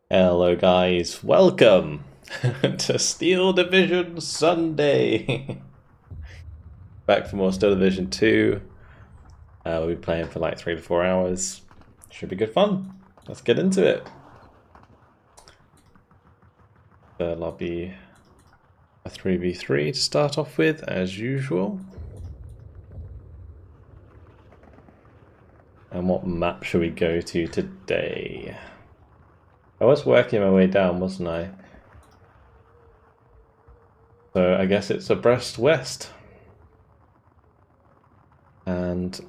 Hello guys, welcome to Steel Division Sunday. Back for more Steel Division 2. We'll be playing for like 3 to 4 hours. Should be good fun. Let's get into it. The lobby, a 3v3 to start off with, as usual. And what map should we go to today? I was working my way down, wasn't I? So I guess it's abreast west. And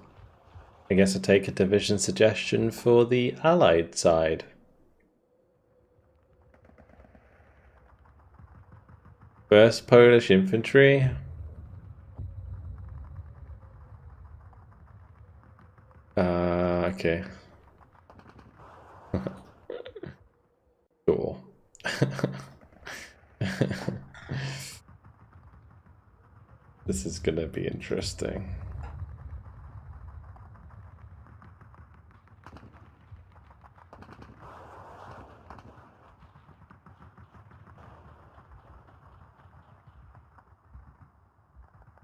I guess I take a division suggestion for the Allied side. First Polish Infantry. Okay. Sure. This is gonna be interesting.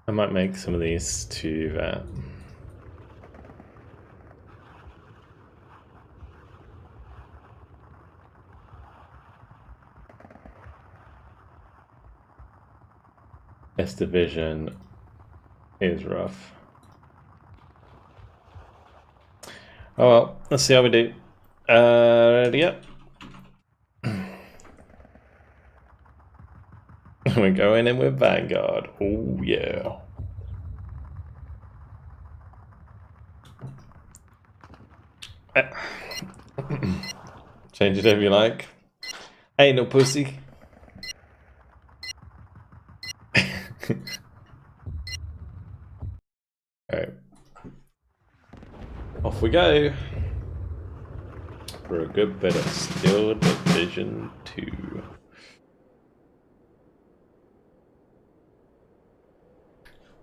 I might make some of these to this division is rough. Oh well, let's see how we do. Ready up. We're going in with Vanguard. Oh yeah. Change it if you like. Ain't no pussy. Alright. Off we go. For a good bit of Steel Division 2.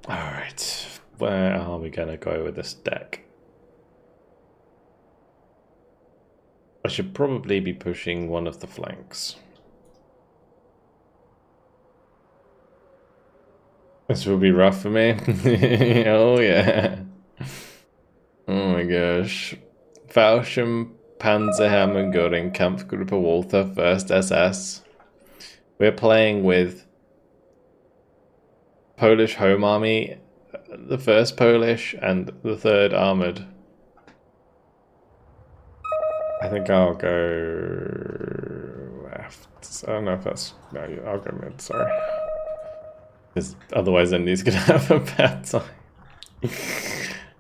Alright, where are we gonna go with this deck? I should probably be pushing one of the flanks. This will be rough for me. Oh yeah. Oh my gosh. Fallschirm Panzerhammer Göring Kampfgruppe Walther 1st SS. We're playing with Polish Home Army, the 1st Polish and the 3rd Armoured. I think I'll go left. I don't know if that's... No, I'll go mid, sorry. Because otherwise Indy's gonna have a bad time.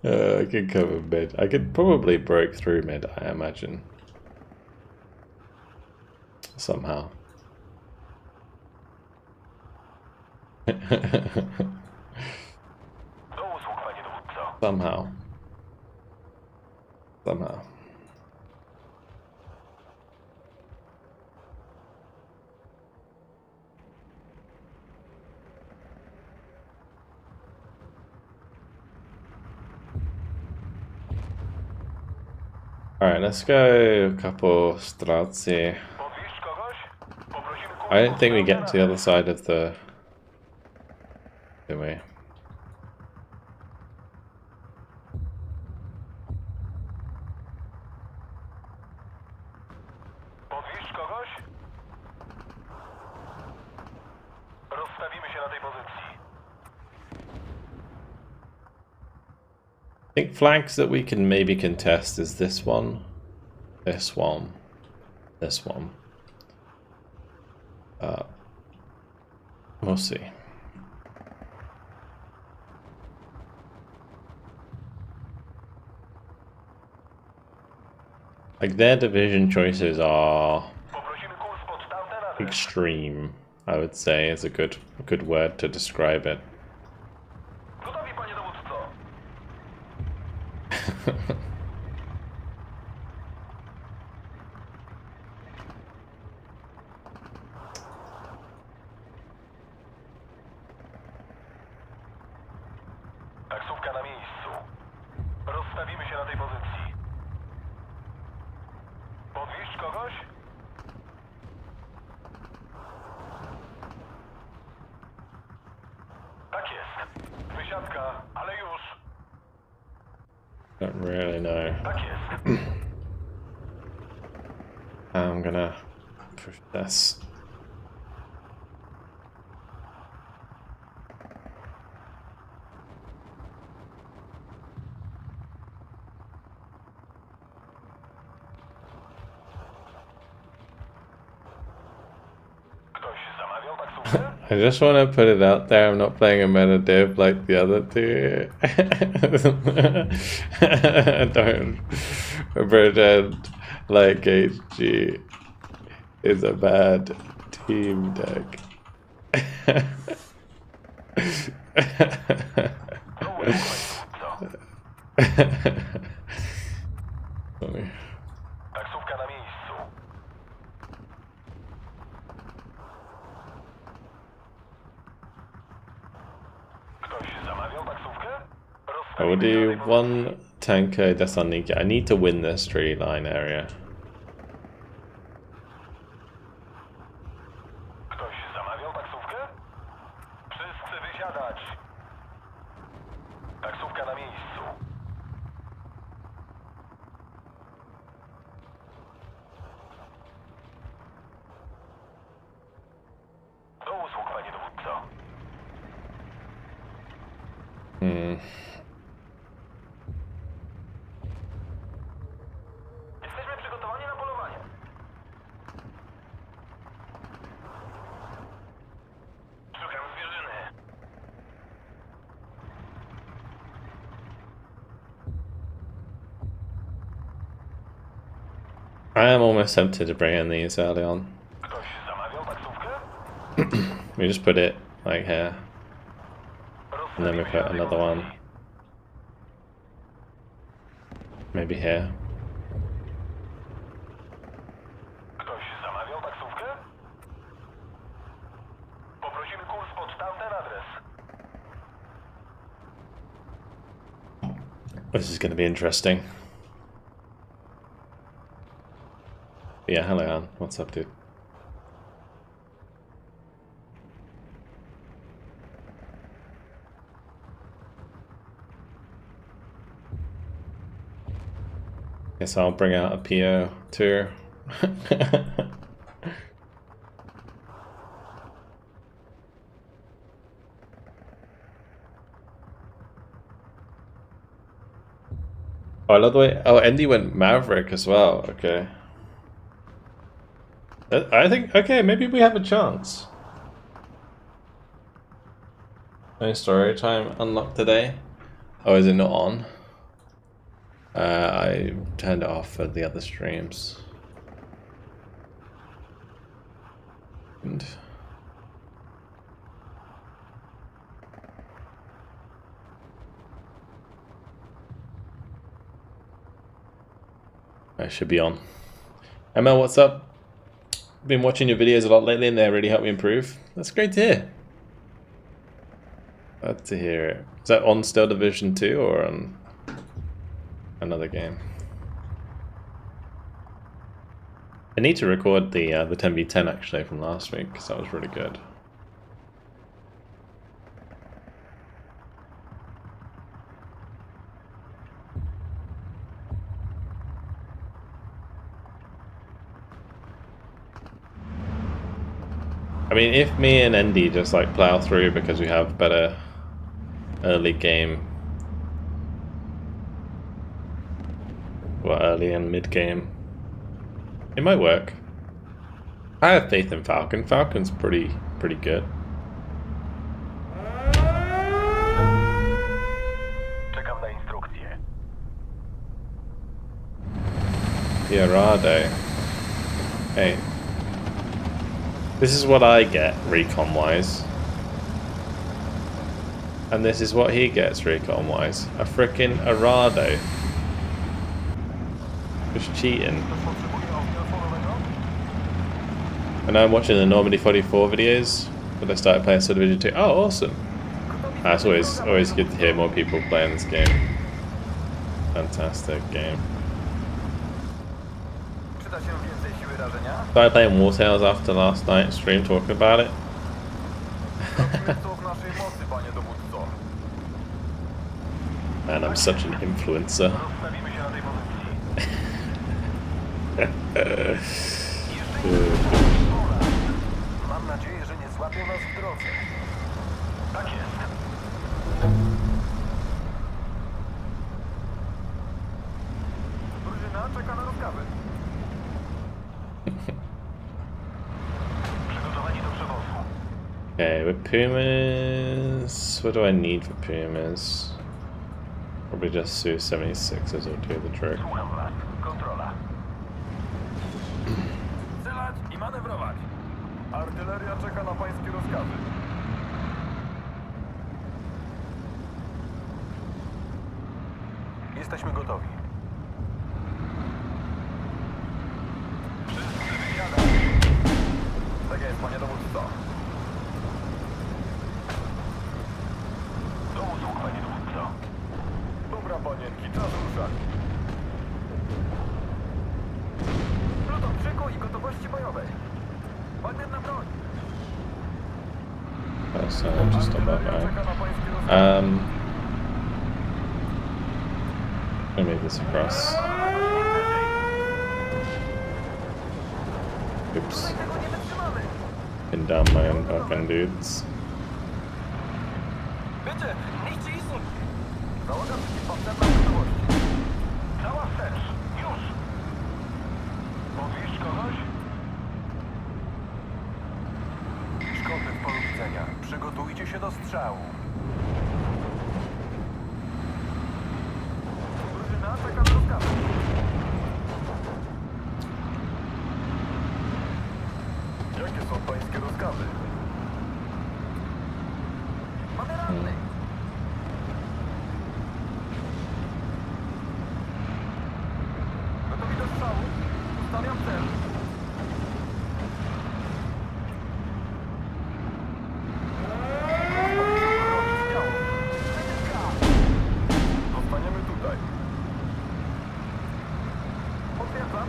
I could cover mid. I could probably break through mid, I imagine. Somehow. Somehow. Somehow. Alright, let's go a couple Strazi. I don't think we get to the other side of the... Do we? I think flags that we can maybe contest is this one, this one, this one. We'll see. Like their division choices are extreme, I would say is a good word to describe it. Don't really know. I'm gonna push this. I just want to put it out there, I'm not playing a meta div like the other two. Don't pretend like HG is a bad team deck. Funny. I will do one tanker Desanika. I need to win this tree line area. I am almost tempted to bring in these early on. We just put it like here. And then we put another one. Maybe here. This is going to be interesting. Yeah, hello, Ann. What's up, dude? Guess I'll bring out a PO tour. Oh, I love the way. Oh, Andy went Maverick as well. Okay. I think, okay, maybe we have a chance. No story time unlocked today. Oh, is it not on? I turned it off for the other streams. And I should be on. ML, what's up? Been watching your videos a lot lately and they really help me improve. That's great to hear. Glad to hear it. Is that on still Division 2 or on another game? I need to record the 10v10 actually from last week because that was really good. I mean, if me and Andy just like plow through because we have better early game, well, early and mid game, it might work. I have faith in Falcon. Falcon's pretty good. Czekam na instrukcję. Pierrado. Hey. This is what I get, recon-wise. And this is what he gets, recon-wise. A frickin' Arado. Just cheating. And I'm watching the Normandy 44 videos, but I started playing Subdivision 2. Oh, awesome. That's always good to hear more people playing this game. Fantastic game. Started playing War Tales after last night's stream, talking about it. Man, I'm such an influencer. Rozstawimy się na tej pozycji. Mam nadzieję, że nie złapią nas w drodze. Tak jest. Drużyna czeka na rozkazy. Przygotowani do przewozu. Okay, with Pumas, what do I need for Pumas? Probably just Su-76s will do the trick. Słucham was. Kontrola. Strzelać i manewrować. Artyleria czeka na pańskie rozkazy. Jesteśmy gotowi. Wszyscy wysiadać. Tak jest, panie dowódco. Do usług, panie dowódco. Dobra, panienki, czas ruszać. Pluton krzyku i gotowości bojowej. Magnetna broń. That's just about Artyleria right. czeka na pańskie rozkazy. Let me move this across. Oops. Tego nie wytrzymamy. Been down my own fucking dudes. Bitte, nicht schießen! Załoga przeciwpancierna w gotowości. Cała wstecz, już! Mówisz kogoś? Szkoły w polu widzenia. Przygotujcie się do strzału. Drużyna czeka na rozkazy. Jakie są pańskie rozkazy? Mamy rannych. Gotowi do strzału? Ustawiam cel. Zostaniemy tutaj. Potwierdzam.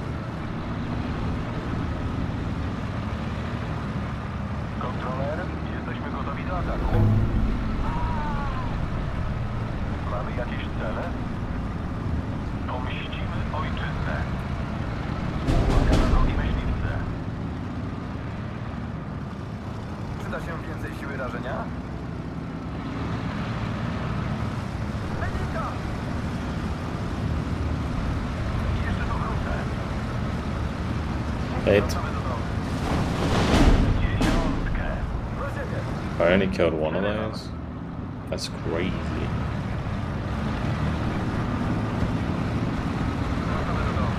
Kontroler, jesteśmy gotowi do ataku. Mamy jakieś cele? Pomścimy ojczyznę. Uwaga na drogi myśliwce. Przyda się więcej siły rażenia? Medyka! I jeszcze powrócę. Eight. Wracamy do drogi. Dziesiątkę. Do siebie. I only killed one of those. That's crazy. Wracamy do domu.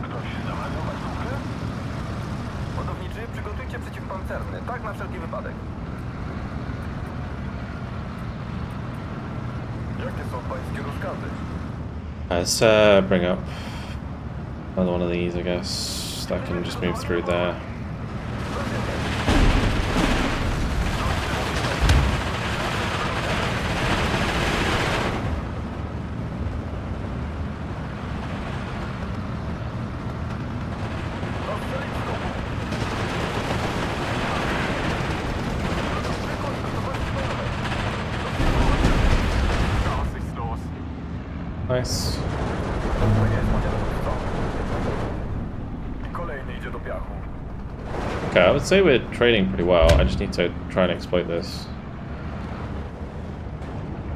Ktoś zamawiał masówkę? Ładowniczy, przygotujcie przeciwpancerny. Tak na wszelki wypadek. Jakie są pańskie rozkazy? Let's bring up another one of these, I guess. That can just move through there. Nice. Kolejny idzie do piachu. Okay, I would say we're trading pretty well. I just need to try and exploit this.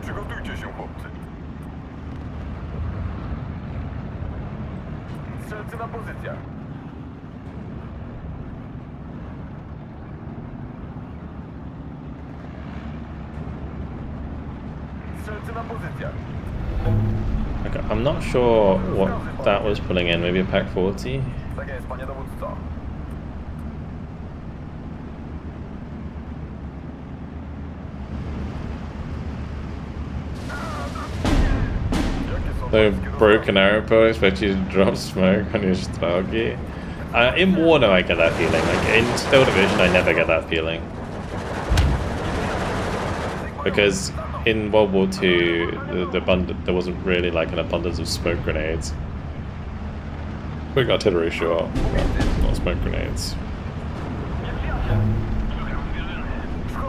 Przygotujcie się, chłopcy. Strzelcy na pozycjach. Strzelcy na pozycjach. Okay, I'm not sure what that was pulling in. Maybe a pack 40? Tak jest, panie dowódco. Jakie są The pańskie broken rozkazy? arrow bow, expect you to drop smoke on your Straugi. In war, no, I get that feeling. Like, in Steel Division, I never get that feeling. Because in World War II, there wasn't really like an abundance of smoke grenades. Quick artillery, sure, but not smoke grenades.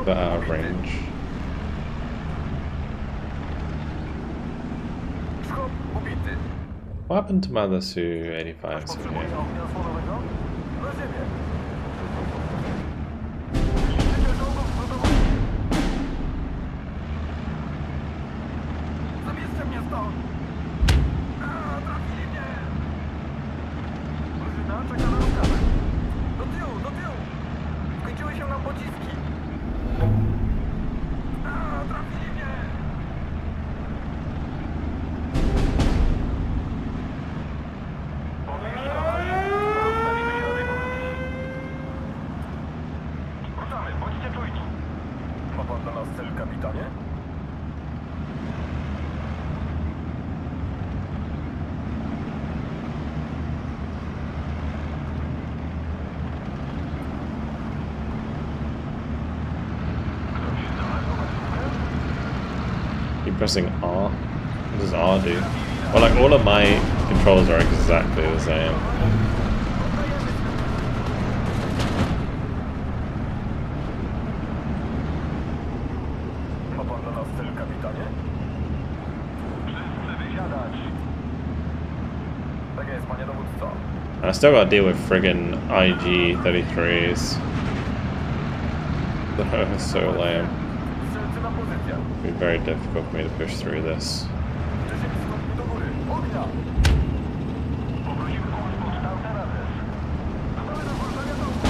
That are out of range. What happened to my other Su-85s in Potrzebuje here? ognia osłonowego? Na ziemię. Niszczyciel czołgów w gotowości. Zabierzcie mnie stąd! Trafili mnie! Drużyna czeka na rozkazę. Do tyłu, do tyłu! Skończyły się nam pociski. Trafili mnie! Ruszamy, bądźcie czujni. Ma pan dla nas cel, kapitanie? Keep pressing R? What does R do? Well, like all of my controls are exactly the same. Ma pan dla nas cel, kapitanie? Wszyscy wysiadać. Tak jest, panie dowódco. I still gotta deal with friggin' IG-33s. That's so lame. Strzelcy na pozycję. It'd be very difficult for me to push through this. 10 stopni do góry. Ognia! Poprosimy o pocztałty adres. Gotowy do zgłoszenia czołgu.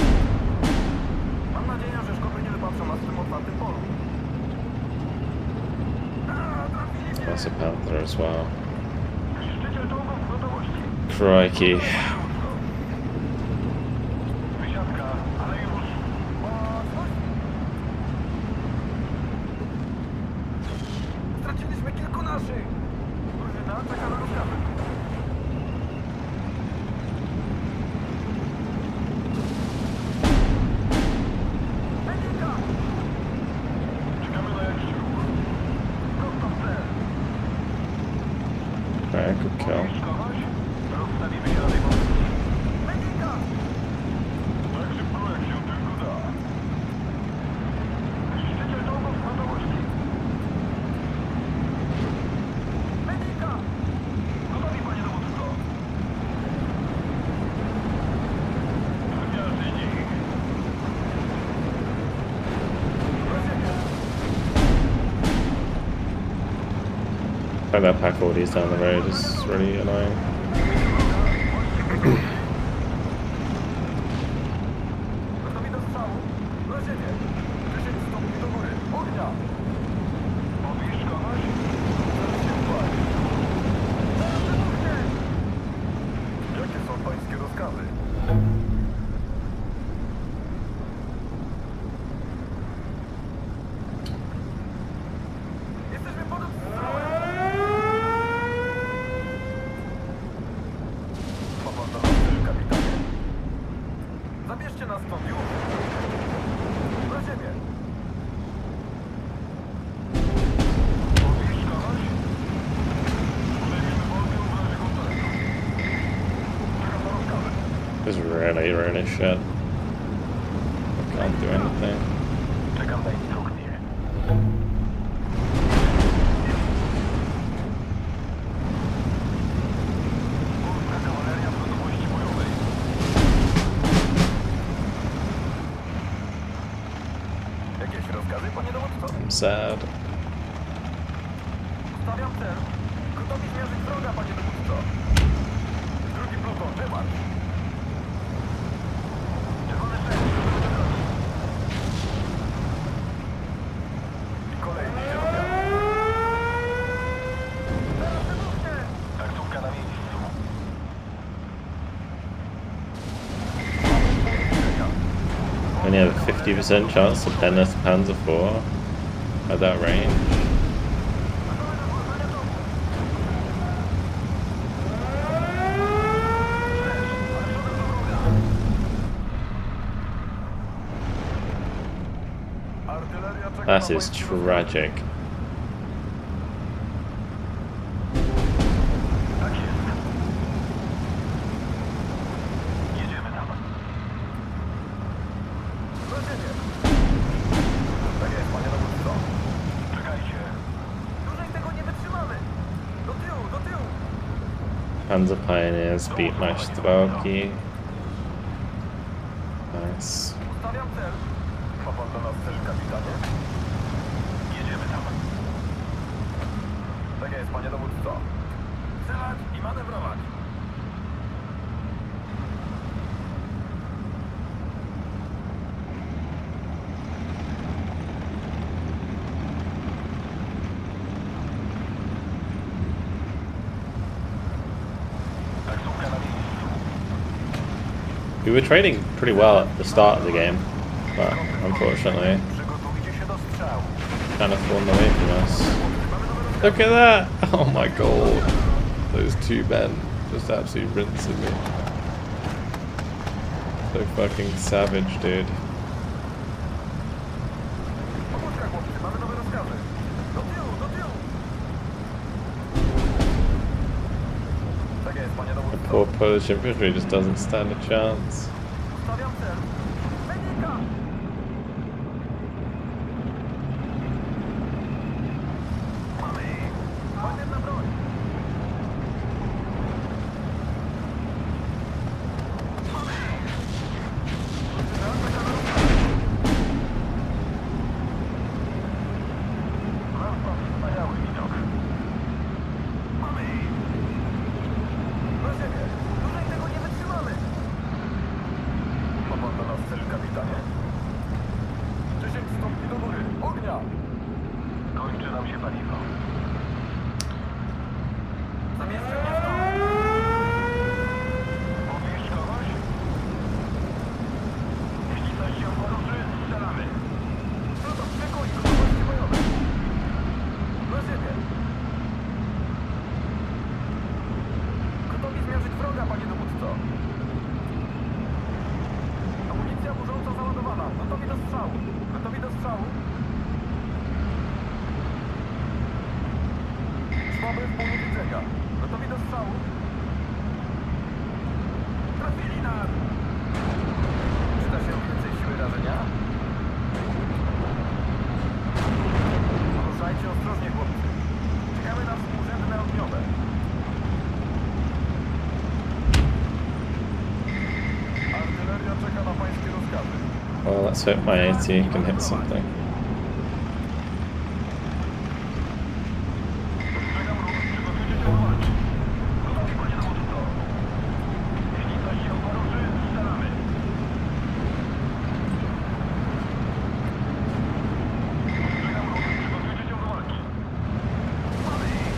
Mam nadzieję, że szkoły nie wypatrzą nas w tym otwartym polu. Trafili mnie! That's a Panther as well. Niszczyciel czołgów w gotowości. Crikey. Wysiadka, ale już. Straciliśmy kilku naszych. Drużyna czeka na rozkazy. Medyka! Czekamy na jakiś ruch. Prosto w cel. Alright, good kill. Rozstawimy się na tej pozycji. Medyka! Tak szybko jak się tylko da. Niszczyciel czołgów w gotowości. Medyka! Gotowi, panie dowódco. Wymiarzy nich. Na ziemię. Like that pack all these down the road is really annoying. Gotowi do strzału. Na ziemię. 10 stopni do góry. Ognia! Mówisz kogoś? Zaraz się uwagi. Jakie są pańskie rozkazy? Jesteśmy pod ostrzałem. Ma pan na cel, kapitanie? Zabierzcie nas stąd już! Na ziemię! Mówisz kogoś? Podejmiemy wolny w razie kontaktu. Czekam na rozkazy. This is really, really shit. I can't do anything. Czekam na instrukcję. Polska kawaleria w gotowości bojowej. Jakieś rozkazy, panie dowódco? I'm sad. Stawiam cel. Gotowi zmierzyć wroga, panie dowódco. Drugi pluton, wymarsz. Czerwony sześć, gotowy do broni. I kolejny zielony. Teraz wybuchnie! Taksówka na miejscu. I only have a 50% chance to pen this Panzer IV at that range. That is tragic. Tak jest. Jedziemy tam. Do ciebie. Tak jest, panie dowódco. Czekajcie. Dłużej tego nie wytrzymamy. Do tyłu, do tyłu. Panzer Pioneers beat my Strałki. Nice. Ustawiam cel. Ma pan do nas cel, kapitanie? Jedziemy tam. Tak jest, panie dowódco. Strzelać i manewrować. Taksówka na miejscu. We were trading pretty well at the start of the game, but unfortunately, Przygotujcie się do strzału. kind of fallen away from us. Look at that! Oh my god! Those two men just absolutely rinsing me. So fucking savage, dude. Pomóżcie, chłopcy, mamy nowe rozkazy. Do tyłu, do tyłu. Tak jest, panie The dowódco. poor Polish infantry just doesn't stand a chance. Ustawiam cel. Wynika! Mamy ich. Panierna broń. Mamy ich. Wspaniały widok. Mamy ich. Na ziemię. Dłużej tego nie wytrzymamy. Ma pan do nas cel, kapitanie? 10 stopni do góry. Ognia! Kończy nam się paliwo. Zamieszczę miasto. Mówisz kogoś? Jeśli coś się poruszy, strzelamy. No to przekuj gotowości bojowej. Na ziemię. Gotowi zmierzyć wroga, panie dowódco. Amunicja burząca załadowana. Gotowi do strzału. Gotowi do strzału. Słaby w polu widzenia. Gotowi do strzału. Trafili nas! Przyda się więcej siły rażenia? Ruszajcie ostrożnie, chłopcy. Czekamy na współrzędne ogniowe. Artyleria czeka na pańskie rozkazy. Well, let's hope my AT can hit something. Dostrzegam ruch, przygotujcie się do walki. Gotowi, panie dowódco. Jeśli coś się poruszy, strzelamy. Dostrzegam ruch, przygotujcie się do walki. Mamy ich.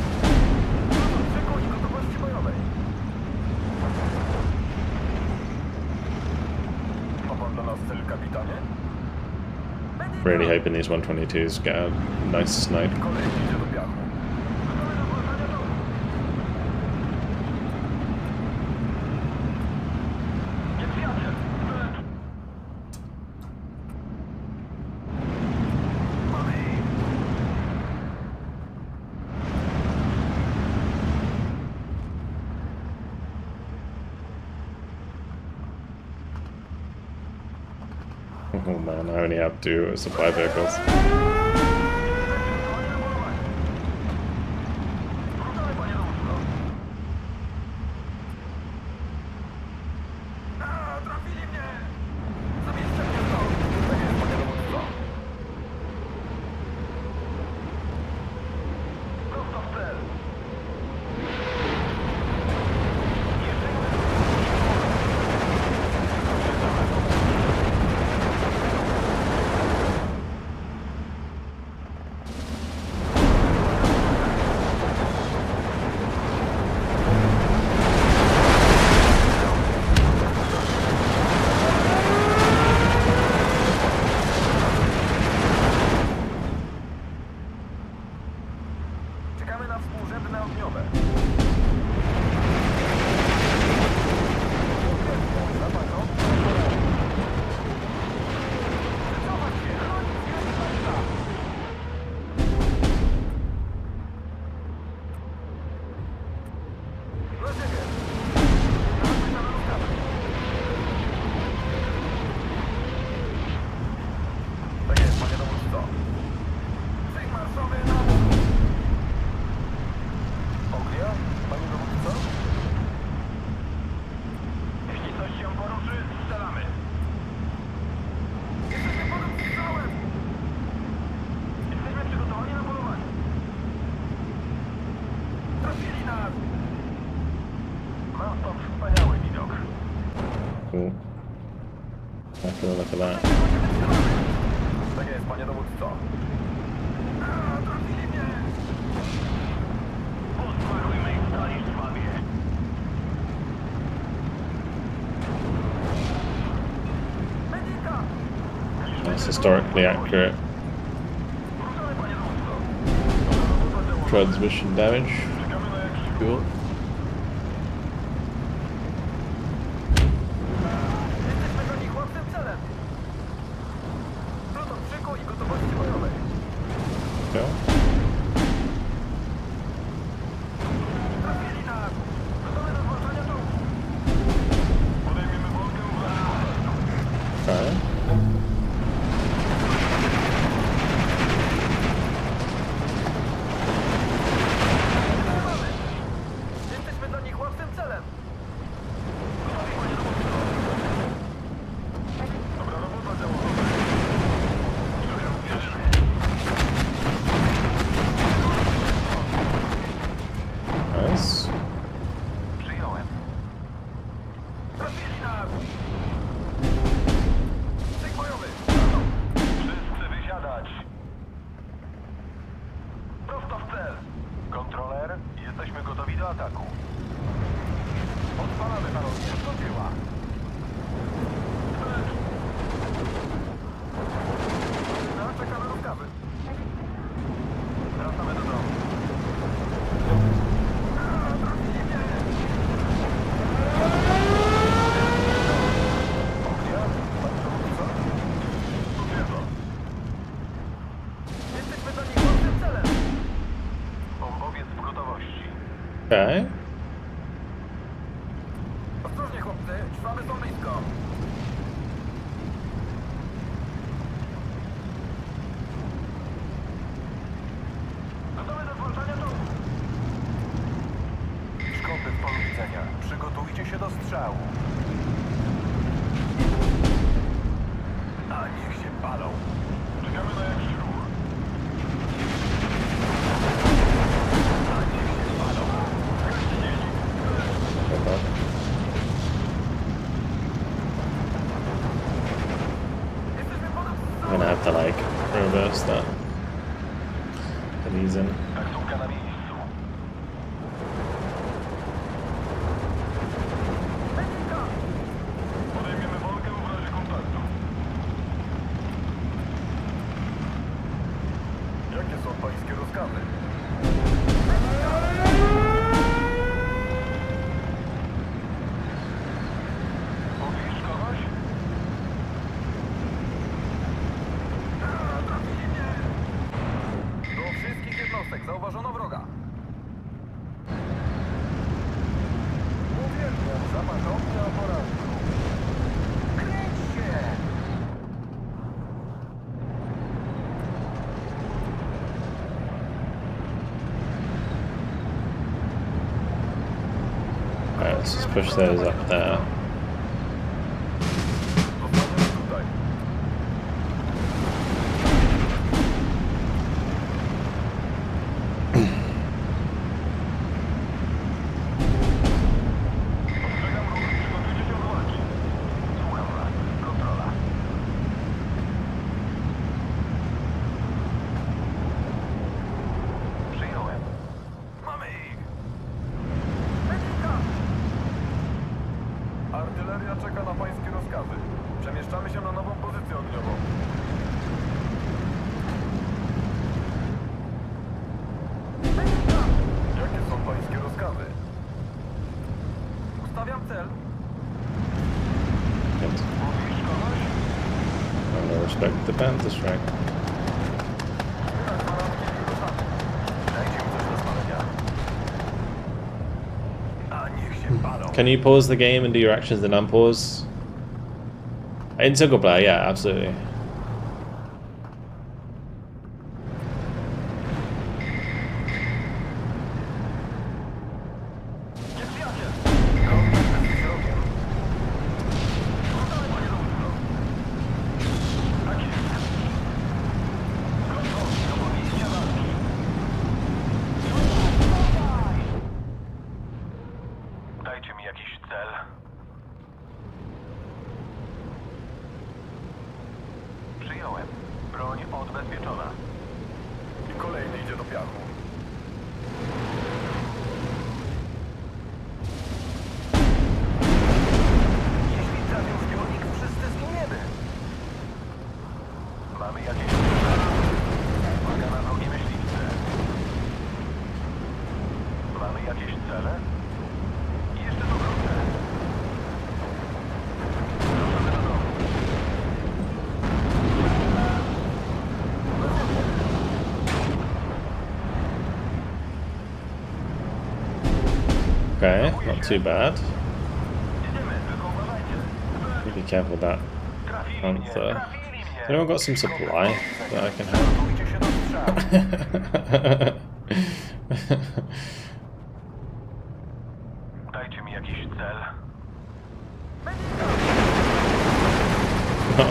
Przekuj gotowości bojowej. Ma pan dla nas cel, kapitanie? Really hoping these 122s get a nice snipe. Kolej idzie do piachu. Gotowy do włączania do... Nieprzyjaciel! Mamy ich! Oh man, I only have 2 supply vehicles. Ruszamy, panie dowódco. Trafili mnie! Zamieszczę miasto! Tak jest, panie dowódco. Prosto w cel. cool. I feel look at that. Tak jest, panie dowódco. Trafili mnie! Posmarujmy ich stali w słabie. Medyka! That's historically accurate. Ruszamy, panie dowódco. Transmission damage. Czekamy na jakiś Cool. Jesteśmy dla nich łatwym celem. Proton szyku i gotowości bojowej. Okay. Trafili nas! Gotowe do zwalczania czołgu. Podejmiemy walkę w Alright. Jesteśmy dla nich łatwym celem. Gotowi, panie dowódco. Dobra robota, działo. Nice. Przyjąłem. Trafili nas! Styk bojowy! Wszyscy wysiadać! Prosto w cel! Kontroler, jesteśmy gotowi do ataku. Odpalamy parodię, do dzieła! Czekamy rozkazy. Wracamy do domu. Trafili mnie! Ognia? Panie dowódco? Potwierdzam. Jesteśmy dla nich łatwym celem. Bombowiec w gotowości. Okay. Ostrożnie, chłopcy, szwaby są blisko. Gotowe do zwalczania czołgu. Szkopy w polu widzenia. Przygotujcie się do strzału. A niech się palą. Czekamy na jakiś ruch. A niech się palą. Okay. Jesteśmy pod I'm gonna have to like reverse that. The reason. taksówka na miejscu. Medyka! Podejmiemy walkę w razie kontaktu. Jakie są pańskie rozkazy? Mówisz kogoś? Trafili mnie! Do wszystkich jednostek zauważono wroga. Uwielbiam zapach ognia o poranku. Kręć się! Alright, let's just push those up there. Zostaniemy tutaj. Ostrzegam ruch, przygotujcie się do walki. Słucham was. Kontrola. Przyjąłem. Mamy ich! Medyka! Artyleria czeka na pańskie rozkazy. Przemieszczamy się na nową pozycję ogniową. Medyka! Jakie są pańskie rozkazy? Ustawiam cel. Good. Mówisz kogoś? I'm gonna respect the Panther strike. Zbierać baranki i ruszamy. Dajcie mi coś do spalenia. A niech się palą. Can you pause the game and do your actions and unpause? In single player, yeah, absolutely. Nieprzyjaciel! Kontakt z wrogiem. Ruszamy, panie dowódco. Tak jest. Gotowi do podjęcia walki. Dajcie mi jakiś cel. Okay, not too bad. Jedziemy, tylko uważajcie. Be careful with that Trafili mnie, panther. trafili mnie. Has anyone got some supply that I can have? Gotujcie się do strzału. Dajcie mi jakiś cel.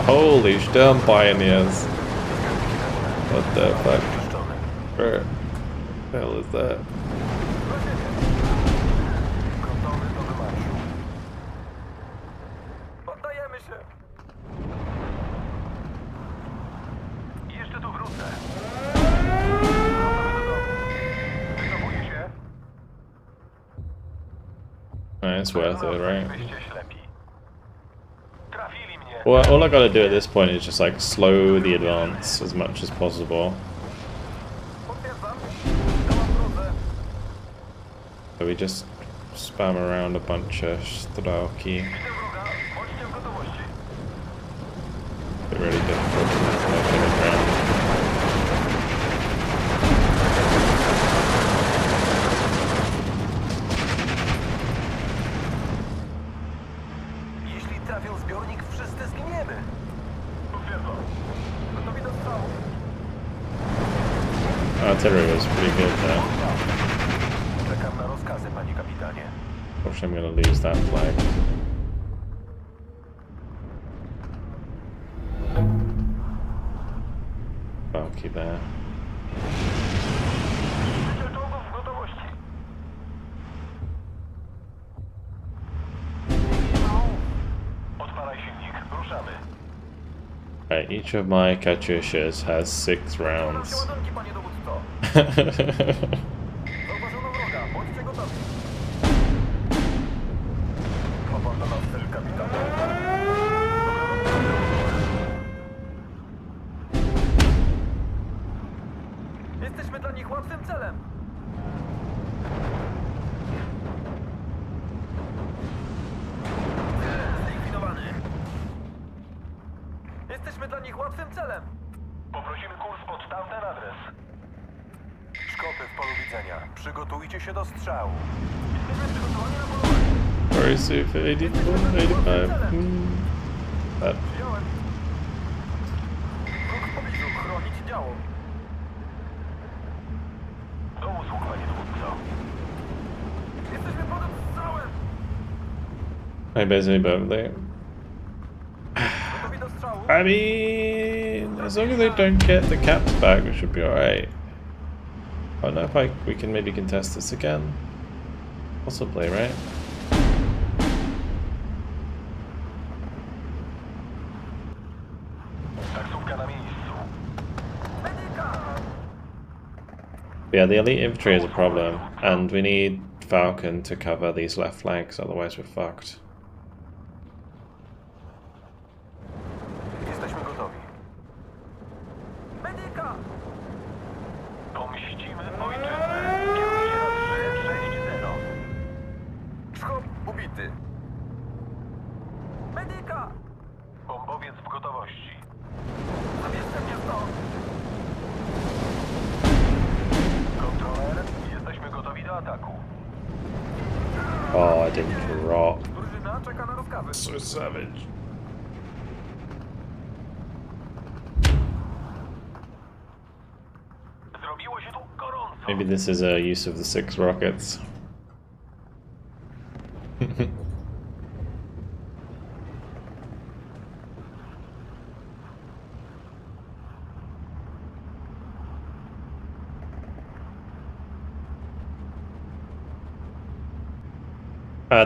Holy damn pioneers! What the fuck? Where the hell is that? Gotowy do wymarszu. Poddajemy się. Jeszcze tu wrócę. Wycofuję się. It's worth it, right? Byście ślepi. Trafili mnie. Well, all I gotta do at this point is just like slow the advance as much as possible. Potwierdzam. Dałam drodze. So we just spam around a bunch of stroki. Widzę wroga. Bądźcie w gotowości. It's really difficult to make on the ground. Jeśli trafią zbiornik, wszyscy zginiemy. Potwierdzam. Gotowi do strzału. Artillery was pretty good there. Czekam na rozkazy, panie kapitanie. Unfortunately, I'm gonna lose that flag. Valky there. Widzicie czołgów w gotowości. Odpalaj silnik. Ruszamy. Right, each of my Katyushas has 6 rounds. Ładunki, panie dowódco. Zauważono wroga. Bądźcie gotowi. Ma pan do nas cel, kapitanie. Jesteśmy dla nich łatwym celem. Zlikwidowany. Jesteśmy dla nich łatwym celem. Poprosimy kurs pod tamten adres. Szkopy w polu widzenia. Przygotujcie się do strzału. Jesteśmy przygotowani na polowanie. Very super, 84, 85. That. Przyjąłem. Wróg w pobliżu. Chronić działo. Do usług, panie dowódco. Jesteśmy pod strzałem. I basically both there. Gotowi do strzału. I mean, as long as they don't get the caps back, we should be alright. I don't know if we can maybe contest this again. Possibly, right? Taksówka na miejscu. Medyka! But yeah, the elite infantry is a problem, and we need Falcon to cover these left flanks, otherwise we're fucked. Jesteśmy gotowi. Medyka! Pomścimy ojczyznę. Kierujcie na 360. Szkop ubity. Medyka! Bombowiec w gotowości. Zabierzcie mnie stąd. Kontroler, jesteśmy gotowi do ataku. Oh, I didn't drop. Drużyna czeka na rozkazy. So savage. Zrobiło się tu gorąco. Maybe this is a use of the 6 rockets.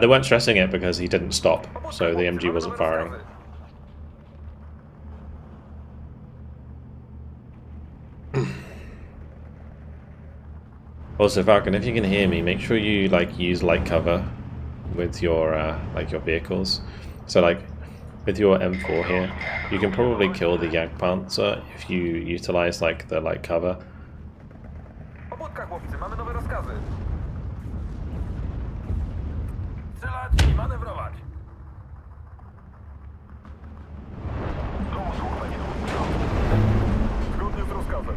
They weren't stressing it because he didn't stop, so the MG wasn't firing. Also, Falcon, if you can hear me, make sure you use light cover with your your vehicles. So with your M4 here, you can probably kill the Jagdpanzer if you utilize the light cover. Pobudka, chłopcy, mamy nowe rozkazy. Strzelać i manewrować. Do usług, panie dowódco. Zgodnie z rozkazem.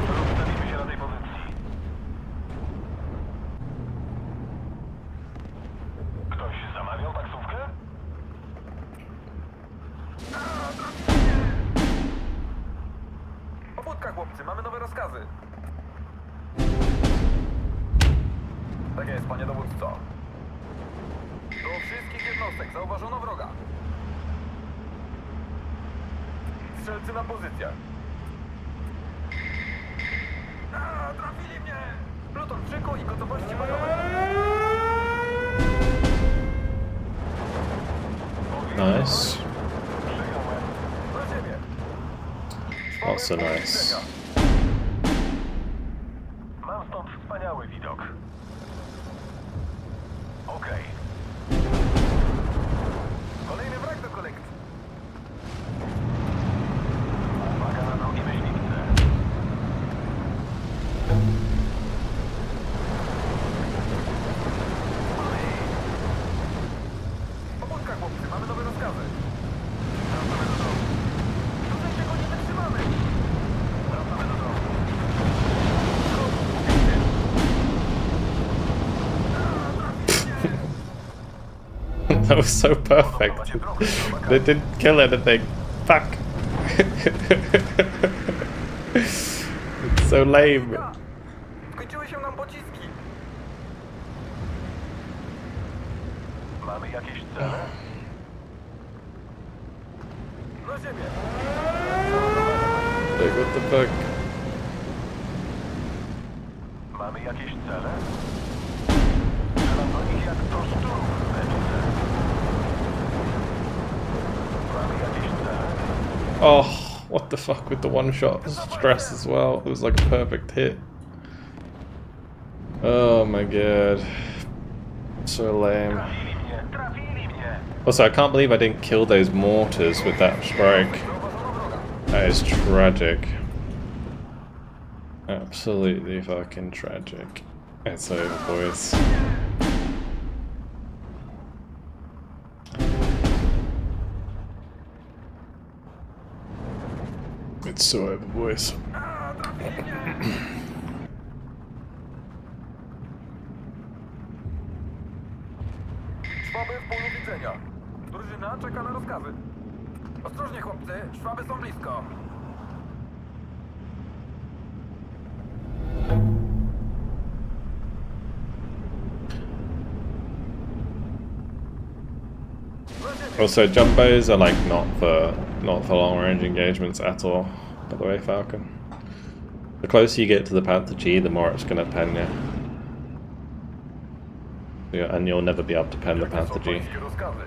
Rozstawimy się na tej pozycji. rozkazy. Tak jest, panie dowódco. Do wszystkich jednostek zauważono wroga. Strzelcy na pozycjach. A, trafili mnie! Pluton w szyku i gotowości bojowej. Nice. Przyjąłem. Do ciebie. Also nice. Mam stąd wspaniały widok. Okej. Kolejny wrak do kolekcji. Uwaga na drogie myśliwce. Pobudka, chłopcy, mamy nowe rozkazy. Wracamy do domu. Tutaj tego nie wytrzymamy. Wracamy do domu. That was so perfect. They didn't kill anything. Fuck. It's so lame. Skończyły się nam pociski. Mamy jakieś cele? Na ziemię. Like, what the fuck? Mamy jakieś cele? Strzelam do nich jak do szczurów w meczce. Mamy jakieś cele? Oh, what the fuck with the one shot stress as well. It was like a perfect hit. Oh my god. So lame. Trafili mnie, trafili mnie. Also, I can't believe I didn't kill those mortars with that strike. Zauważono wroga. That is tragic. Absolutely fucking tragic. It's over, boys. It's so over, boys. A, trafili mnie. Szwaby w polu widzenia. Drużyna czeka na rozkazy. Ostrożnie, chłopcy, szwaby są blisko. Also, jumbos are like not for long range engagements at all. By the way, Falcon. The closer you get to the Panther G, the more it's gonna pen you. Yeah, and you'll never be able to pen the Panther G. Rozkazy.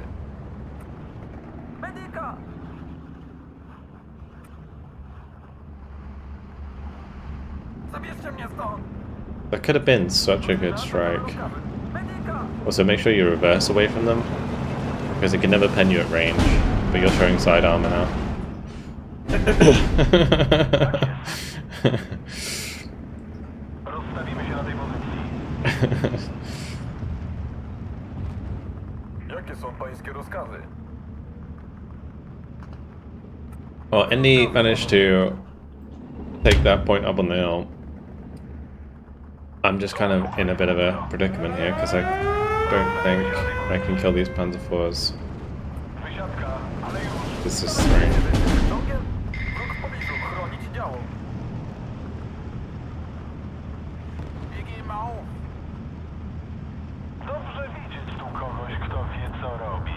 Medyka! Zabierzcie mnie stąd! That could have been such a good strike. Medyka! Also, make sure you reverse away from them, because it can never pen you at range, but you're showing side armor now. Rozstawimy się na tej pozycji. Jakie są pańskie rozkazy? Well, Indy managed to take that point up on the hill. I'm just kind of in a bit of a predicament here, because I don't think I can kill these Panzer IVs. Wysiadka, ale już. This is strange. Czołgiem? Wróg w pobliżu, chronić działo. Biegi mał. Dobrze widzieć tu kogoś, kto wie, co robi.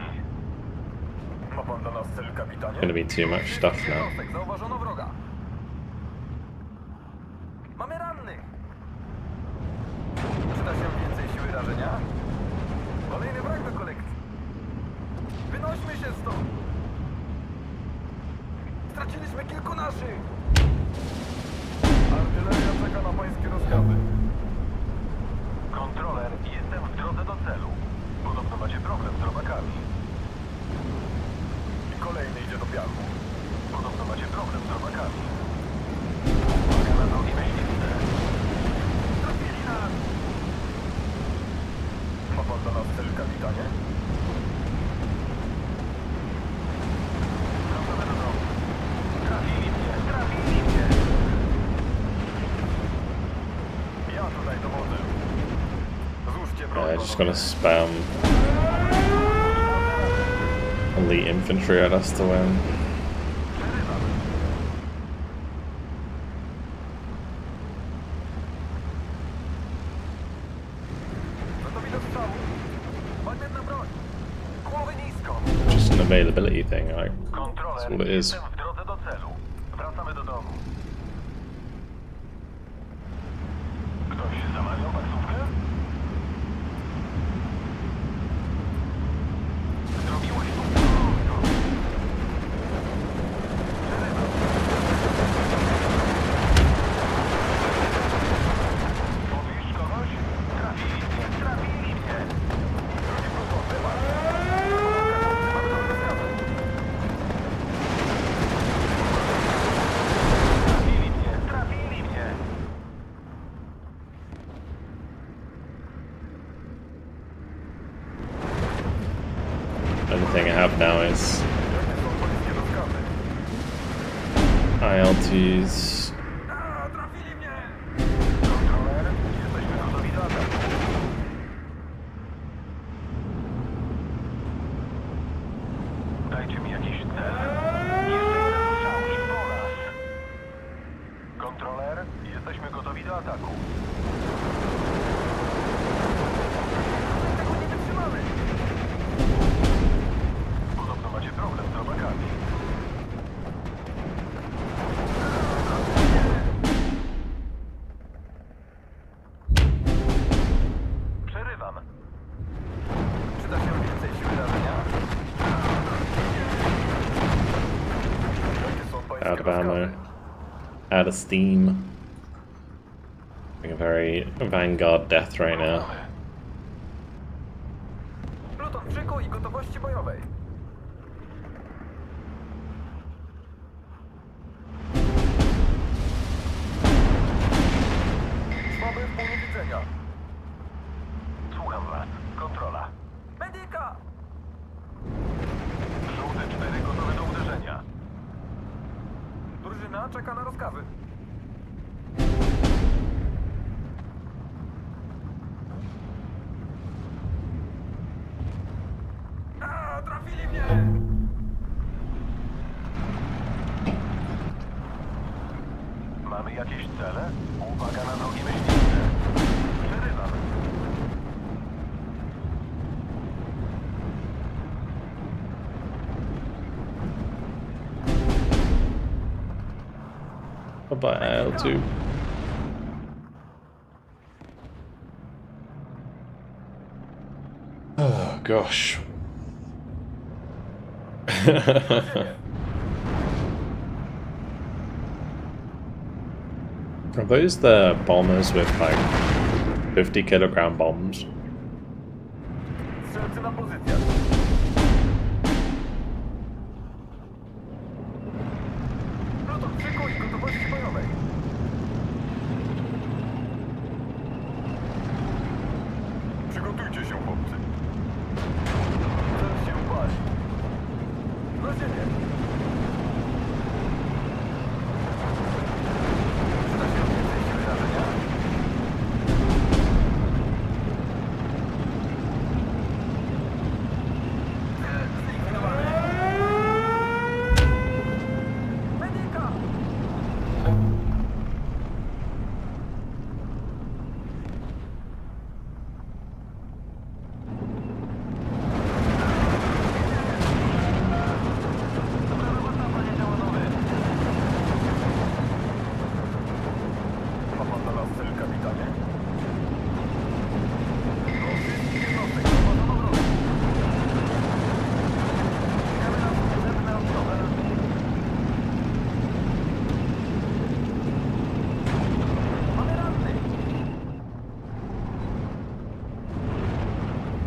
Ma pan dla nas cel, kapitanie? Gonna be too much stuff now. Jednostek, zauważono wroga. Mamy rannych. Przyda się więcej siły rażenia? Kolejny wrak do kolekcji. Wynośmy się stąd. Straciliśmy kilku naszych. Artyleria czeka na pańskie rozkazy. Kontroler, jestem w drodze do celu. Podobno macie problem z robakami. I kolejny idzie do piachu. Podobno macie problem z robakami. Uwaga na drogi myśliwce. Trafili nas! Ma pan dla nas cel, kapitanie? Wracamy do domu. Trafili mnie, trafili mnie! Ja tutaj dowodzę. Złóżcie broń. Just gonna spam elite infantry at us to win. Przerywam. 1 availability thing, like, that's Kontroler, all it is. jestem w drodze do celu. Wracamy do domu. Ktoś zamawiał taksówkę? Zrobiłeś to porządku. Podwieźć kogoś? Trafili mnie, trafili mnie. Drogi prosto, mamy do rozkazu. Trafili mnie. Only thing I have now is ILTs. Trafili mnie. Kontroler, jesteśmy gotowi do ataku. Dajcie mi jakiś cel. Jeszcze jeden strzał i po nas. Kontroler, jesteśmy gotowi do ataku. Tego nie wytrzymamy. Podobno macie problem z robakami. Przerywam. Przyda się więcej siły rażenia? Jakie są pańskie Out of ammo. rozkazy? Out of steam. Like a very Vanguard death right now. Pluton w szyku i gotowości bojowej. Słaby w polu widzenia. Słucham was. Kontrola. Medyka! Żółte 4 gotowe do uderzenia. Drużyna czeka na rozkazy. Trafili mnie! Mamy jakieś cele? Uwaga na drogi myśliwce. Przerywam. What about IL2? Oh gosh. Are those the bombers with like 50-kilogram bombs? Strzelcy na pozycjach. Pluton w szyku i gotowości bojowej. Przygotujcie się, chłopcy. Cel się pali. Na ziemię. Przyda się więcej siły rażenia? Zlikwidowany. Medyka! Ma pan dla nas cel, kapitanie? Do wszystkich jednostek, prowadzą obronę. Czekamy na służebne odnowe. Mamy rannych.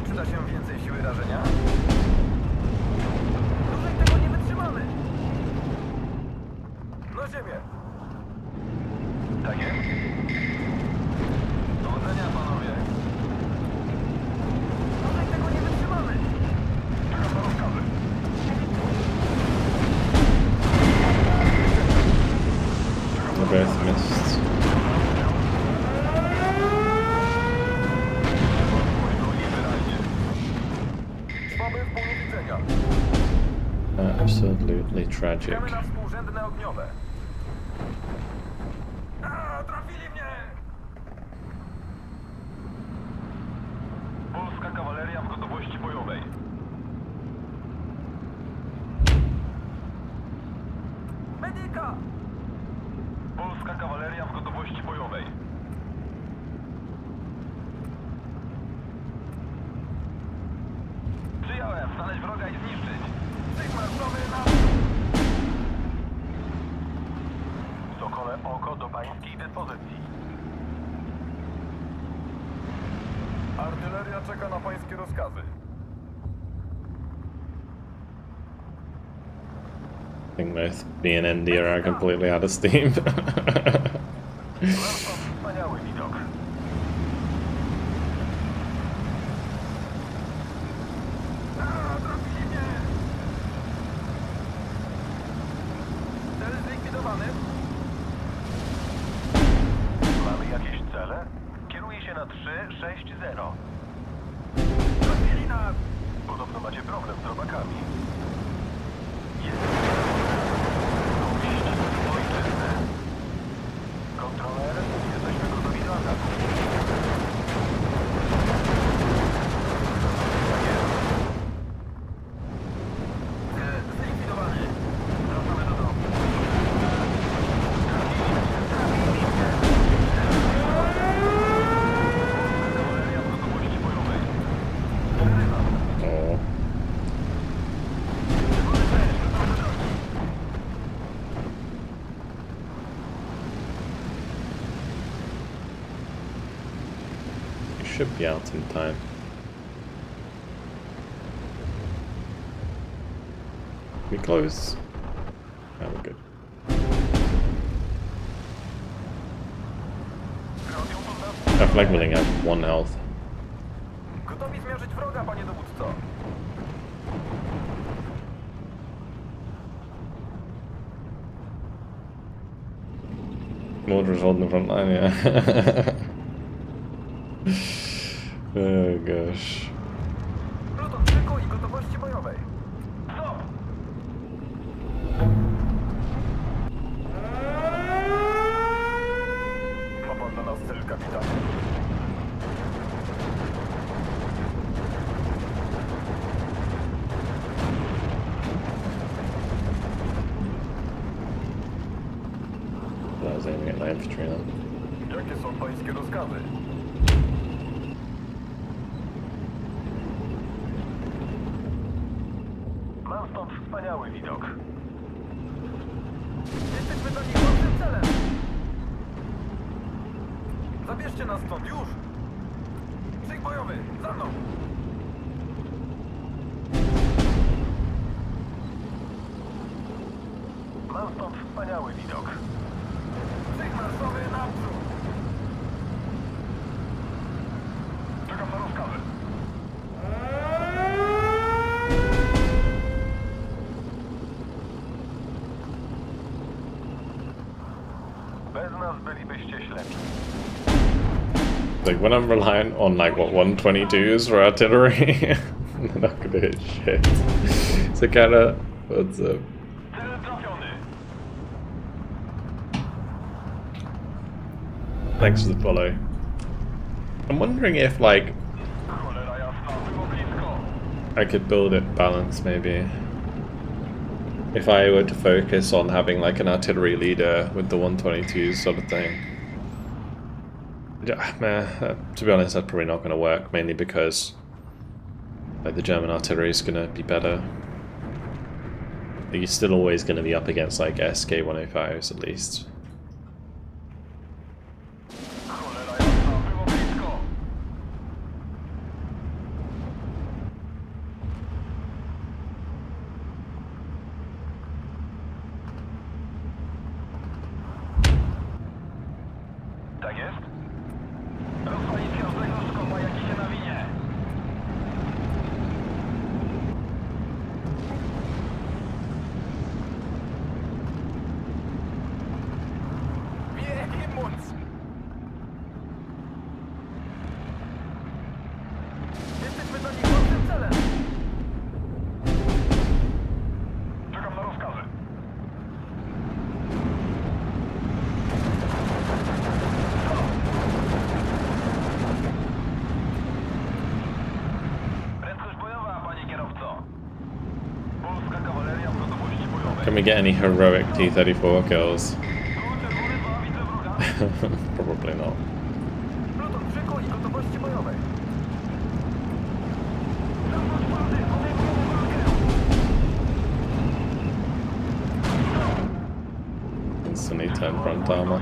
Przyda się więcej siły rażenia? Dłużej tego nie wytrzymamy. Na ziemię. Tak jest. Powodzenia, panowie. Dłużej tego nie wytrzymamy. Czekam na rozkazy. They both missed. Głośno i wyraźnie. Słaby w polu widzenia. Absolutely tragic. Czekamy na współrzędne ogniowe. Trafili mnie! Polska kawaleria w gotowości bojowej. Medyka! Polska kawaleria w gotowości bojowej. Przyjąłem, znaleźć wroga i zniszczyć. Przymarzowy na... Sokole oko do pańskiej dyspozycji. Artyleria czeka na pańskie rozkazy. I think both me and Indy are completely out of steam. Wspaniały widok. Trafili mnie! Cel zlikwidowany. Mamy jakieś cele? Kieruje się na 360. Trafili nas! Podobno macie problem z robakami. Kontroler, jesteśmy gotowi do ataku. Zlikwidowany. Wracamy do domu. Kawaleria w gotowości bojowej. Oh. Should be out in time. We close. Oh, we're good. I feel like we only have 1 health. Gotowi zmierzyć wroga, panie dowódco. Mortar's holding the front line, yeah. Oh gosh. Pluton szyku i gotowości bojowej. Stop! Ma pan dla nas cel, kapitanie. I was aiming at my infantry then. Jakie są pańskie rozkazy? Mam stąd wspaniały widok. Jesteśmy dla nich ważnym celem. Zabierzcie nas stąd już. Szyk bojowy, za mną. Mam stąd wspaniały widok. Szyk marszowy naprzód. Czekam na rozkazy. Bez nas bylibyście ślepi. Like when I'm reliant on like what 122s for artillery, they're not gonna hit shit. So kinda, what's up? Cel trafiony. Thanks for the follow. I'm wondering if like Cholera jasna, było blisko. I could build it balanced maybe. If I were to focus on having like an artillery leader with the 122s sort of thing. Yeah, meh, to be honest, that's probably not going to work, mainly because like the German artillery is going to be better. You're still always going to be up against like SK-105s at least. Cholera jasna, było blisko. Tak jest? Rozwalić każdego szkoła, jaki się nawinie. Can we get any heroic T-34 kills? Probably not. Pluton przykuł i gotowości bojowej. Instantly turn front armor.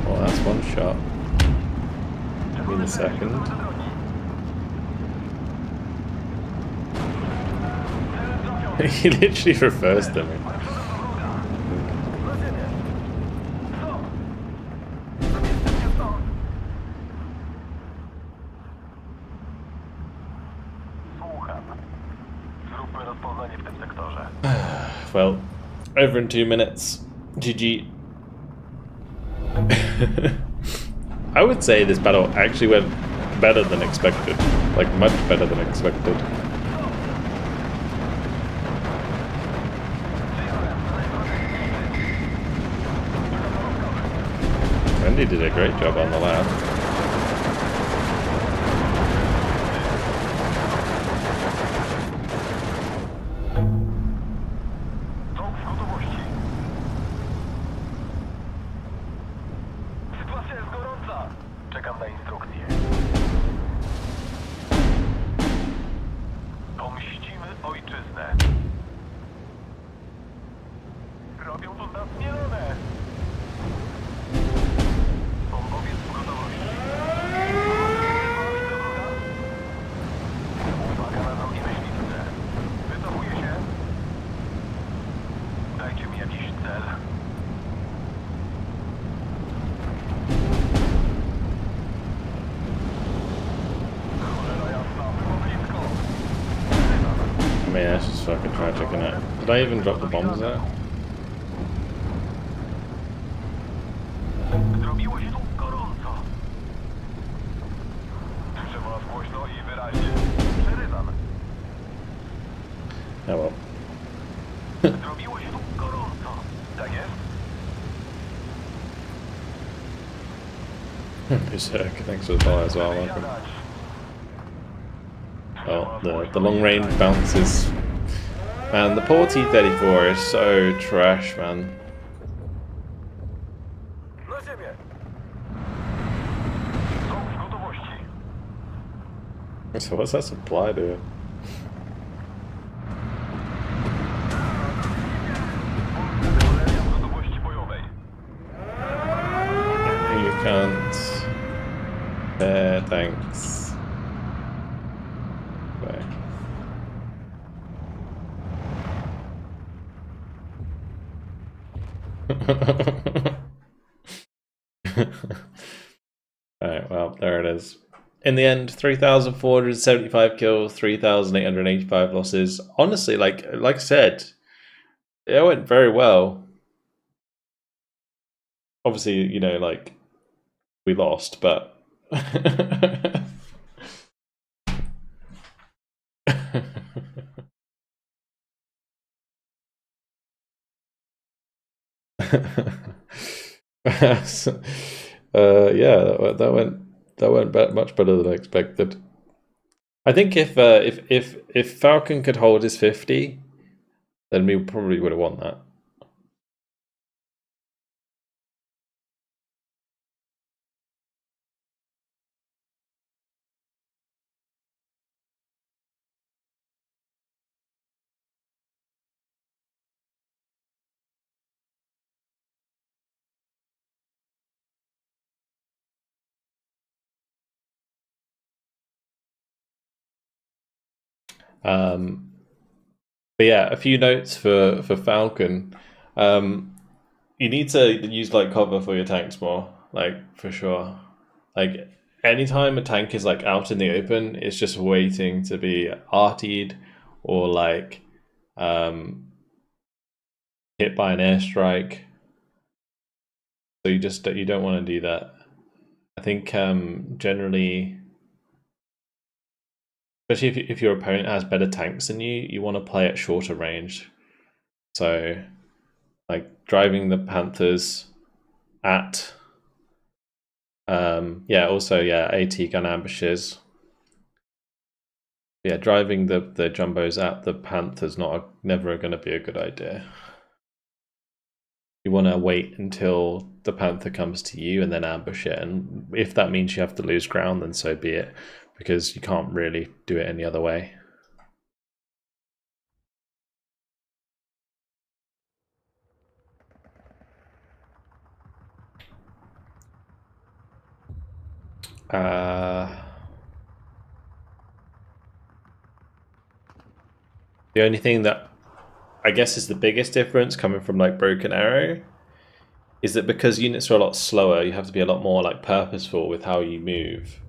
Well, that's one shot. Give me the second. He literally reversed them. Well, over in 2 minutes. GG. I would say this battle actually went better than expected. Like, much better than expected. Wendy did a great job on the left. Czekam na instrukcję. Pomścimy ojczyznę. Robią to nas mielone. Bombowiec w gotowości. Uwaga na drogi myśliwce. Wycofuję się. Dajcie mi jakiś cel. I mean, that's just fucking tragic, isn't it? Did I even drop the bombs there? Zrobiło się tu gorąco. Przemówię głośno i wyraźnie. Przerywam. Oh well. Zrobiło się tu gorąco. Tak jest? Berserk, thanks for the follow as well, welcome. Well, the long range bounces. Man, the poor T-34 is so trash, man. Na ziemię. Są w gotowości. So what's that supply doing? Artyleria w gotowości bojowej. You can't. Thanks. Okay. Alright, well, there it is. In the end, 3,475 kills, 3,885 losses. Honestly, like I said, it went very well. Obviously, you know, like, we lost, but... yeah, that went much better than I expected. I think if Falcon could hold his 50, then we probably would have won that. But yeah, a few notes for Falcon. You need to use like cover for your tanks more, like for sure. Like anytime a tank is like out in the open, it's just waiting to be artied or like hit by an airstrike. So you don't want to do that. I think generally, especially if your opponent has better tanks than you want to play at shorter range. So, like driving the Panthers at Yeah, also, yeah, AT gun ambushes. Yeah, driving the jumbos at the Panther's never going to be a good idea. You want to wait until the Panther comes to you and then ambush it. And if that means you have to lose ground, then so be it, because you can't really do it any other way. The only thing that I guess is the biggest difference coming from like Broken Arrow is that because units are a lot slower, you have to be a lot more like purposeful with how you move.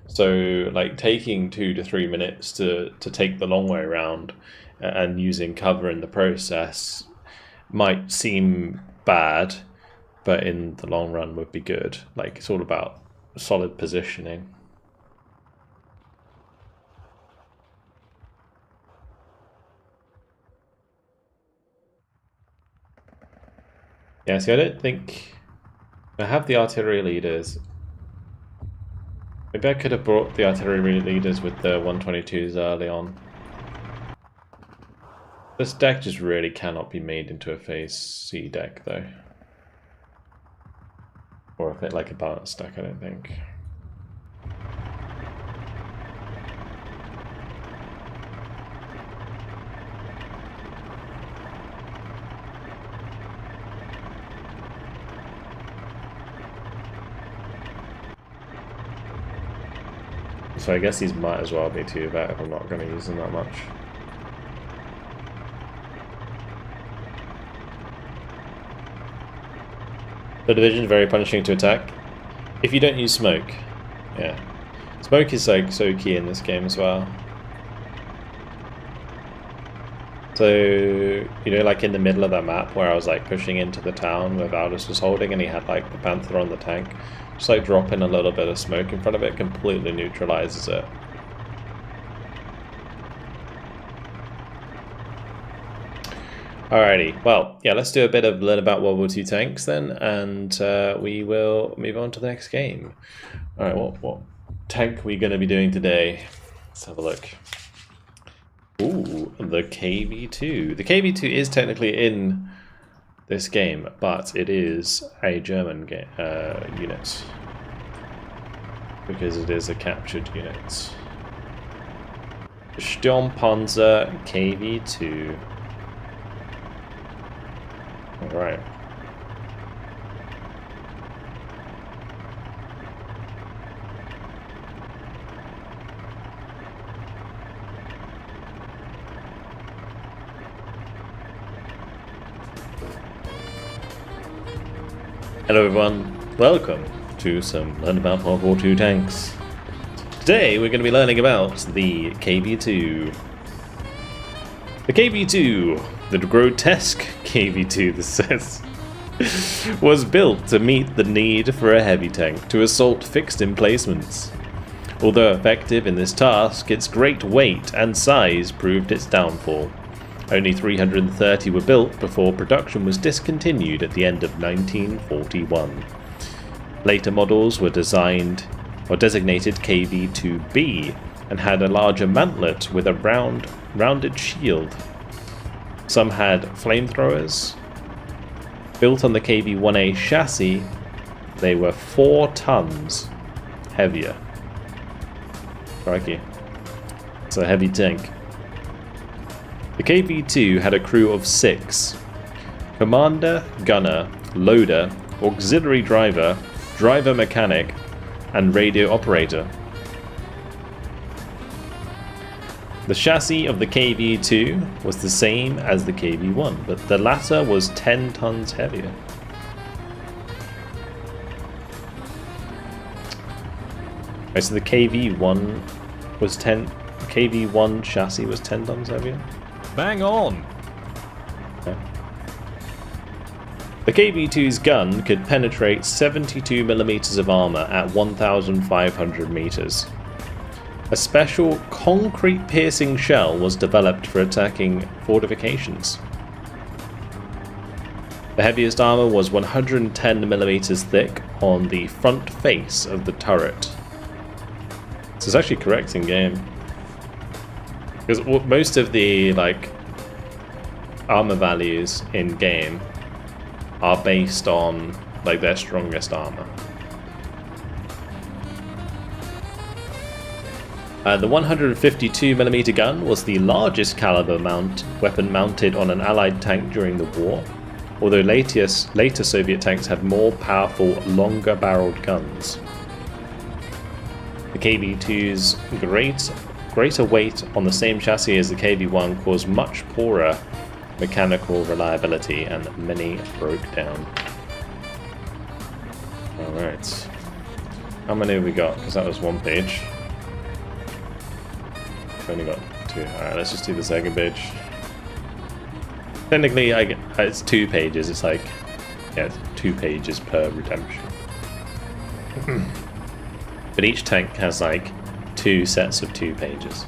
So like taking 2 to 3 minutes to take the long way around and using cover in the process might seem bad, but in the long run would be good. Like it's all about solid positioning. Yeah, see, I don't think I have the artillery leaders. Maybe I could have brought the artillery leaders with the 122s early on. This deck just really cannot be made into a phase C deck, though. Or a bit like a balanced deck, I don't think. So I guess these might as well be 2 vet if I'm not going to use them that much. The division is very punishing to attack if you don't use smoke. Yeah, smoke is like so key in this game as well. So you know, like in the middle of that map where I was like pushing into the town where Valdis was holding, and he had like the Panther on the tank. Just like dropping a little bit of smoke in front of it completely neutralizes it. Alrighty, well, yeah, let's do a bit of learn about World War II tanks then, and we will move on to the next game. Alright, what tank are we going to be doing today? Let's have a look. Ooh, the KV-2. The KV-2 is technically in this game, but it is a German unit, because it is a captured unit. Sturmpanzer KV-2. Alright. Hello everyone, welcome to some Learn About World War II tanks. Today we're going to be learning about the KV-2. The KV-2, the grotesque KV-2, this says, was built to meet the need for a heavy tank to assault fixed emplacements. Although effective in this task, its great weight and size proved its downfall. Only 330 were built before production was discontinued at the end of 1941. Later models were designed or designated KV-2B and had a larger mantlet with a rounded shield. Some had flamethrowers. Built on the KV-1A chassis, they were 4 tons heavier. Crikey. It's a heavy tank. The KV-2 had a crew of 6. Commander, gunner, loader, auxiliary driver, driver mechanic, and radio operator. The chassis of the KV-2 was the same as the KV-1, but the latter was 10 tons heavier. Okay, so the KV-1 was KV-1 chassis was 10 tons heavier? Bang on! Okay. The KV-2's gun could penetrate 72 millimeters of armor at 1,500 meters. A special concrete piercing shell was developed for attacking fortifications. The heaviest armor was 110 millimeters thick on the front face of the turret. So it's actually correct in game. Because most of the armor values in game are based on their strongest armor. The 152mm gun was the largest caliber weapon mounted on an Allied tank during the war, although later Soviet tanks had more powerful, longer-barreled guns. The KV-2's greater weight on the same chassis as the KV-1 caused much poorer mechanical reliability, and many broke down. Alright. How many have we got? Because that was one page. We've only got two. Alright, let's just do the second page. Technically, it's 2 pages. It's it's 2 pages per redemption. But each tank has 2 sets of 2 pages.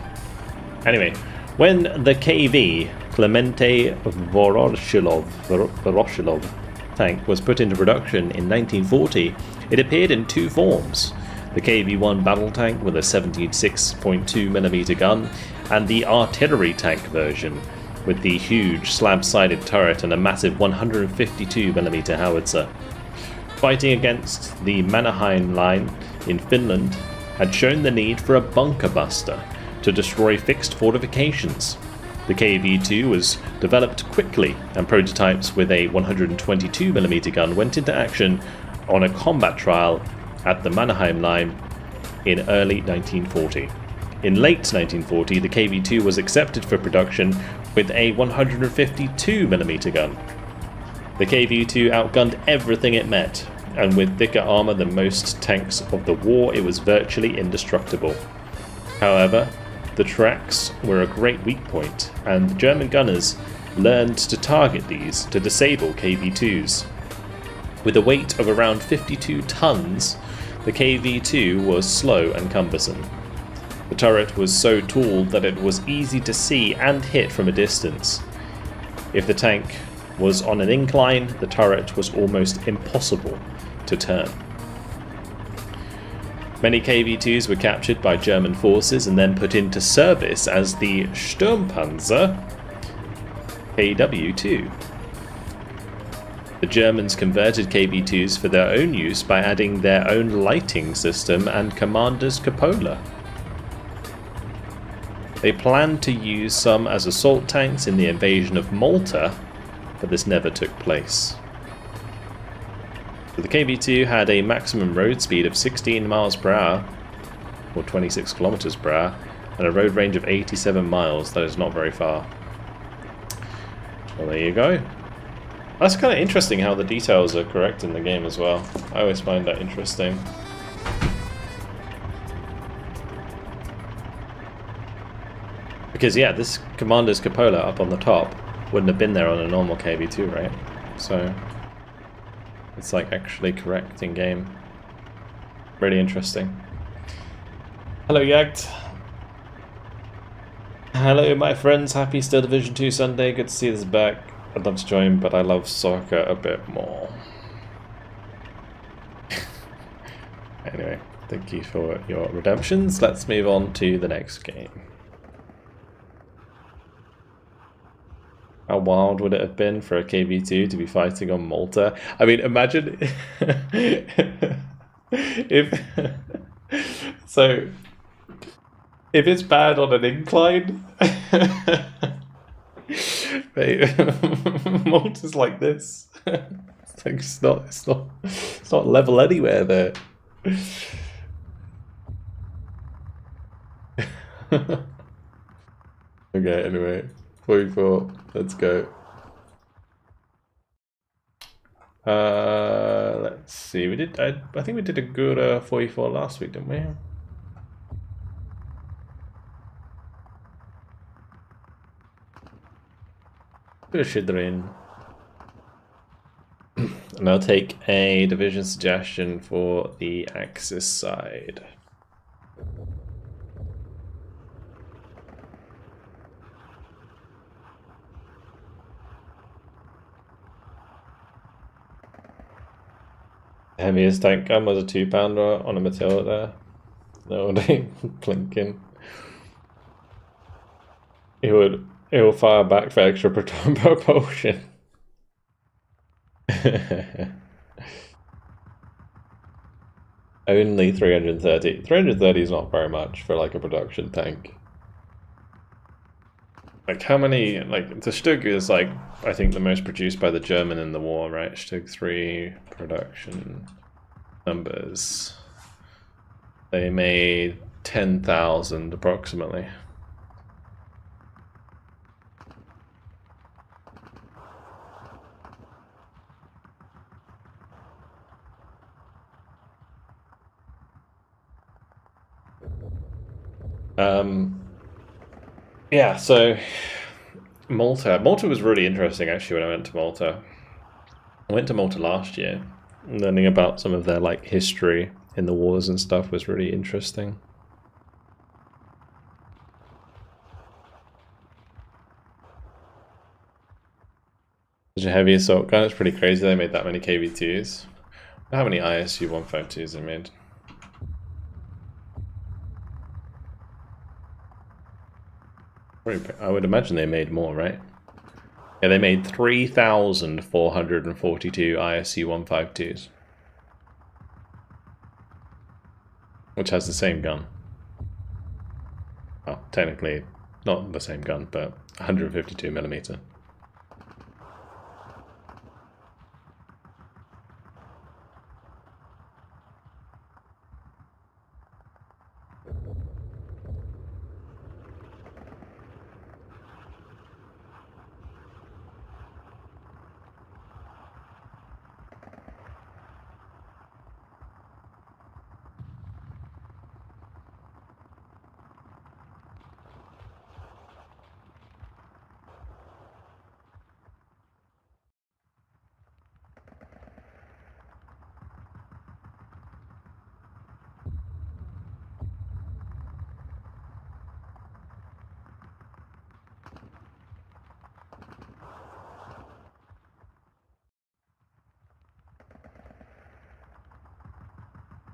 Anyway, when the KV Clemente Voroshilov tank was put into production in 1940, it appeared in 2 forms: the KV-1 battle tank with a 76.2mm gun, and the artillery tank version with the huge slab-sided turret and a massive 152mm howitzer. Fighting against the Mannerheim line in Finland had shown the need for a bunker buster to destroy fixed fortifications. The KV-2 was developed quickly, and prototypes with a 122mm gun went into action on a combat trial at the Mannerheim line in early 1940. In late 1940, the KV-2 was accepted for production with a 152mm gun. The KV-2 outgunned everything it met, and with thicker armor than most tanks of the war, it was virtually indestructible. However, the tracks were a great weak point, and the German gunners learned to target these to disable KV-2s. With a weight of around 52 tons, the KV-2 was slow and cumbersome. The turret was so tall that it was easy to see and hit from a distance. If the tank was on an incline, the turret was almost impossible to turn. Many KV-2s were captured by German forces and then put into service as the Sturmpanzer KW-2. The Germans converted KV-2s for their own use by adding their own lighting system and commander's cupola. They planned to use some as assault tanks in the invasion of Malta, but this never took place. So the KV-2 had a maximum road speed of 16 miles per hour, or 26 kilometers per hour, and a road range of 87 miles. That is not very far. Well, there you go. That's kind of interesting how the details are correct in the game as well. I always find that interesting. Because yeah, this commander's cupola up on the top wouldn't have been there on a normal KV-2, right? So it's actually correct in game. Really interesting. Hello, Yagt. Hello, my friends. Happy Still Division 2 Sunday. Good to see this back. I'd love to join, but I love soccer a bit more. Anyway, thank you for your redemptions. Let's move on to the next game. How wild would it have been for a KV-2 to be fighting on Malta? I mean, imagine if it's bad on an incline. Mate, Malta's like this. It's not level anywhere there. Okay, anyway, 44. Let's go. Let's see. We did. I think we did a good 44 last week, didn't we? Bit of Shidrin. And I'll take a division suggestion for the Axis side. Heaviest tank gun was a 2-pounder on a Matilda there. No, they blinking. It will fire back for extra propulsion. Only 330. 330 is not very much for like a production tank. Like how many, like the Stug is like, I think the most produced by the German in the war, right? Stug 3 production numbers. They made 10,000 approximately. Yeah, so Malta was really interesting actually when I went to Malta. I went to Malta last year. Learning about some of their like history in the wars and stuff was really interesting. Such a heavy assault gun, it's pretty crazy they made that many KV2s. How many ISU 152s they made? I would imagine they made more, right? Yeah, they made 3,442 ISU 152s. Which has the same gun. Well, technically not the same gun, but 152mm.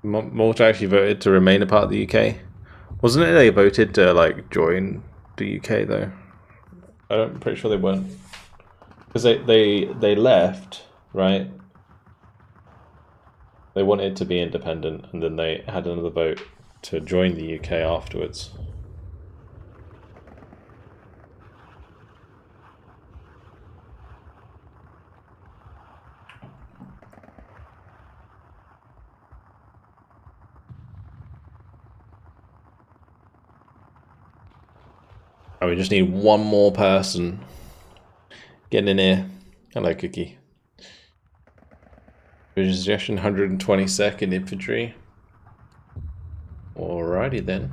Malta actually voted to remain a part of the UK. Wasn't it they voted to like join the UK though? I'm pretty sure they weren't. Because they left, right? They wanted to be independent and then they had another vote to join the UK afterwards. And we just need one more person getting in here. Hello, Cookie. Vision suggestion, 122nd Infantry. Alrighty then.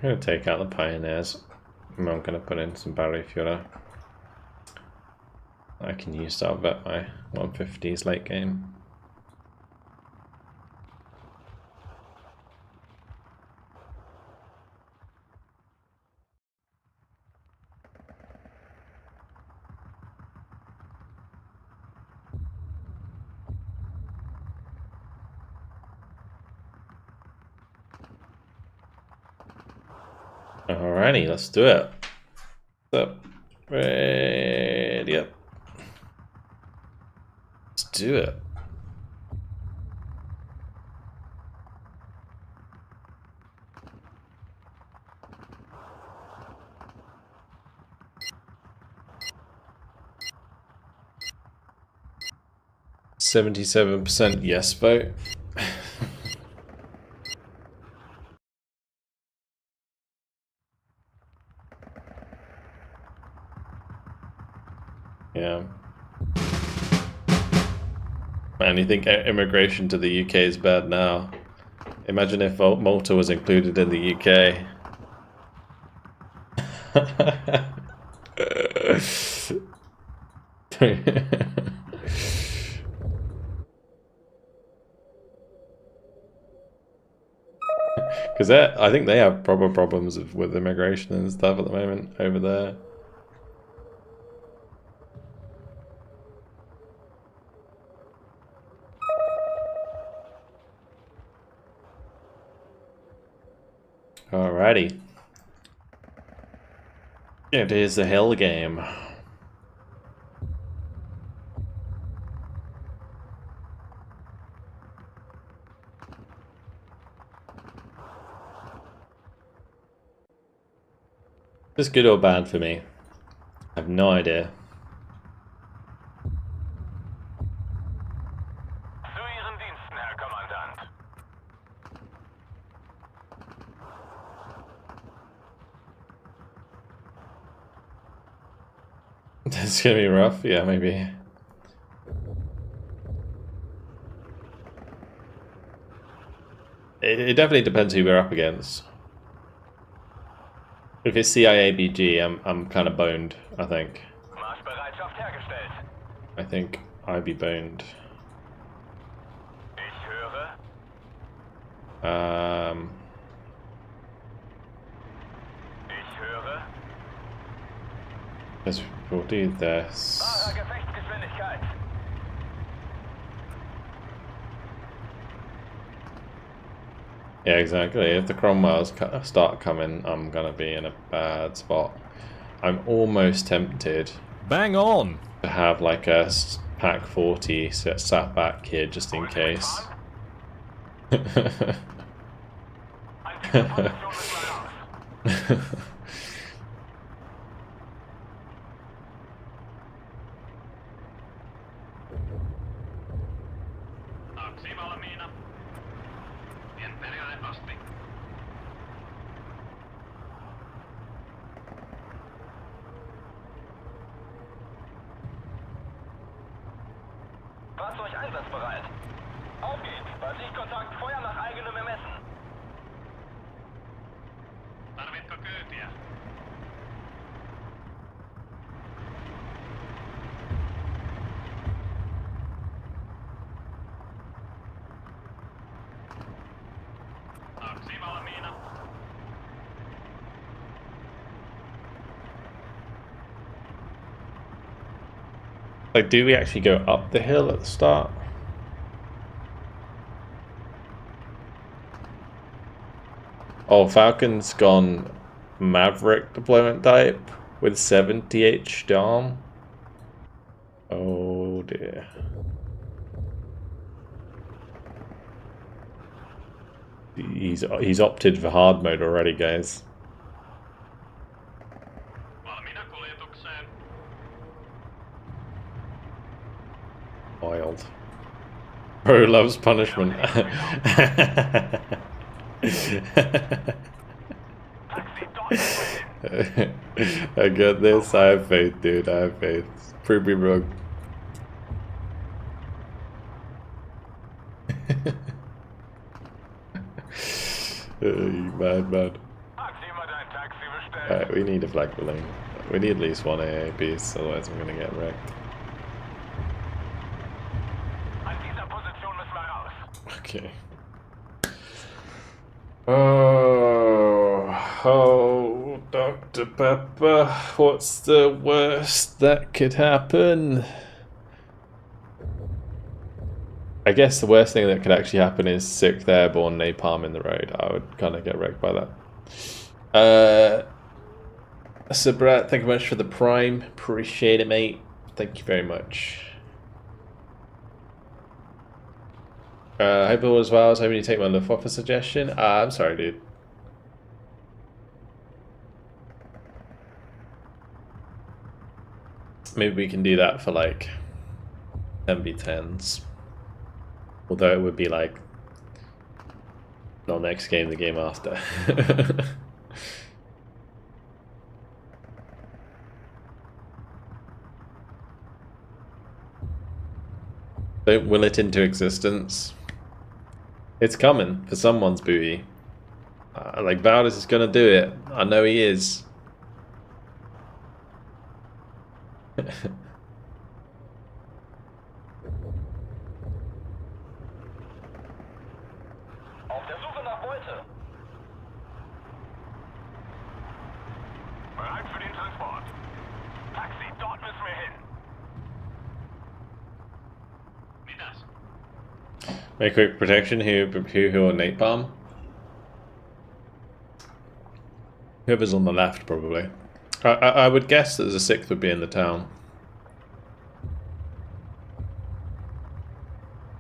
I'm going to take out the Pioneers. I'm going to put in some Barry Fuhrer. I can use to outvet my 150s late game. Alrighty, let's do it. What's up? Ready up. Let's do it. %77% yes vote. Yeah. Man, you think immigration to the UK is bad now? Imagine if Malta was included in the UK. Because I think they have proper problems with immigration and stuff at the moment over there. Alrighty. It is a hell game. Is this good or bad for me? I have no idea. Zu Ihren Diensten, Herr Kommandant. It's gonna be rough, yeah, maybe. It definitely depends who we're up against. If it's CIABG, I'm kind of boned, I think. Marschbereitschaft hergestellt. I think I'd be boned. Ich höre. Ich höre. We'll do this. Wahrer Gefechtsgeschwindigkeit. Yeah, exactly. If the Cromwells start coming, I'm gonna be in a bad spot. I'm almost tempted Bang on! to have like a pack 40 sat back here just in case. An dieser Position müssen wir raus. Taksi valmiina. Vien perille asti. Fahrzeug einsatzbereit. Auf geht's. Bei Sichtkontakt Feuer nach eigenem Ermessen. Tarvitko kyytiä? Taksi valmiina. Like, do we actually go up the hill at the start? Oh, Falcon's gone Maverick deployment type with 70H Dom. Oh dear. He's opted for hard mode already, guys. Valmiina kuljetukseen. Wild. Bro loves punishment. I get this. I have faith, dude. I have faith. Prove me wrong. You mad man. Hat jemand ein Taxi bestellt? Alright, we need a flag balloon. We need at least one AA piece, otherwise I'm gonna get wrecked. An dieser Position müssen wir raus. Okay. Oh, Dr. Pepper, what's the worst that could happen? I guess the worst thing that could actually happen is 6th Airborne napalm in the road. I would kind of get wrecked by that. So Brett, thank you very much for the prime. Appreciate it, mate. Thank you very much. Hope all is well. I was hoping you take my Luftwaffe suggestion. I'm sorry, dude. Maybe we can do that for like 10v10s. Although it would be like not next game, the game after. Don't will it into existence. It's coming for someone's booty. Like Valdez is gonna do it. I know he is. Auf der Suche nach Beute. Bereit für den Transport. Taxi, dort müssen wir hin. Wie das? Make quick protection. Who or napalm? Whoever's on the left, probably. I would guess that the 6th would be in the town.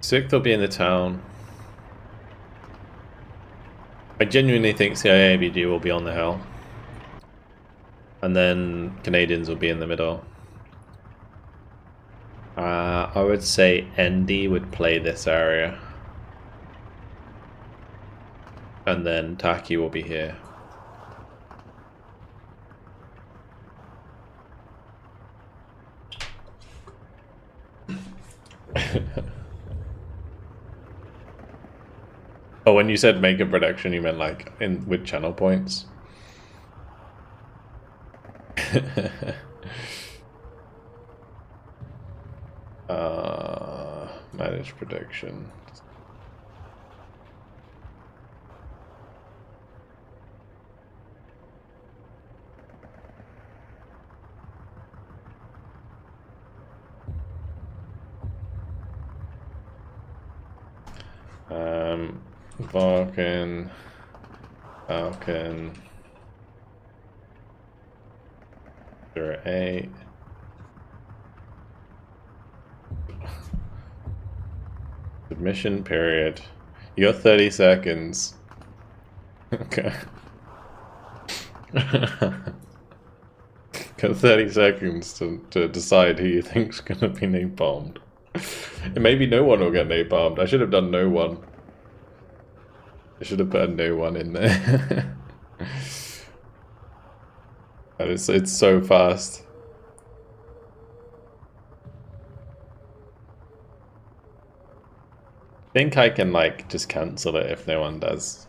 6th will be in the town. I genuinely think CIABG will be on the hill. And then Canadians will be in the middle. I would say ND would play this area. And then Taki will be here. Oh, when you said make a production, you meant like in with channel points. Manage production. Falcon. 08. Submission period. You got 30 seconds. Okay. Got 30 seconds to decide who you think's gonna be napalmed. And maybe no one will get napalmed. I should have done no one. I should have put a no one in there. And it's so fast. I think I can like just cancel it if no one does.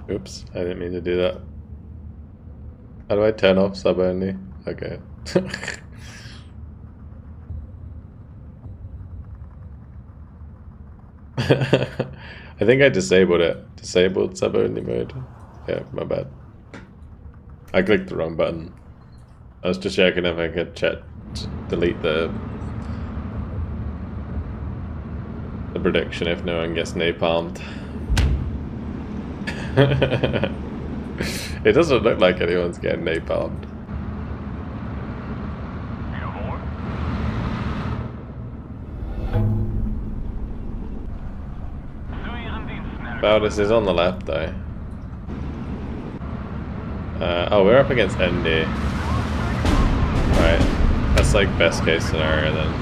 Oops, I didn't mean to do that. How do I turn off sub only? Okay. I think I disabled it. Disabled sub only mode. Yeah, my bad. I clicked the wrong button. I was just checking if I could delete the prediction if no one gets napalmed. It doesn't look like anyone's getting napalmed. Valdez is on the left though. Oh, we're up against ND. Alright, that's like best case scenario then.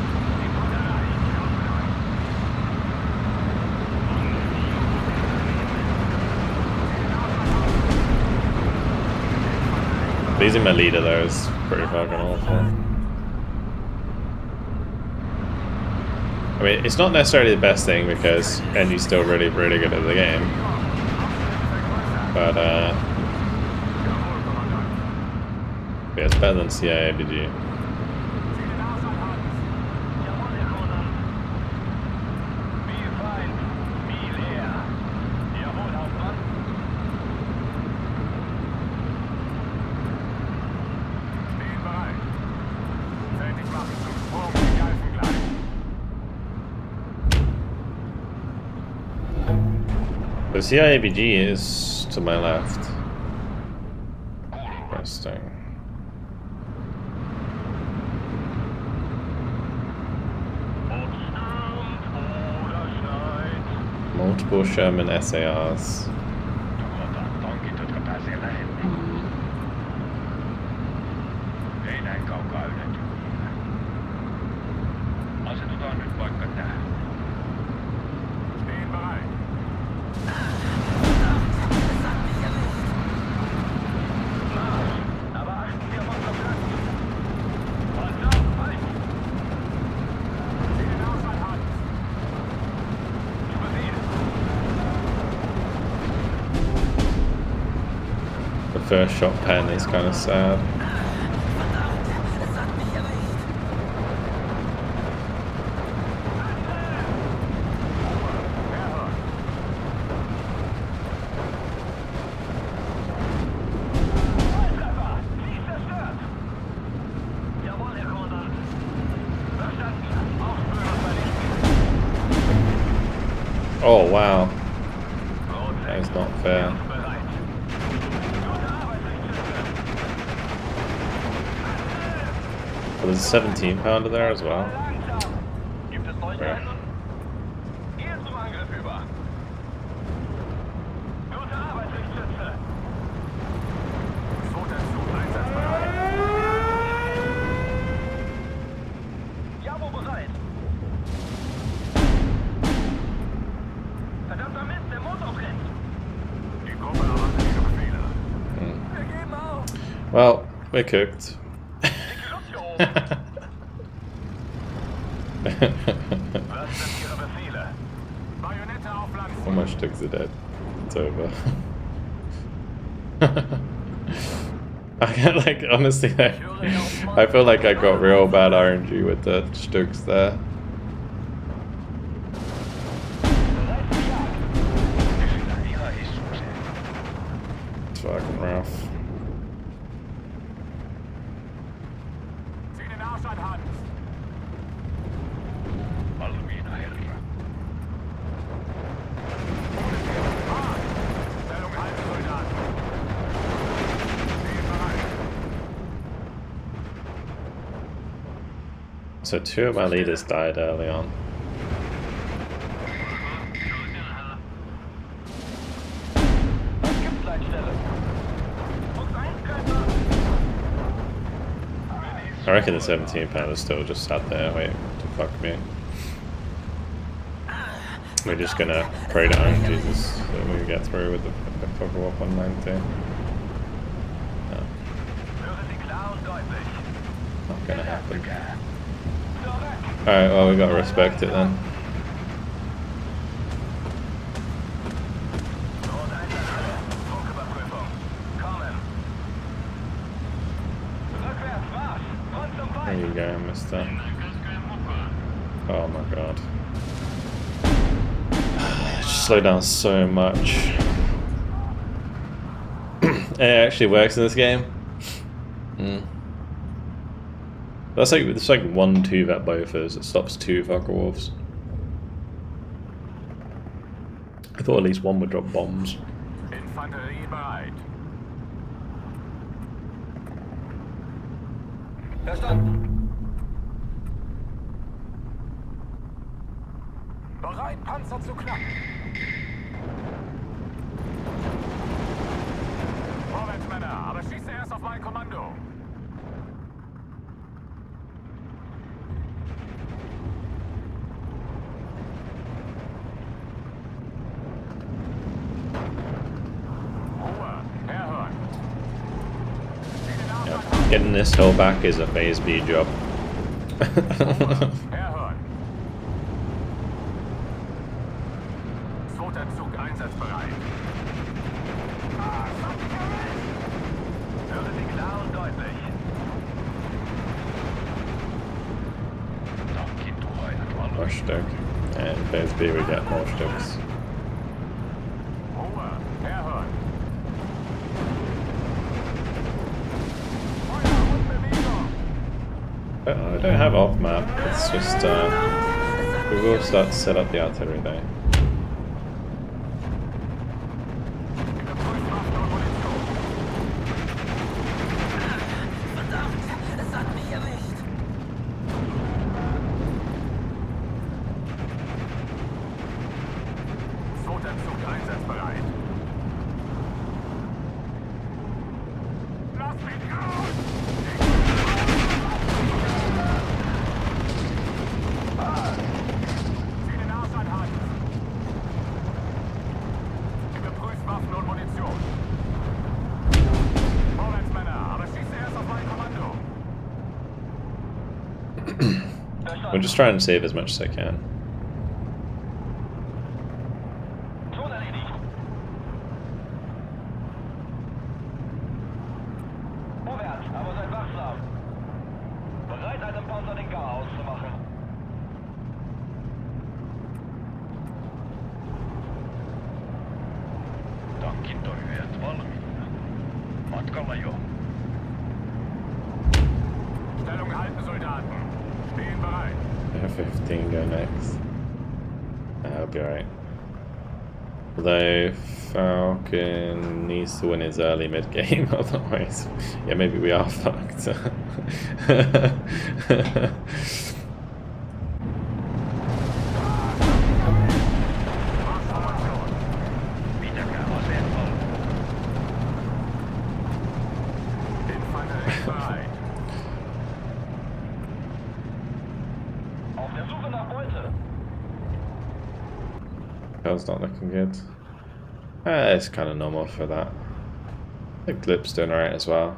Losing my leader though is pretty fucking awful. I mean, it's not necessarily the best thing because ND's still really, really good at the game. But, yeah, it's better than CIABG. The CIABG is to my left. Interesting. Multiple Sherman SARs. Stehen bereit. Aber achten Sie auf unsere Platz. Und auf, halt! Sie den Ausfall haben. The first shot pen is kind of sad. Oh wow, that is not fair. Well, there's a 17 pounder there as well. Yeah. Well, we're cooked. How much sticks are dead? It's over. I get like, honestly, I feel like I got real bad RNG with the sticks there. It's fucking rough. So 2 of my leaders died early on. I reckon the 17 pounder still just sat there waiting to fuck me. We're just gonna pray to Iron Jesus that we get through with the fucker up 190. No. Not gonna happen. Alright, well we gotta respect it then. There you go, mister. Oh my god. Just slow down so much. It actually works in this game. That's like, it's like 1-2 vet bofers. It stops 2 fucker wolves. I thought at least one would drop bombs. Infanterie bereit. Verstanden. Bereit, Panzer zu knacken. Vorwärts, Männer, aber schieße erst auf mein Kommando. Getting this hill back is a phase B job. More stick. And phase B we get more sticks. I don't have off map, it's just we will start to set up the artillery though. We're just trying to save as much as I can. Schon erledigt. Vorwärts, aber seid wachsam. Bereit, einem Panzer den Garaus zu machen. Tankkitorjujat valmiina. Matkalla jo. Stellung halten, Soldaten. Stehen bereit. F-15 go next. I'll be alright. Although Falcon needs to win his early mid game, otherwise, yeah, maybe we are fucked. That's not looking good. It's kind of normal for that. The Glip's doing alright as well.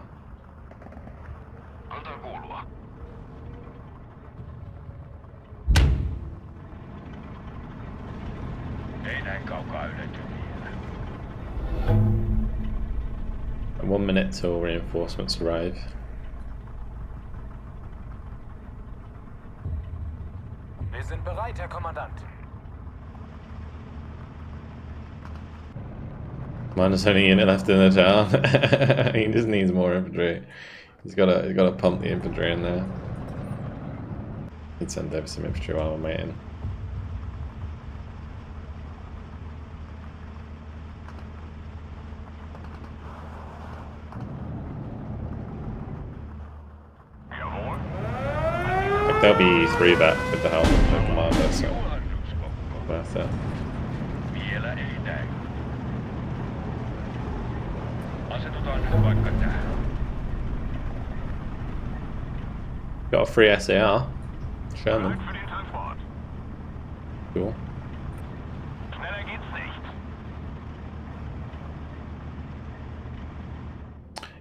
And 1 minute till reinforcements arrive. Wir sind bereit, Herr Kommandant. Minus only unit left in the town. He just needs more infantry. He's gotta pump the infantry in there. He'd send over some infantry while I'm waiting. Like there'll be 3 back with the help of the commander, so worth it. Got a free SAR. Sherman. Cool.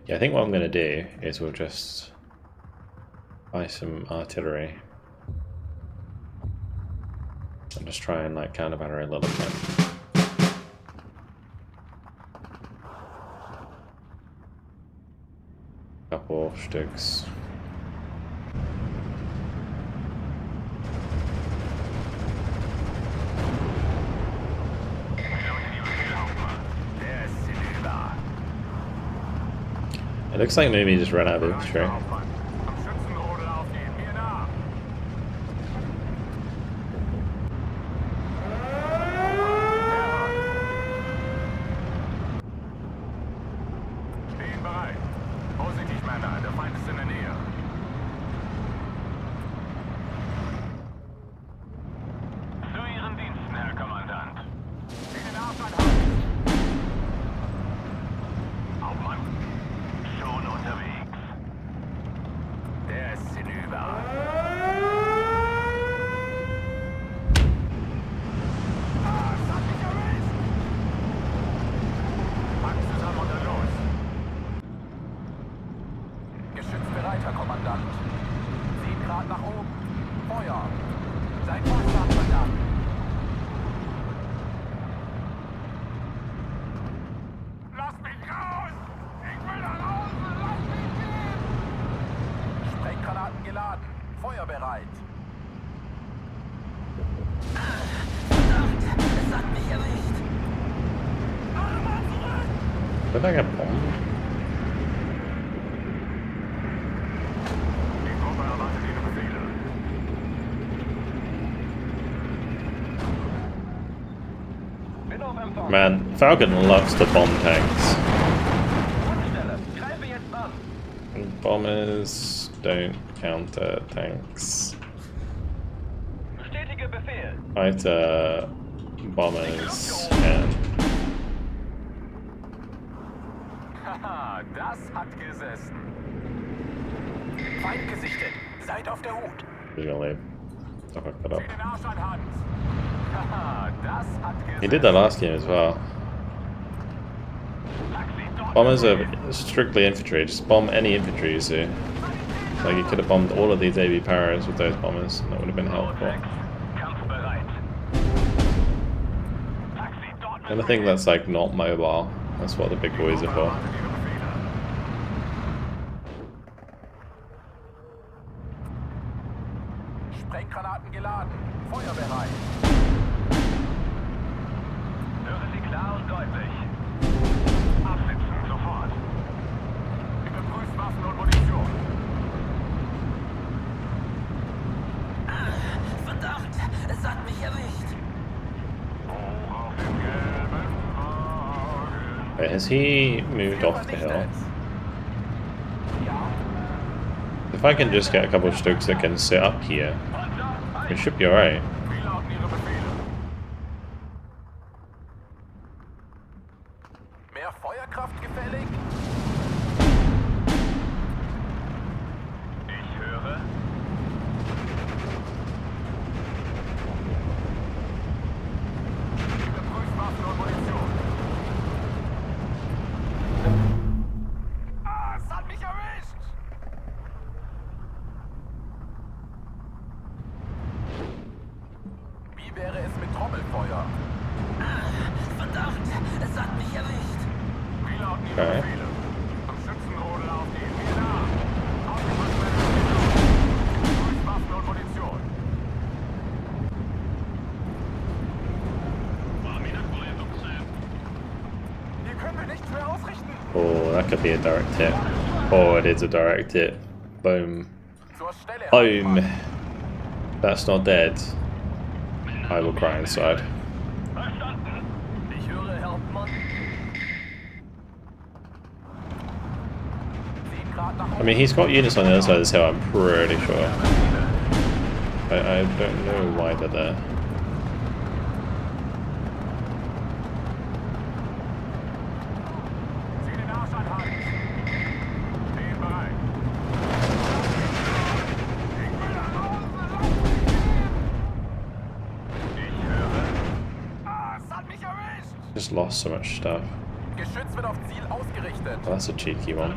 Yeah, I think what I'm going to do is we'll just buy some artillery and just try and like counter battery a little bit. Couple sticks. It looks like maybe he just ran out of infantry. Did I get bombed? Man, Falcon loves to bomb tanks. Bombers don't counter tanks. Fighter bombers can. Das hat gesessen. Feind gesichtet. Seid auf der Hut. He's gonna leave. I'll fuck that up. Den Arsch an Hans. Das hat gesessen. He did that last game as well. Bombers are strictly infantry. Just bomb any infantry you see. Like, you could have bombed all of these AV Paras with those bombers, and that would have been helpful. Anything that's like not mobile, that's what the big boys are for. Sprenggranaten geladen. Feuer bereit. Höre Sie klar und deutlich. Absitzen, sofort. Überprüft Waffen und Munition. Verdammt, es hat mich erwischt. Hoch auf den gelben Wagen. Wait, has he moved off the hill? If I can just get a couple of Stokes that can sit up here, it should be alright. Wie lauten Ihre Befehle? Mehr Feuerkraft gefällig? Ich höre. Überprüft Waffen und Munition. Ah, es hat mich erwischt! Wie wäre es mit Trommelfeuer? Verdammt, es hat mich erwischt. Wie lauten Ihre Okay. Befehle? Am Schützenrodel aufgehen. Wir da! Aufgepasst bei der Munition. Prüft Waffen und Munition. Hier können wir nichts mehr ausrichten. Oh, that could be a direct hit. Oh, it is a direct hit. Boom. Zur Stelle. Boom. That's not dead. I will cry inside. Verstanden. Ich höre, Hauptmann. 10 Grad nach I mean, he's got units on the other side of this hill, I'm pretty sure. I don't know why they're there. Zieh den Arsch an, Hans. Stehen bereit. Ich will nach Hause. Ich höre. Ah, es hat mich erwischt. Just lost so much stuff. Geschütz wird auf Ziel ausgerichtet. Oh, that's a cheeky one.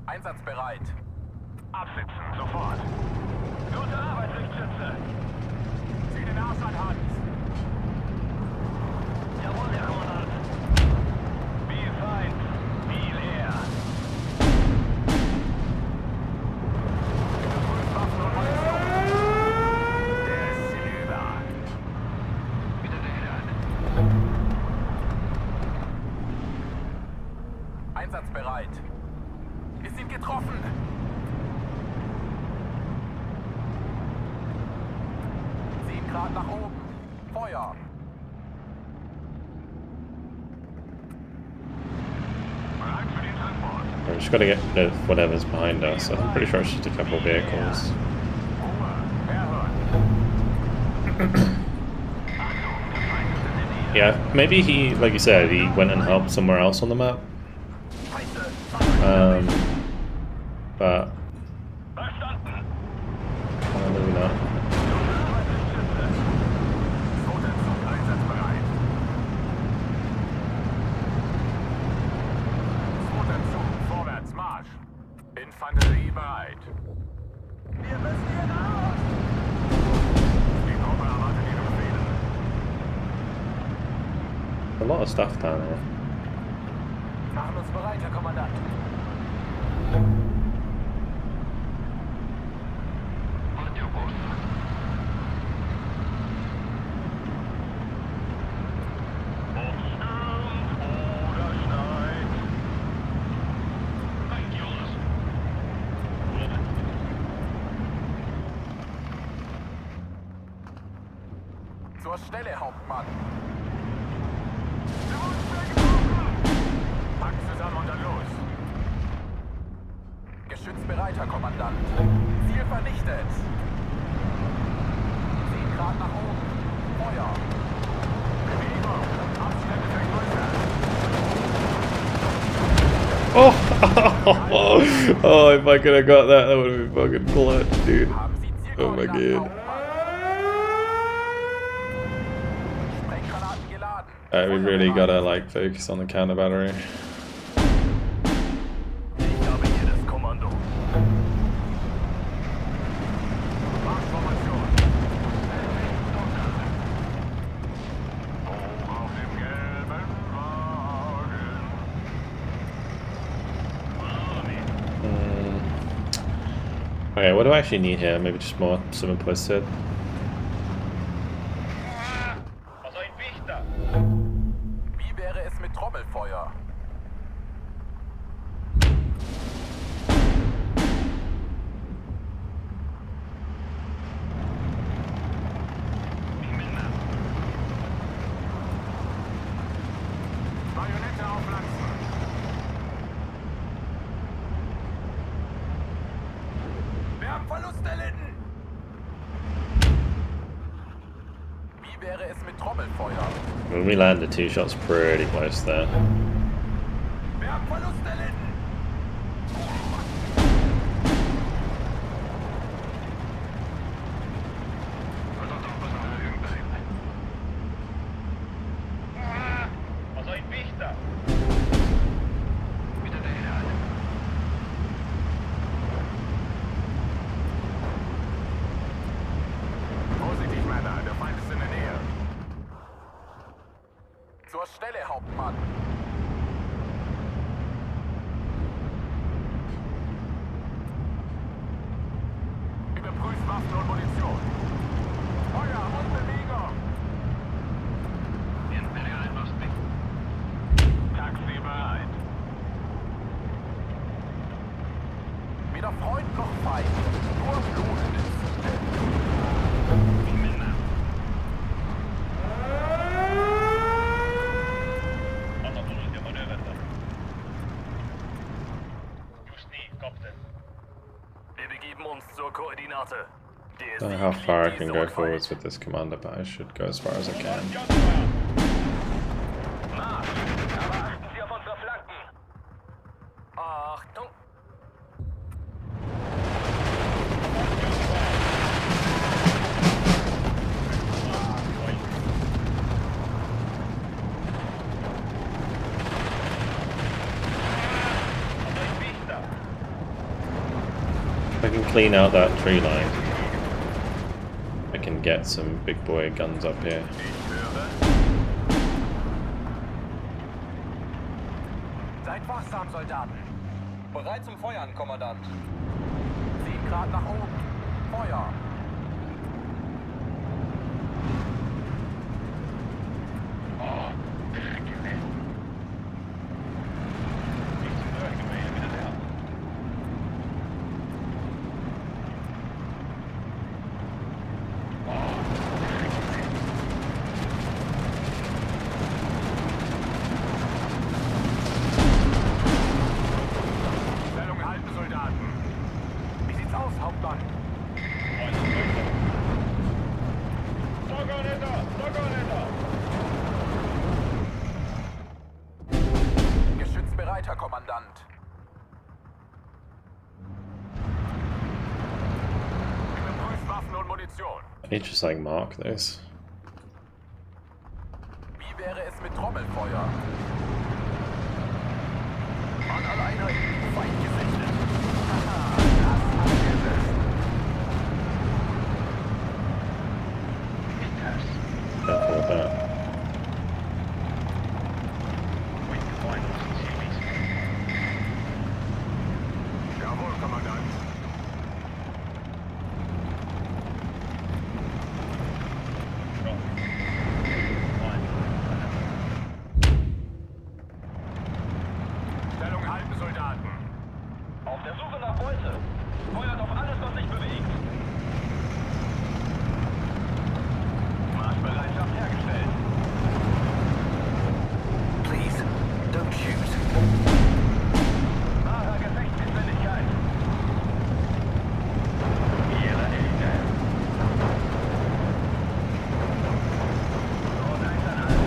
Einsatzbereit. Absitzen, sofort. Gute Arbeit, Lichtschütze. Zieh den Arsch an, Hans. Jawohl, Herr Kommandant. Wie fein, wie leer. Überprüft Waffen und Munition. Der ist hinüber. Wieder gehört. Einsatzbereit. Wir sind getroffen. 10 Grad nach oben. Feuer. Bereit für den Transport. We're just gotta get rid of whatever's behind us. I'm pretty sure it's just a couple of vehicles. Yeah, maybe he, like you said, he went and helped somewhere else on the map. But maybe not. Vorwärts, Marsch. Infanterie bereit. Wir müssen hier raus. Die Gruppe erwartet Ihre Befehle. A lot of stuff down there. Machen uns bereit, Herr Kommandant. Zur Stelle, Hauptmann. Packen zusammen und dann los. Geschützbereit, Herr Kommandant. Ziel vernichtet. 10 Grad nach oben. Feuer. Bewegung. Abstände vergrößern. Oh! Oh, if I could have got that, that would have been fucking clutch, dude. Haben Sie Oh my Zielkoordinaten, god. Hauptmann? Sprenggranaten geladen. We really gotta like focus on the counter battery. Ich habe hier das Kommando. Marschformation. Hoch auf dem gelben Wagen. Okay, what do I actually need here? Maybe just more summon posted. Wie wäre es mit Trommelfeuer? Marionette aufpflanzen. Wir haben Verluste erlitten. Wie wäre es mit Trommelfeuer? When we land, the 2 shots pretty close there. Wir haben Verluste erlitten. Vorsichtig, Männer, der Feind ist in der Nähe. Zur Stelle, Hauptmann. Überprüft Waffen und Munition. Feuer und Bewegung. Taxi bereit. Weder Freund noch Feind. Nur Blumendes. Wir begeben uns zur Koordinate. Don't know how far I can go forwards with this commander, but I should go as far as I can. Marsch! Aber achten Sie auf unsere Flanken! Achtung! If I can clean out that tree line, I can get some big boy guns up here. Seid wachsam, Soldaten! Bereit zum Feuern, Kommandant! 7 Grad nach oben! Feuer! Stellung halten, Soldaten! Wie sieht's aus, Hauptmann? Geschütz bereit, Herr Kommandant! Überprüft Waffen und Munition! I need to just like mark those. Wie wäre es mit Trommelfeuer? An alle Einheiten, Feind gesichtet. Haha, das haben wir es. Careful with that. Jawohl, Kommandant. Stellung halten, Soldaten. Auf der Suche nach Beute. Feuert auf alles, was sich bewegt. Marschbereitschaft hergestellt. Please, don't shoot. Wahrer Gefechtsgeschwindigkeit. Ihre Hilfe. Und eins an alles.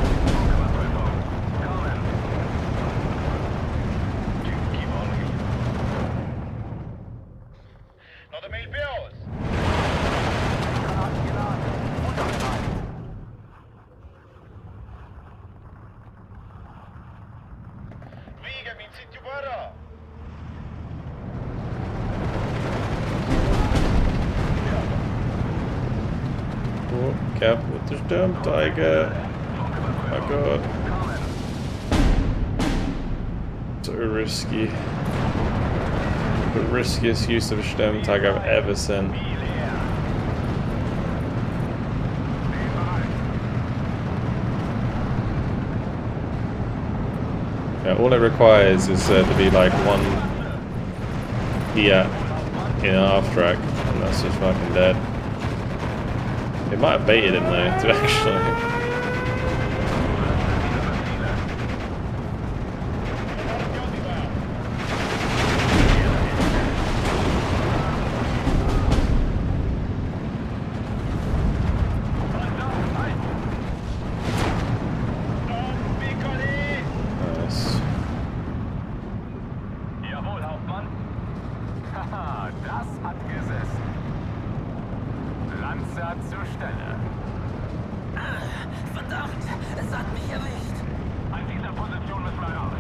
Überprüfung. Kommen. Careful with the Sturmtiger. Oh my god. So risky. The riskiest use of a Sturmtiger I've ever seen. Yeah, all it requires is to be like one Fiat in half track, and that's just fucking dead. It might have baited him though, to actually. Nice. Jawohl, Hauptmann. Haha, das hat gesessen. Lanze zur Stelle. Verdammt, es hat mich erwischt. An dieser Position müssen wir raus.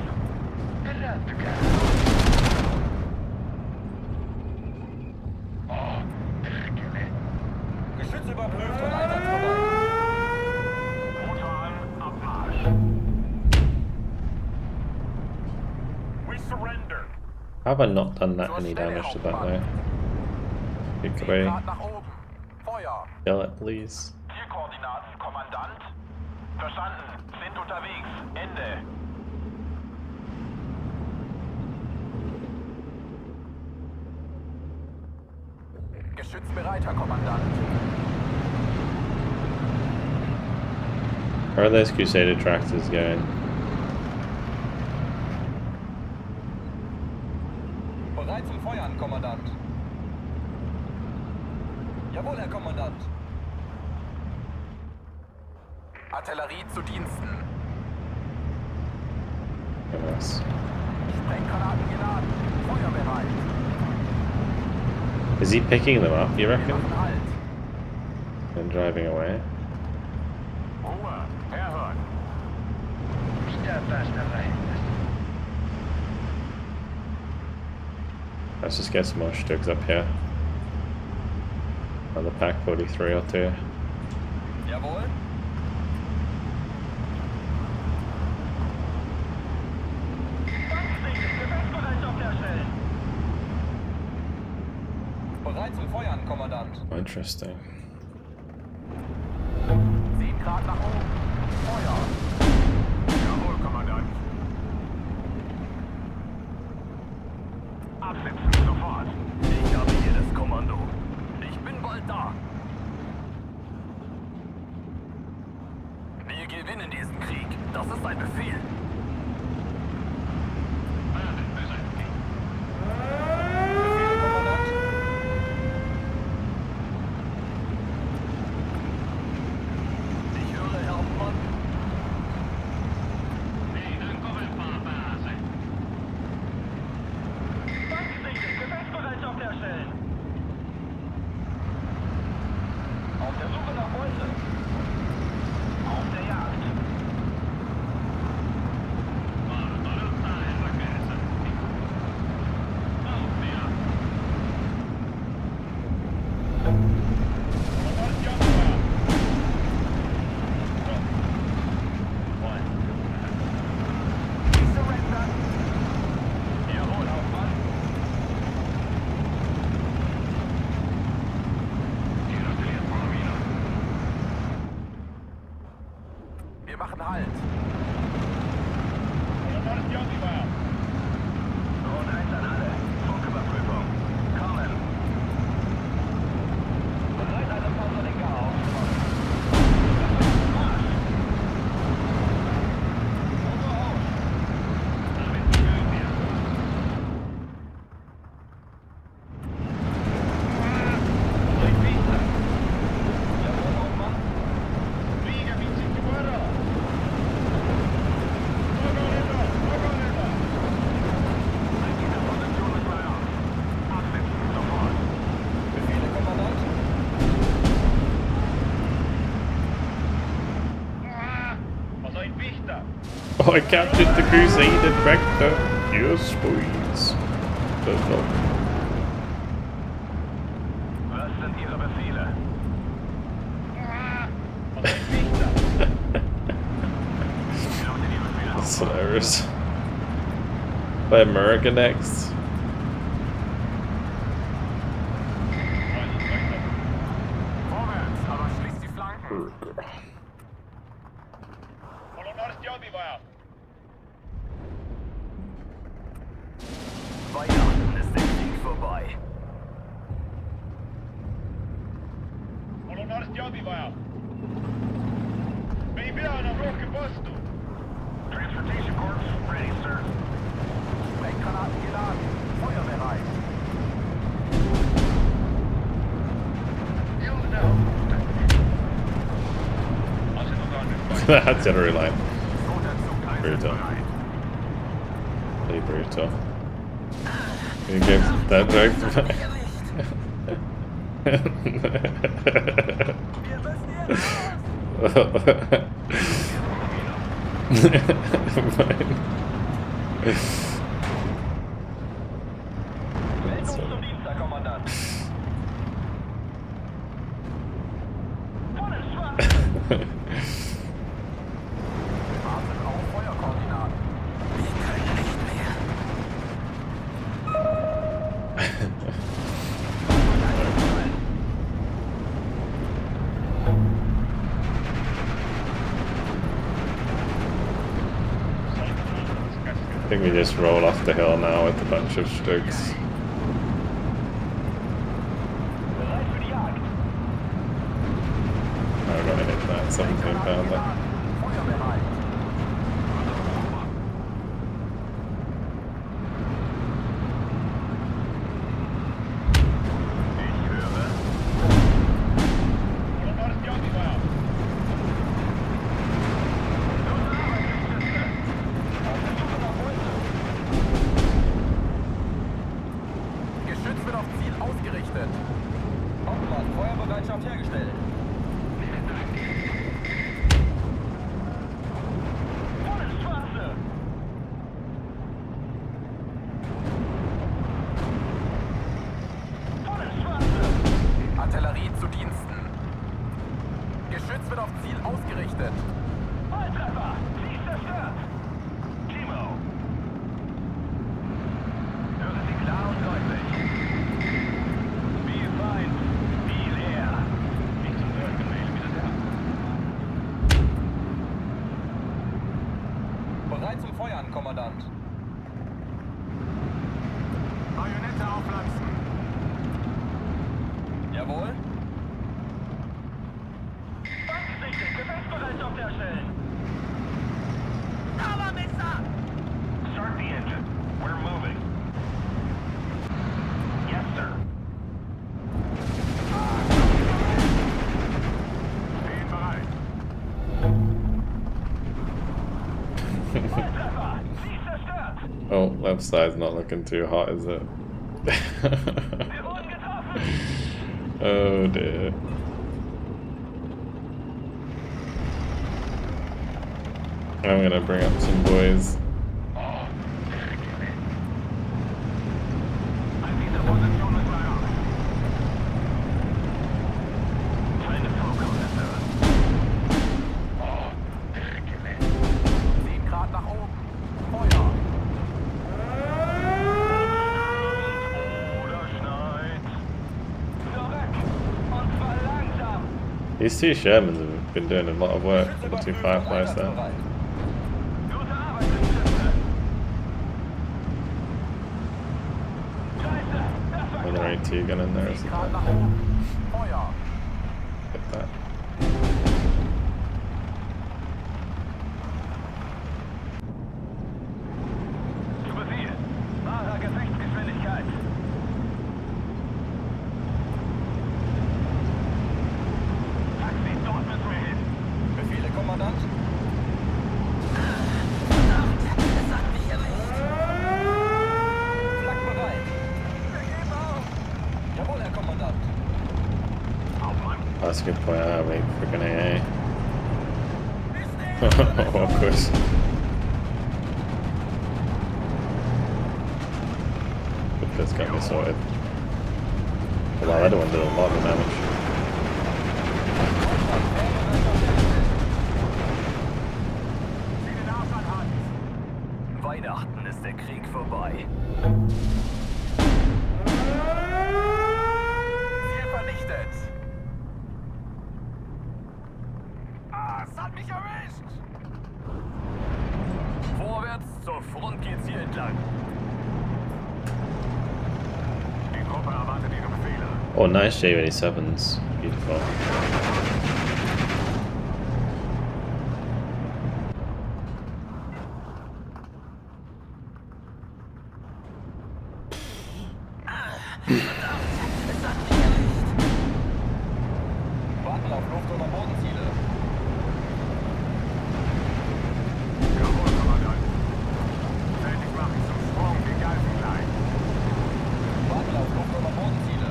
Geschütz überprüft und Einsatz vorbei. Motor an, Abmarsch. We surrender. Have I not done that any damage to that though? Kick away. Grad nach oben. Feuer. Kill it, please. Zielkoordinaten, Kommandant. Verstanden. Sind unterwegs. Ende. Geschützbereit, Herr Kommandant. Where are those Crusader tractors going? Bereit zum Feuern, Kommandant. Jawohl, Herr Kommandant. Artillerie zu Diensten. Nice. Sprenggranaten geladen. Feuerbereit. Is he picking them up, you Wir reckon? machen Halt. And driving away? Ruhe. Herhören. Let's just get some more Stugs up here. On the pack 43 or 2. Jawohl. Bereit zum Feuern, Kommandant. Interesting. 7 Grad nach oben. Feuer. Jawohl, Kommandant. Absetzen, sofort. Ich habe hier das Kommando. Ich bin bald da. Wir gewinnen diesen Krieg. Das ist ein Befehl. Befehle, Kommandant. Ich höre, Herr Hauptmann. Gefechtsbereitschaft herstellen. Auf der Suche nach Beute. Auf der Jagd. Surrender. Jawohl, Hauptmann. Wir machen Halt. Und eins an alle. Funküberprüfung. Kommen. Bereit, alle Panzerdenker aufzumachen. Marsch. Motor aus. Jawohl, Hauptmann. An dieser Position müssen wir raus. Absetzen, sofort. Befehle, Kommandant. Oh, I captured the Crusader tractor. Yes, please. But no. Was sind Ihre Befehle? snipers. Play America next. Vorwärts, aber schließt die Flanken. Weihnachten ist der Krieg vorbei. Transportation Corps ready, sir. Sprenggranaten geladen. Feuerbereit. Artillery line. Notanzug Brutal. einsatzbereit. Pretty brutal. You give that back. Wir müssen hier raus! Meldung zum Dienst, Herr Kommandant. Volles Schwarz! Warten auf Feuerkoordinaten. Wir können nicht mehr. I think we just roll off the hill now with a bunch of Stugs. Bereit für die Jagd. I'm gonna hit that 17 pounder. Feuerbereit. Ich höre. Geschütz wird auf Ziel ausgerichtet. Hauptmann, Feuerbereitschaft hergestellt. Volles Schwarze! Volles Schwarze! Artillerie zu Diensten. Geschütz wird auf Ziel ausgerichtet. Volltreffer! Ziel zerstört! Timo. Hören Sie klar und deutlich. Viel Feind, viel eher. Nicht zum Hören gewählt, bitte sehr. Bereit zum Feuern, Kommandant. Bajonette aufpflanzen. Jawohl. Feind gesichtet, Gefechtsbereitschaft herstellen. Dauermesser! Start the engine. We're moving. Yes, sir. Stehen bereit. Volltreffer! Ziel zerstört! Oh, left side's not looking too hot, is it? Wir wurden getroffen! Oh dear. I'm gonna bring up some boys. An dieser Position mit Feuer. Keine Flugkommande. 10 Grad nach oben. Feuer. Oder schneit. Zurück! Und zwar langsam! These two Shermans have been doing a lot of work for the two Fireflies there. Gute Arbeit, Geschütze! Scheiße! Das war Another AT gun in there or 10 Grad something. nach oben. Feuer. Hit that. zu Befehl! Wahrer Gefechtsgeschwindigkeit! Taxi, dort müssen wir hin! Befehle, Kommandant? Verdammt! Es hat mich erwischt! Flak bereit. Wir geben auf! Jawohl, Herr Kommandant. That's a good point. I wait freaking AA. Bis Oh, of course. But that's got me sorted. Well, that other one did a lot of damage. Zieh den Arsch an Hand. Weihnachten ist der Krieg vorbei. Ziel vernichtet. Ah, es hat mich erwischt. Vorwärts zur Front geht's hier entlang. Die Gruppe erwartet ihre Befehle. Oh, nice J-87s. Beautiful. Warten auf Luft- oder Bodenziele. Jawohl, Kommandant. Fertig mach ich zum Sprung, die Geiseln gleich. Warten auf Luft- oder Bodenziele.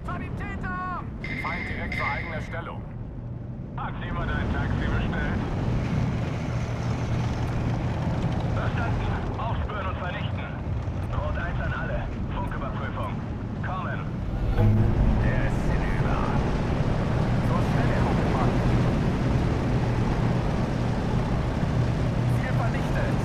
Sanitäter! Feind direkt zur eigener Stellung. Hat jemand ein Taxi bestellt? Verstanden. Aufspüren und vernichten. Rot 1 an alle. Funküberprüfung. Kommen. Der ist hinüber. So schnell der Hauptmann. Ziel vernichtet.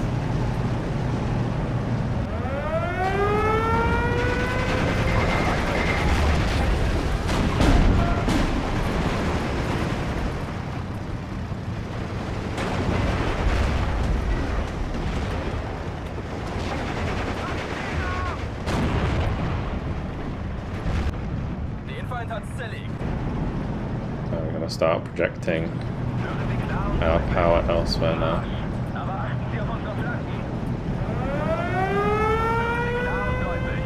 Den Feind hat's zerlegt. We're gonna start projecting our power elsewhere now. Aber achten Sie auf unsere Flanken. Hören Sie klar und deutlich.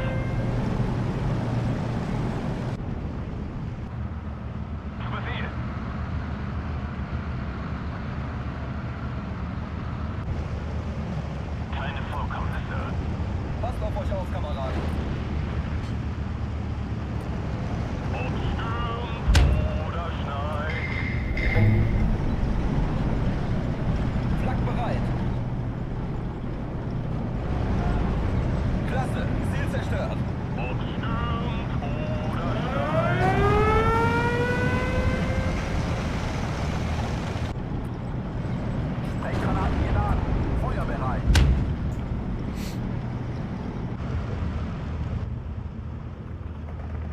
Zu Befehl. Keine Vorkommnisse. Passt auf euch auf, Kameraden. Ob stürmt oder schneit. Flak bereit. Klasse, Ziel zerstört. Ob stürmt oder schneit. Sprenggranaten geladen. Feuer bereit.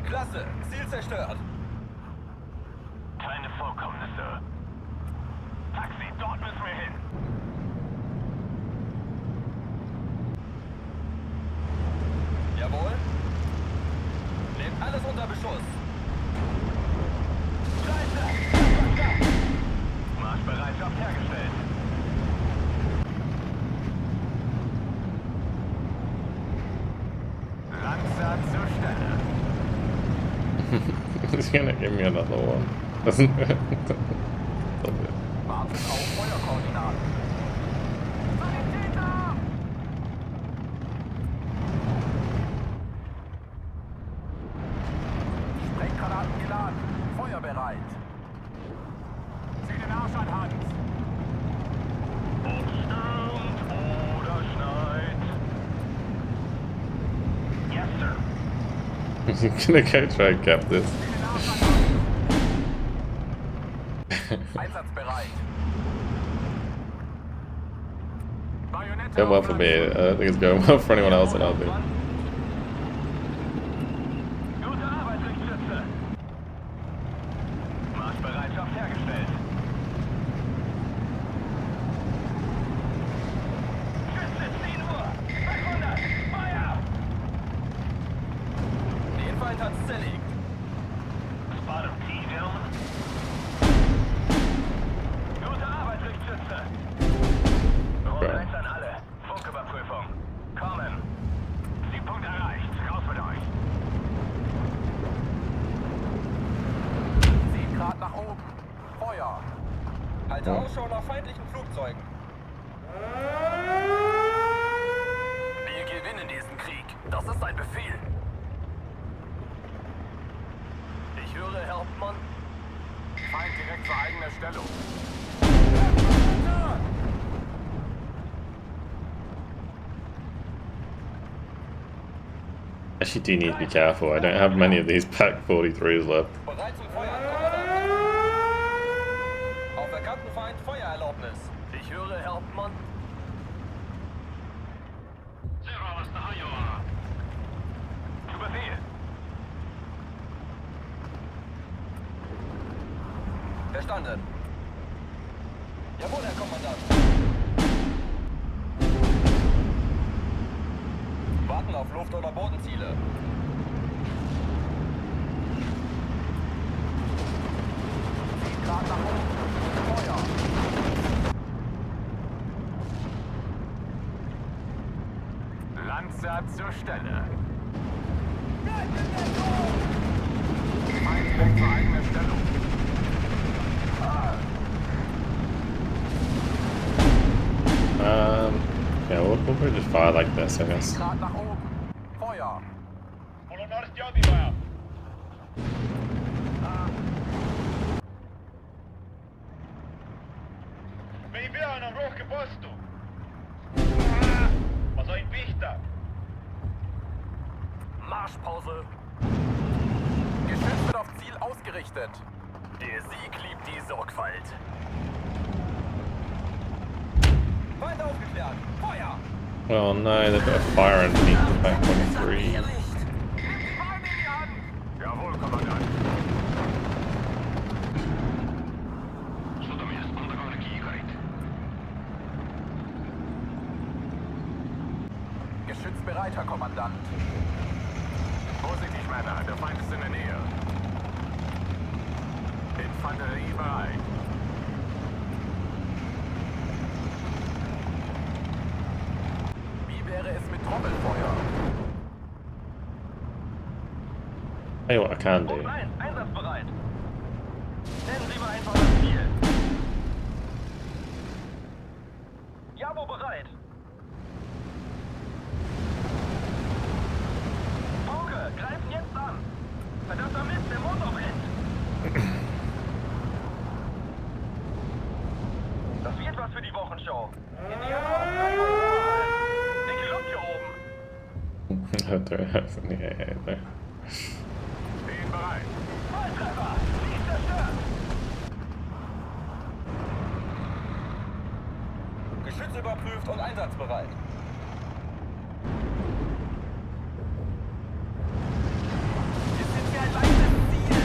Klasse, Ziel zerstört. Keine Vorkommnisse. Taxi, dort müssen wir hin. Jawohl. Nehmt alles unter Beschuss. Marschbereitschaft hergestellt. Langsam zur Stelle. He's gonna give me another one. Doesn't it? Wartet auf Feuerkoordinaten. Sanitäter! Sprenggranaten geladen. Feuer bereit. Zieh den Arsch an Hand. Ob stürmt oder schneit. Yes, sir. He's gonna go try and cap this. Zieh den Arsch an Hand. Einsatzbereit. Bajonette Going well for me. I don't think it's going well for anyone else in our team. Gute Arbeit, Richtschütze. Marschbereitschaft hergestellt. Schütze, 10 Uhr. 500. Feuer. Den Feind hat's zerlegt. Spot of T-Film. Gute Arbeit, Richtschütze. Rot 1 an alle. Funküberprüfung. Kommen. Siegpunkt erreicht. Raus mit euch. 7 Grad nach oben. Feuer. Halte Ausschau nach feindlichen Flugzeugen. Wir gewinnen diesen Krieg. Das ist ein Befehl. Ich höre, Herr Hauptmann. Feind direkt zur eigener Stellung. Actually do need to be careful. I don't have many of these pack 43s left. Bereit zum Feuern, Kommandant. Auf erkannten Hauptmann. Zu Befehl. Verstanden. Jawohl, Herr Kommandant. Warten auf Luft- oder Bodenziele. Zieht grad nach oben. Feuer. Landsat zur Stelle. Feind direkt zur eigenen Stellung. Yeah, we'll probably just fire like this, I guess. Grad nach oben. Feuer. Marschpause. Geschütz wird auf Ziel ausgerichtet. Der Sieg liebt die Sorgfalt. Feind aufgeklärt. Feuer! Oh no, they've got a fire underneath the back 23. Erwischt. Jawohl, Kommandant. Geschütz bereit, Herr Kommandant. Vorsichtig, Männer, der Feind ist in der Nähe. Infanterie bereit. Wie wäre es mit Trommelfeuer? Tell you what I can do. Nein, einsatzbereit. Nennen Sie mal einfach das Ziel. Jabo bereit. Pauke, greifen jetzt an. Verdammter Mist, der Motor brennt. Das wird was für die Wochenshow. In die Dicke Luft hier oben. There. Stehen bereit. Volltreffer, Ziel zerstört. Geschütz überprüft und einsatzbereit. Wir sind hier ein leichtes Ziel.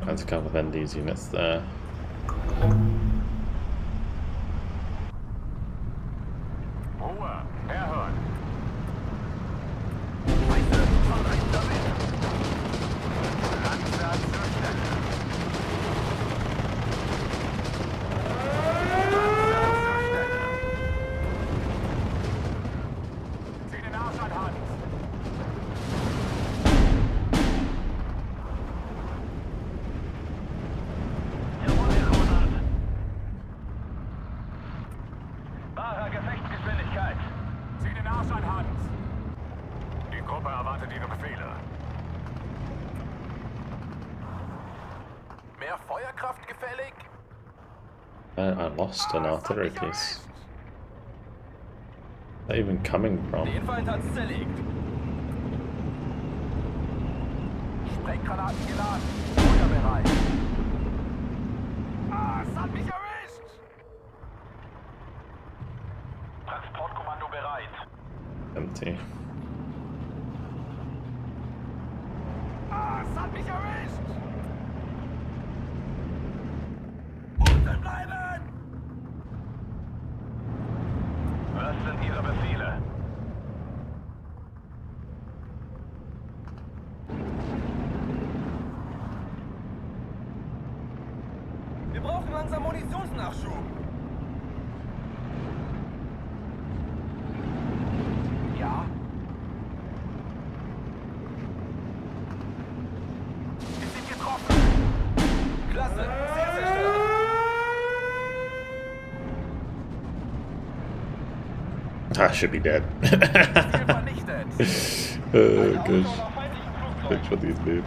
That's a couple of ND's units there. Ruhe, erhören. Landsat zur Stelle. Landsat zur Stelle. Zieh den Arsch an Hand. Jawohl, Herr Kommandant. Wahre Gefechtsgeschwindigkeit. Zieh den Arsch an Hand. Die Gruppe erwartet Ihre Befehle. Mehr Feuerkraft gefällig? I lost an artillery piece. Where's that even coming from? Den Feind hat's zerlegt. Sprenggranaten geladen. Feuer bereit. Ah, es hat mich erwischt! Transportkommando bereit. Empty. Ah, es hat mich erwischt! Unten bleiben! Was sind Ihre Befehle? Wir brauchen langsam Munitionsnachschub. Ja? Wir sind getroffen! Klasse, Ziel zerstört. I should be dead. Ziel vernichtet! Oh Ausschau gosh. nach feindlichen Flugzeugen. Picture these dude.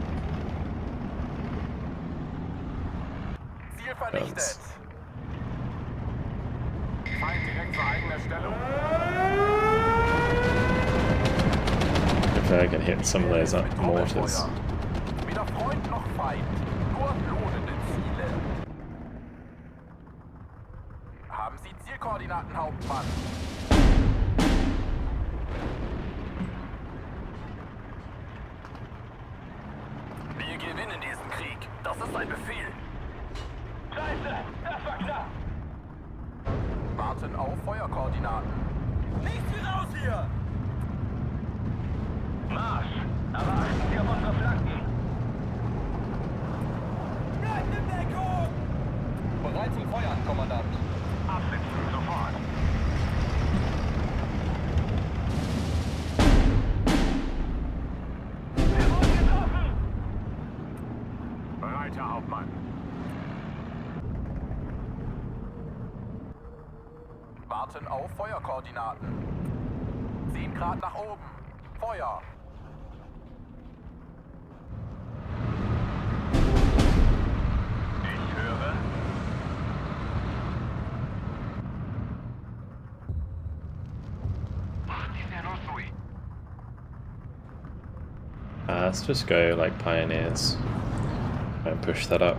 Ziel vernichtet! Feind direkt zur eigenen Stellung. If I can hit some of those Mit mortars. Trommelfeuer. Weder Freund noch Feind. Nur lohnende Ziele. Haben Sie Zielkoordinaten, Hauptmann? Wir gewinnen diesen Krieg. Das ist ein Befehl. Scheiße, das war knapp. Warten auf Feuerkoordinaten. Nichts wie raus hier! Marsch. Aber achten Sie auf unsere Flanken. Bleibt in Deckung! Bereit zum Feuern, Kommandant. Absitzen sofort. Wir wurden getroffen. Bereit, Herr Hauptmann. Warten auf Feuerkoordinaten. 10 Grad nach oben. Feuer. Ich höre. Let's just go like pioneers and push that up.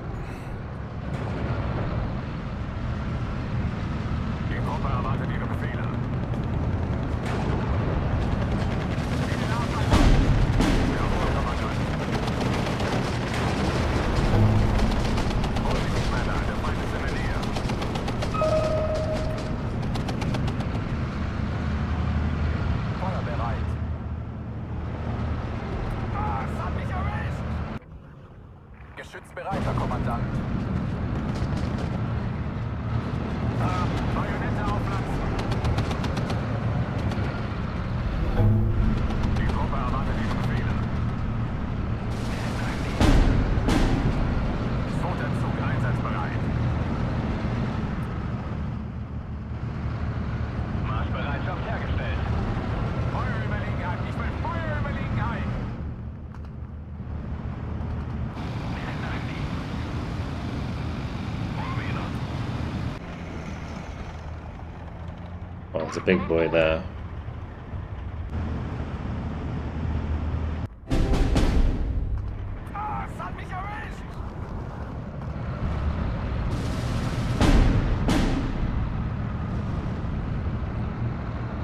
Die Gruppe erwartet Ihre Befehle. Jawohl, Kommandant. Vorsicht, Männer, der Feind ist in der Nähe. Feuer bereit. Ah, es hat mich erwischt! Geschütz bereit, Herr Kommandant. Bajonette auflassen. Die Gruppe erwartet Ihre Befehle. Zweiter-Zug einsatzbereit. Marschbereitschaft hergestellt. Feuerüberlegenheit. Ich will Feuerüberlegenheit. Oh, there's a big boy there. Ah, es hat mich erwischt.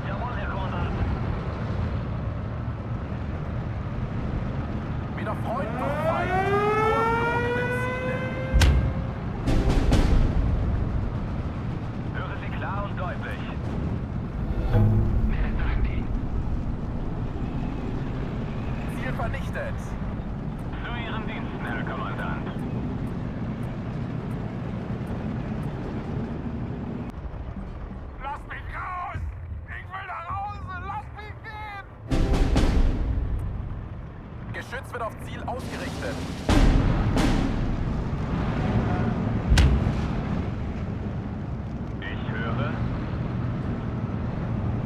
Jawohl, Herr Kommandant. Weder Freund noch Feind. Nur lohnende Ziele. Höre Sie klar und deutlich. Ziel vernichtet. Zu Ihren Diensten, Herr Kommandant. Lass mich raus! Ich will nach Hause! Lass mich gehen! Geschütz wird auf Ziel ausgerichtet. Ich höre.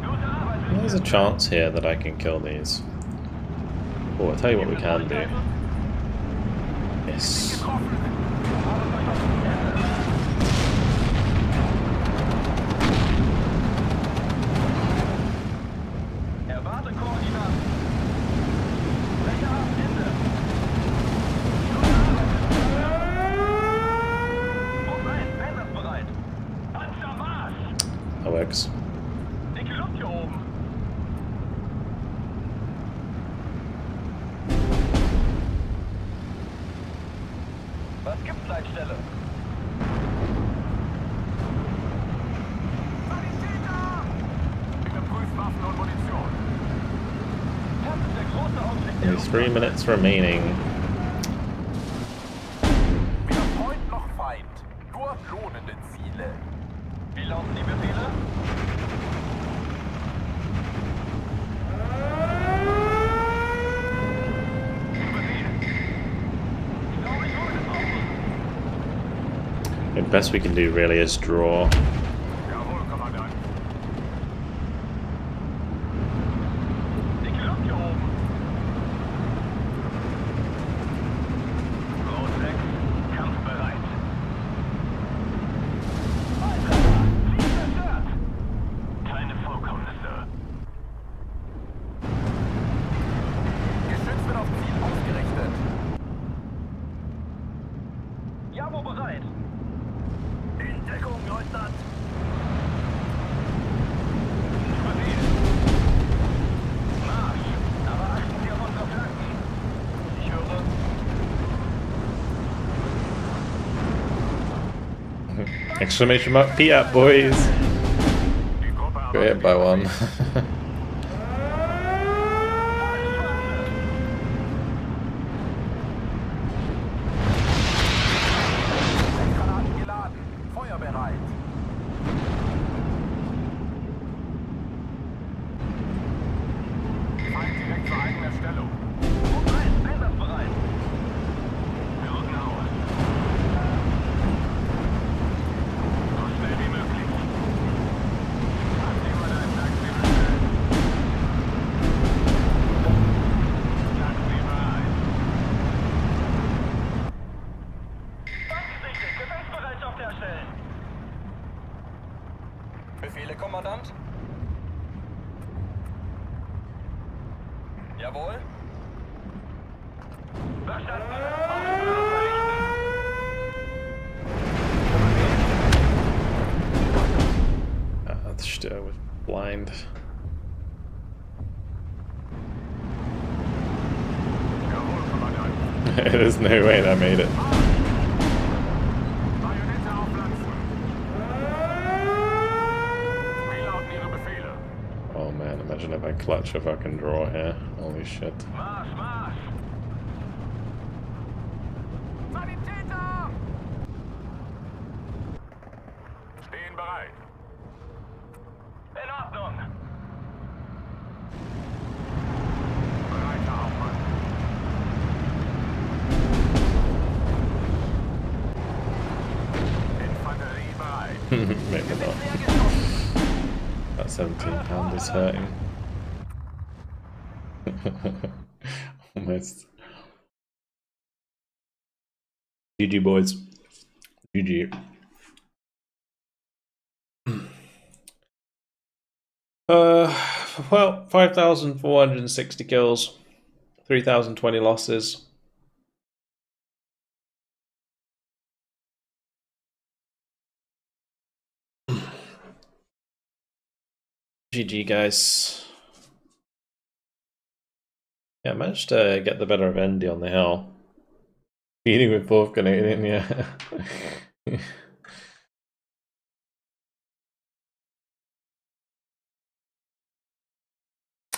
Gute Arbeit. There's a chance here that I can kill these. Oh, I'll tell you what we can do. Yes. Getroffen! Erwarte Koordinaten. Welche haben Ende? Gruppe 1, einsatzbereit. Panzermarsch. That works. Dicke Luft hier oben. Was gibt's, Leitstelle? Sanitäter! Überprüft Waffen und Munition. Das ist der große Augenblick der Only 3 minutes remaining. Weder Freund noch Feind. Nur lohnende Ziele. Wie lauten die Befehle? The best we can do really is draw. Jawohl, Kommandant. Dicke Luft hier oben. Rot 6, kampfbereit. Ziel zerstört. Keine Vorkommnisse. Geschütz wird auf Ziel ausgerichtet. Javo bereit. In Deckung, Leutnant! Exclamation mark Piat, boys! Die Gruppe Got hit by one. Granaten geladen. Feuerbereit. Feind direkt zur eigenen Stellung. Punkt 1, einsatzbereit. Wir rücken aus. So schnell wie möglich. Aktiver dein Taxi-Wüste. Taxi bereit. Fangsichtig, Gefechtsbereitschaft herstellen. Befehle, Kommandant? Jawohl. Verstanden. Ausführen verrichten. The shit, I was blind. Jawohl, Kommandant. There's no way that made it. Bajonette aufpflanzen. Prelauten ihre Befehle. Oh man, imagine if I clutch a fucking draw here. Holy shit. Marsch, Marsch. Sanitäter! Stehen bereit. In Ordnung. Bereiter Aufwand. Infanterie bereit. Maybe not. That £17 is hurting. Almost. GG boys. GG. Well, 5,460 kills, 3,020 losses. GG guys. Yeah, I managed to get the better of Endy on the hill. Beating with both Canadian, yeah.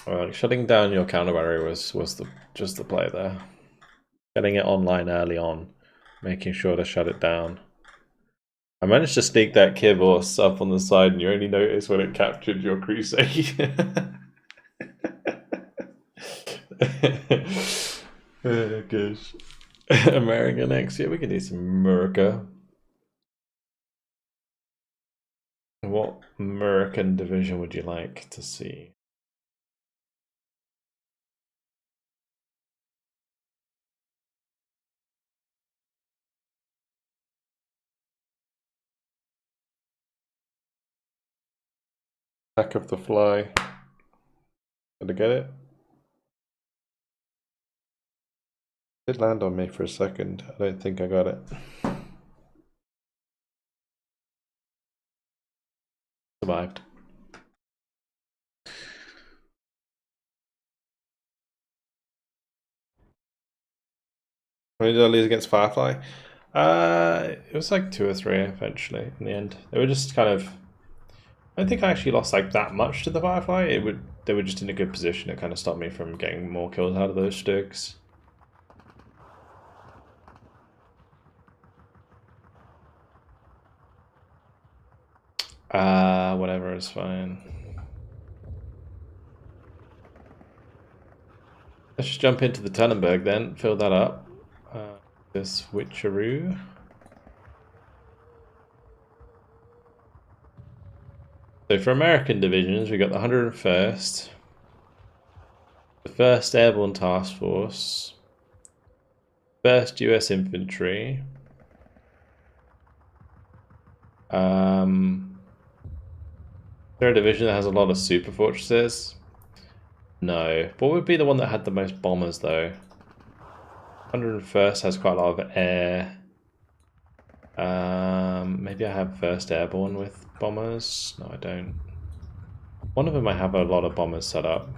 Well, shutting down your counter battery was just the play there. Getting it online early on, making sure to shut it down. I managed to sneak that Kibos up on the side, and you only notice when it captured your crusade. Oh gosh. America next year, we can do some America. What American division would you like to see? Attack of the Fly. Did I get it? It did land on me for a second. I don't think I got it. Survived. When did I lose against Firefly? It was like 2 or 3 eventually in the end. They were just kind of... I don't think I actually lost like that much to the Firefly. They were just in a good position. It kind of stopped me from getting more kills out of those Stugs. Whatever is fine. Let's just jump into the Tannenberg then, fill that up. This switcheroo. So for American divisions, we got the 101st, the 1st Airborne Task Force, 1st US Infantry, is there a division that has a lot of super fortresses? No. What would be the one that had the most bombers though? 101st has quite a lot of air. Maybe I have 1st Airborne with bombers. No, I don't. One of them I have a lot of bombers set up.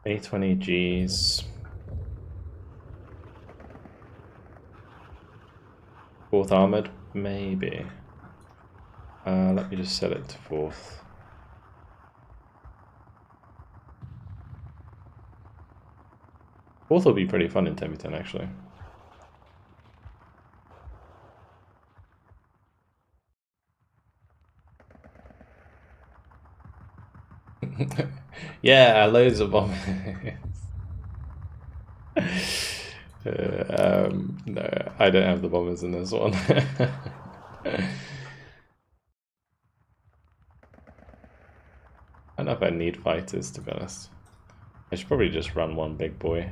A20Gs. 4th armored, maybe. Let me just set it to 4th. Fourth will be pretty fun in 10v10 actually. Yeah, loads of bombers. No, I don't have the bombers in this one. I don't know if I need fighters, to be honest. I should probably just run one big boy.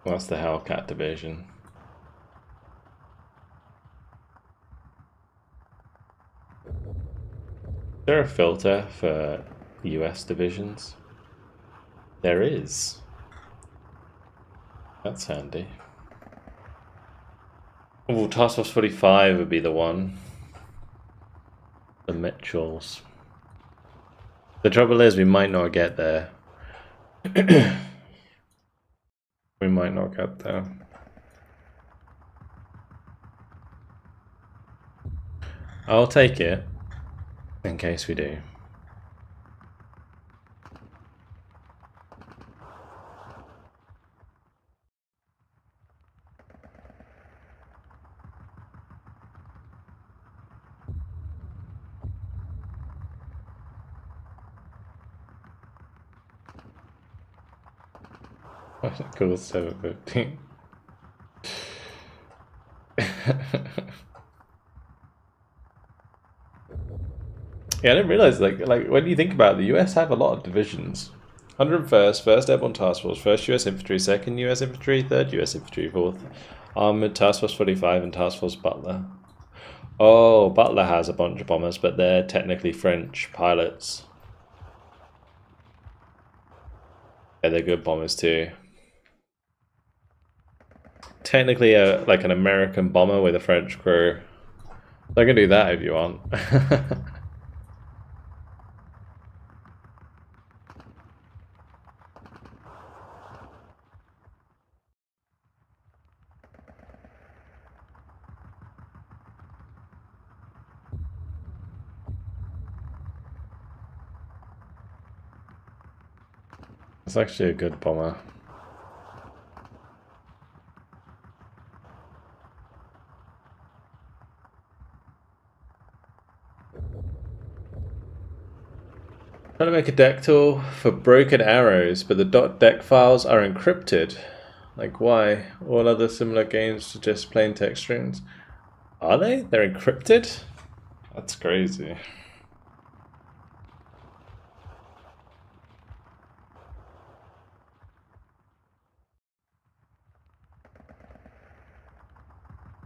That's the Hellcat division. Is there a filter for US divisions? There is. That's handy. Oh, Task Force 45 would be the one. The Mitchells. The trouble is we might not get there. We might not get there. I'll take it in case we do. Cool, 750. Yeah, I didn't realize like when you think about it, the US have a lot of divisions. 101st, 1st Airborne Task Force, 1st US Infantry, 2nd US Infantry, 3rd US Infantry, 4th Armored, Task Force 45, and Task Force Butler. Oh, Butler has a bunch of bombers, but they're technically French pilots. Yeah, they're good bombers too. Technically like an American bomber with a French crew. I can do that if you want. It's actually a good bomber. Trying to make a deck tool for broken arrows, but the .deck files are encrypted. Like why? All other similar games suggest plain text strings. Are they? They're encrypted? That's crazy.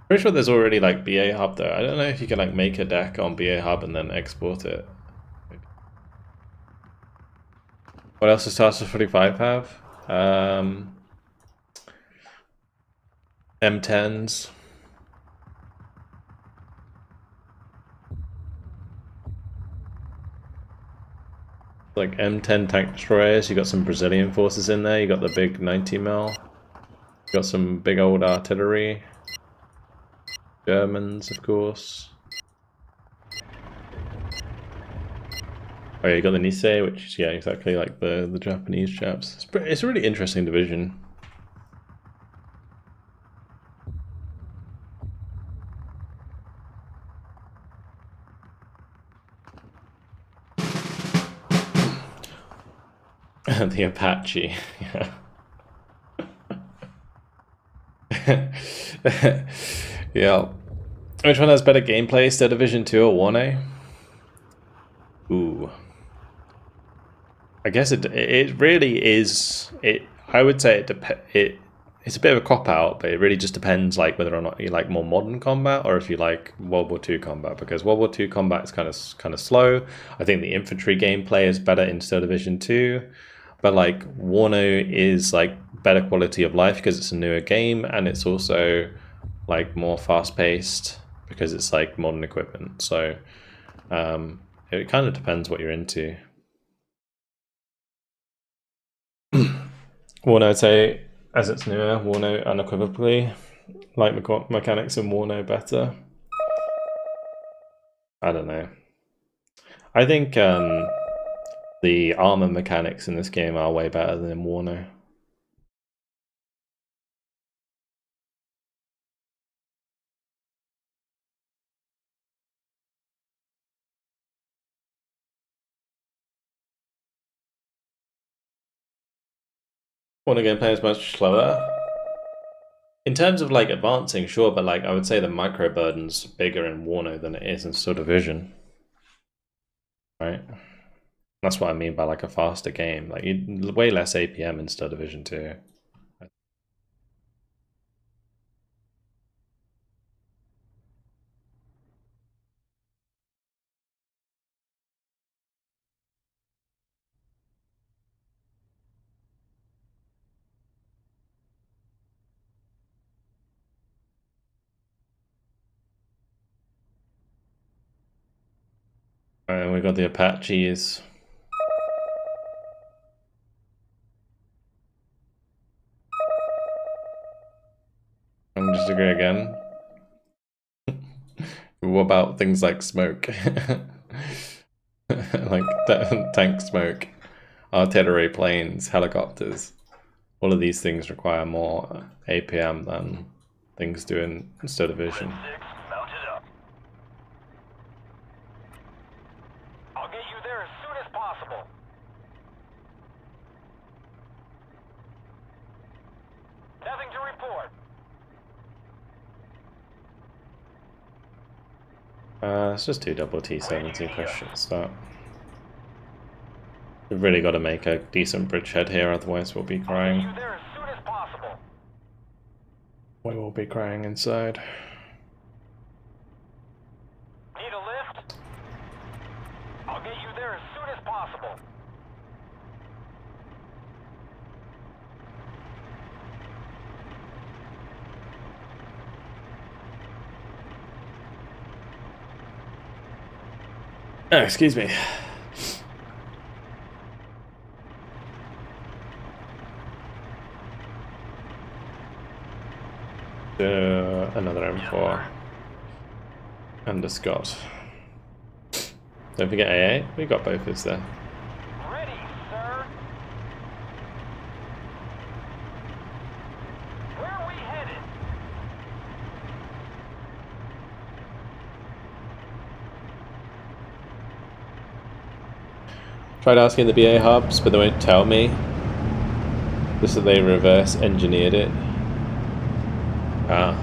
Pretty sure there's already like BA Hub though. I don't know if you can like make a deck on BA Hub and then export it. What else does Task Force 45 have? M10s. Like M10 tank destroyers. You got some Brazilian forces in there. You got the big 90mm. You got some big old artillery. Germans, of course. Oh yeah, you got the Nisei, which is, yeah, exactly like the Japanese chaps. It's a really interesting division. The Apache, yeah. Yeah. Which one has better gameplay, Steel Division 2 or 1A? Ooh. I guess it really is. I would say it's a bit of a cop out, but it really just depends like whether or not you like more modern combat or if you like World War II combat, because World War II combat is kind of slow. I think the infantry gameplay is better in Steel Division 2, but like Warno is like better quality of life because it's a newer game and it's also like more fast paced. because it's like modern equipment. So it kind of depends what you're into. Warno, I'd say, as it's newer, Warno unequivocally like mechanics in Warno better. I don't know. I think the armor mechanics in this game are way better than in Warno. Warno gameplay is much slower. In terms of like advancing, sure, but like I would say the micro burden's bigger in Warno than it is in Steel Division. Right? That's what I mean by like a faster game. Like way less APM in Steel Division 2. And we got the Apaches. I disagree again. What about things like smoke? Like tank smoke, artillery planes, helicopters. All of these things require more APM than things do in Steel Division. Mounted up. I'll get you there as soon as possible. Nothing to report. It's just 2 double T-70 questions. That we've really got to make a decent bridgehead here, otherwise we'll be crying. I'll get you there as soon as possible. We will be crying inside. Need a lift? I'll get you there as soon as possible. Oh, excuse me. Another M4 and a Scott. Don't forget AA. We got both of there. Ready, sir. Where are we headed? Tried asking the BA hubs, but they won't tell me. Just that they reverse engineered it. Ah.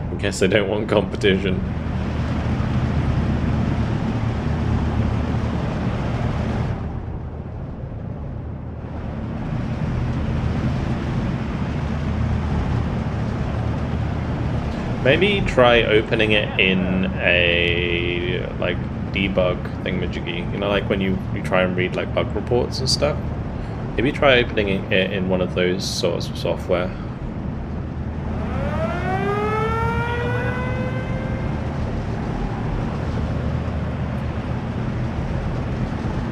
I guess they don't want competition. Maybe try opening it in a like debug thingamajiggy. You know, like when you try and read like bug reports and stuff. Maybe try opening it in one of those sorts of software.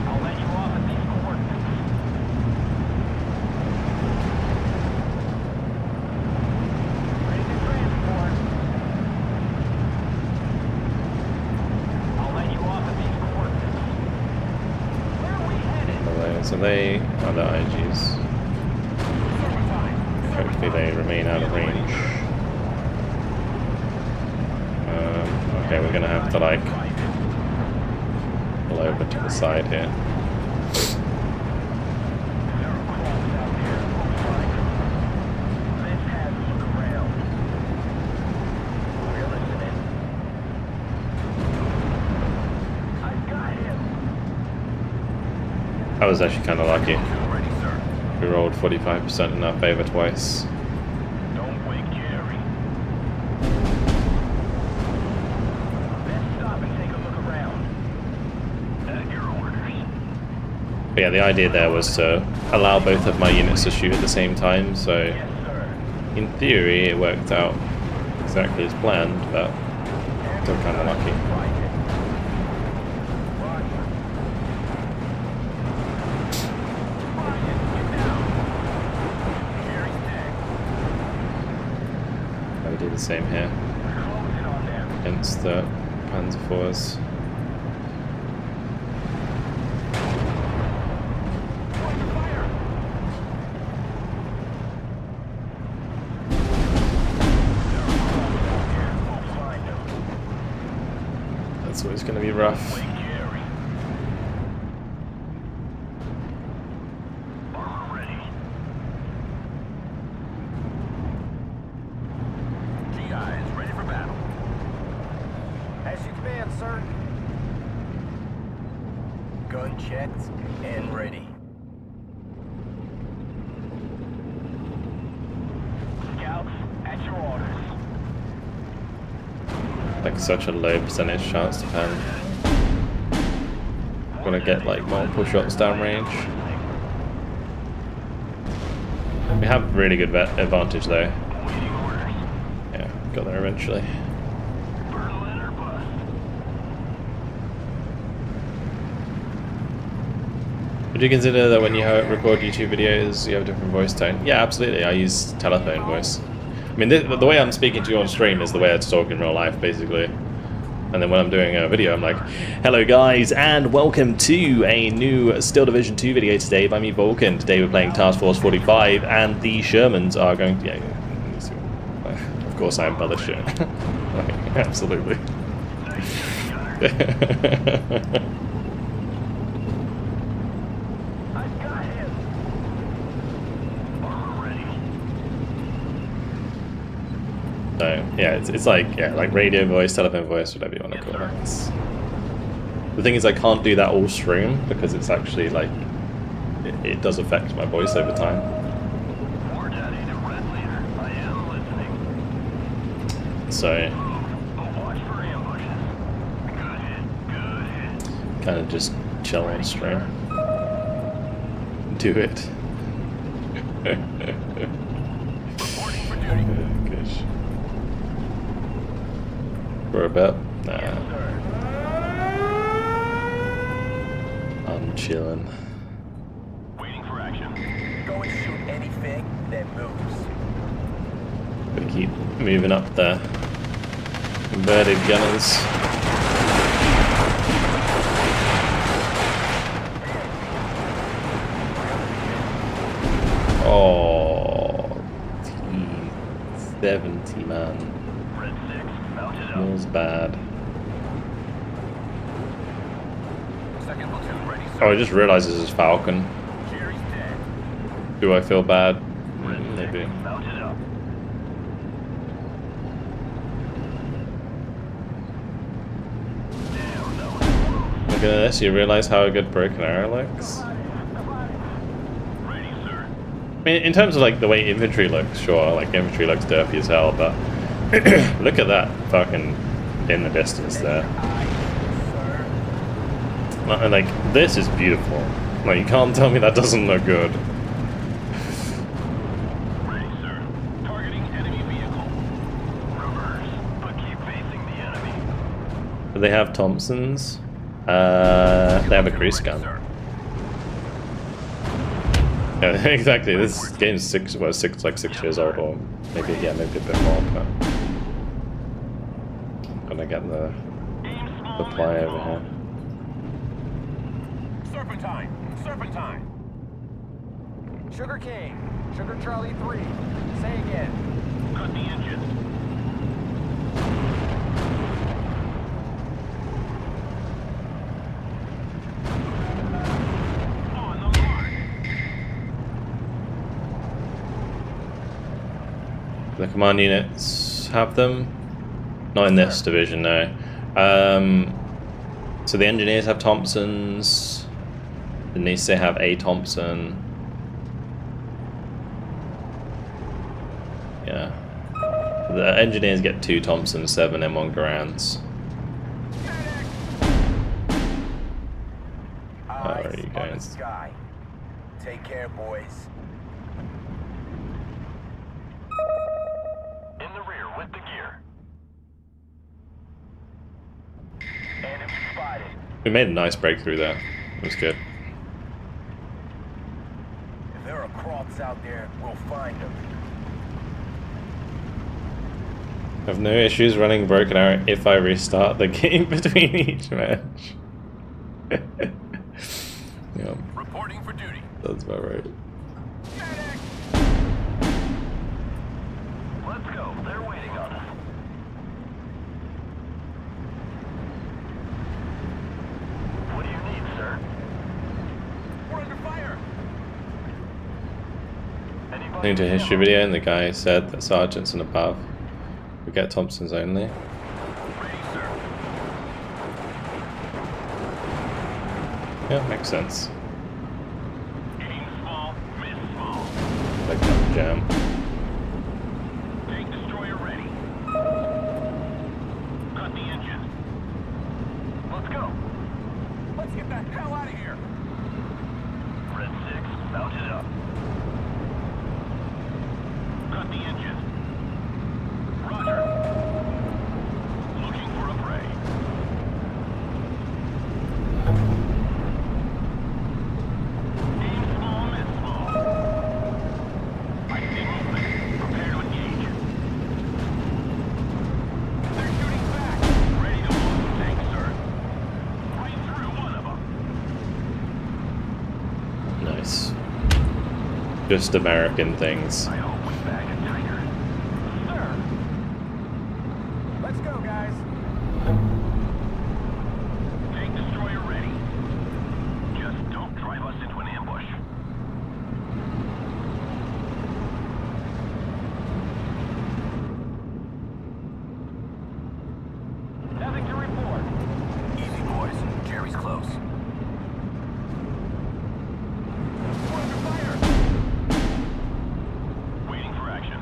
I'll let you off at these coordinates. Ready to transport. I'll let you off at these coordinates. Where are we headed? So they are the IGs. Hopefully they remain out of range. Okay, we're gonna have to like pull over to the side here. I was actually kind of lucky. We rolled 45% in our favor twice. Don't wake Jerry. Let's stop and take a look around. At your orders. But yeah, the idea there was to allow both of my units to shoot at the same time, so Yes, sir. in theory it worked out exactly as planned, but still kind of lucky. I would do the same here against the Panzer IVs. That's always going to be rough. Gun checked and ready. Scouts, at your orders. Like such a low percentage chance to pan. Gonna get like multiple shots downrange. We have really good advantage though. Yeah, got there eventually. Would you consider that when you record YouTube videos, you have a different voice tone? Yeah, absolutely. I use telephone voice. I mean, the way I'm speaking to you on stream is the way I talk in real life, basically. And then when I'm doing a video, I'm like, hello guys, and welcome to a new Steel Division 2 video today by me, Vulcan. Today we're playing Task Force 45, and the Shermans are going to... Yeah, of course I am by the Sherman. Absolutely. So yeah, it's like radio voice, telephone voice, whatever you want to call it. The thing is, I can't do that all stream because it's actually like it does affect my voice over time. So kind of just chill on stream. Do it. Gosh. For a bit? Nah. I'm chilling. Waiting for action. Go and shoot anything that moves. Gotta keep moving up there. Converted gunners. Oh, T-70, man. Smells bad. Oh, I just realized this is Falcon. Do I feel bad? Maybe. Look at this, you realize how a good broken arrow looks? I mean, in terms of like the way infantry looks, sure, like infantry looks derpy as hell, but look at that fucking in the distance there. And like, this is beautiful. Like, you can't tell me that doesn't look good. Ready, sir. Targeting enemy vehicle. Reverse, but keep facing the enemy. Do they have Thompsons? They have a grease gun. Yeah, exactly. This game's six years old, or maybe a bit more. But I'm gonna get the supply over here. Serpentine. Sugar King. Sugar Charlie 3. Say again. Cut the engine. On the mark. The command units have them. Not in this division, no. So the engineers have Thompsons. The Nice have a Thompson. Yeah. The engineers get 2 Thompsons, 7 M1 Garands. Where are you going? Take care, boys. In the rear, Split the gear. Enemy spotted. We made a nice breakthrough there. It was good. If there are crops out there, we'll find them. I have no issues running Broken Arrow if I restart the game between each match. Yeah, Reporting for duty. that's about right. Let's go. They're waiting on us. What do you need, sir? We're under fire. Anybody? Listening to a history video, and the guy said that sergeants and above would get Thompsons only. Ready, sir. Yeah, makes sense. Aim small, miss small. Like that jam. Tank destroyer ready. Cut the engine. Let's go. Let's get the hell out of here. Red 6, mounted up. Cut the engine. Roger. Looking for a prey. Aim small, miss small. I see movement. Prepare to engage. They're shooting back. Ready to move, tank, sir. Right through one of them. Nice. Just American things. I hope we bag a tiger. Sir. Let's go, guys. Tank destroyer ready. Just don't drive us into an ambush. Nothing to report. Easy, boys. Jerry's close. We're under fire. Waiting for action.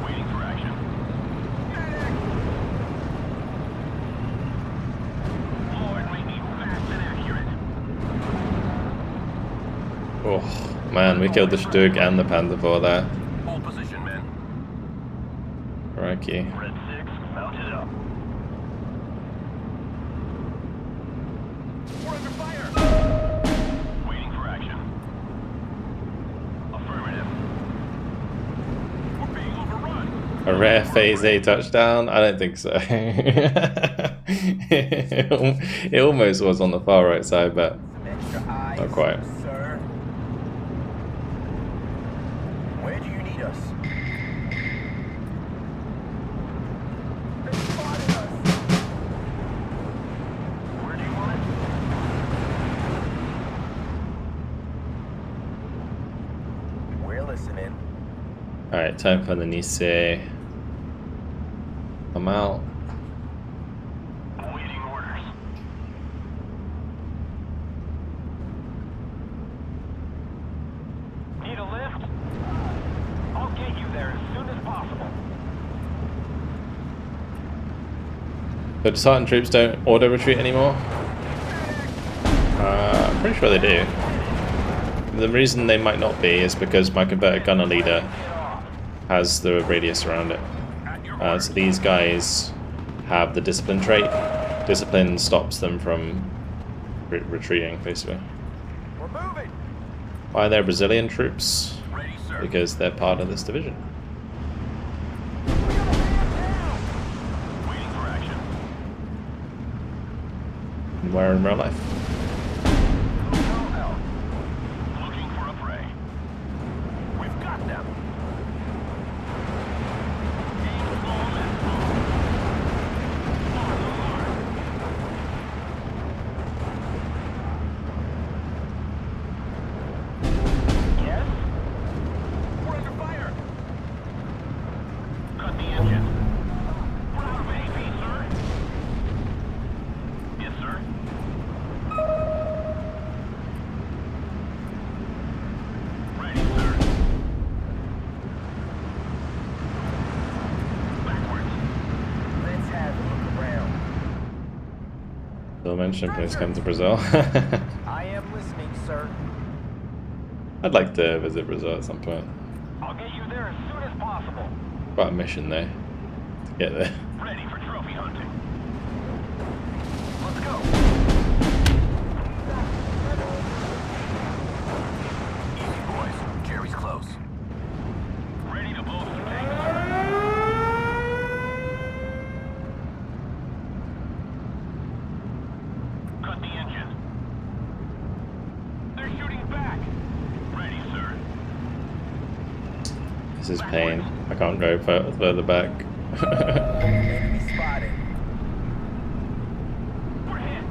Waiting for action. Medic! Lord, make me fast and accurate. Oh man, we killed the Stug and the Panther for there. Hold position, men. Crikey. Red 6, mounted up. We're under fire! Waiting for action. Affirmative. We're being overrun. A rare phase A touchdown? I don't think so. It almost was on the far right side, but not quite. Sir. Where do you need us? They spotted us. Where do you want it? We're listening. Alright, time for the Nisei. Come out. Awaiting orders. Need a lift? I'll get you there as soon as possible. The disheartened troops don't auto-retreat anymore? I'm pretty sure they do. The reason they might not be is because my converted gunner leader has the radius around it. So these guys have the discipline trait. Discipline stops them from retreating, basically. We're moving. Why they're Brazilian troops? Ready, sir. Because they're part of this division. Waiting for action. And where in real life? Hotel out. Looking for a prey. We've got them. Aim small, miss small. On the mark. Yes? We're under fire. Cut the engine. We're out of AP, sir. Yes, sir. Ready, sir. Backwards. Let's have a look around. Still mentioned, please come to Brazil. I am listening, sir. I'd like to visit Brazil at some point. I'll get you there as soon as possible. Quite a mission though, to get there. Ready for trophy hunting. Let's go. Easy, boys. Jerry's close. Ready to blow some tanks, sir. Cut the engine. They're shooting back. Ready, sir. This is pain. I can't go further back. Enemy spotted. We're hit.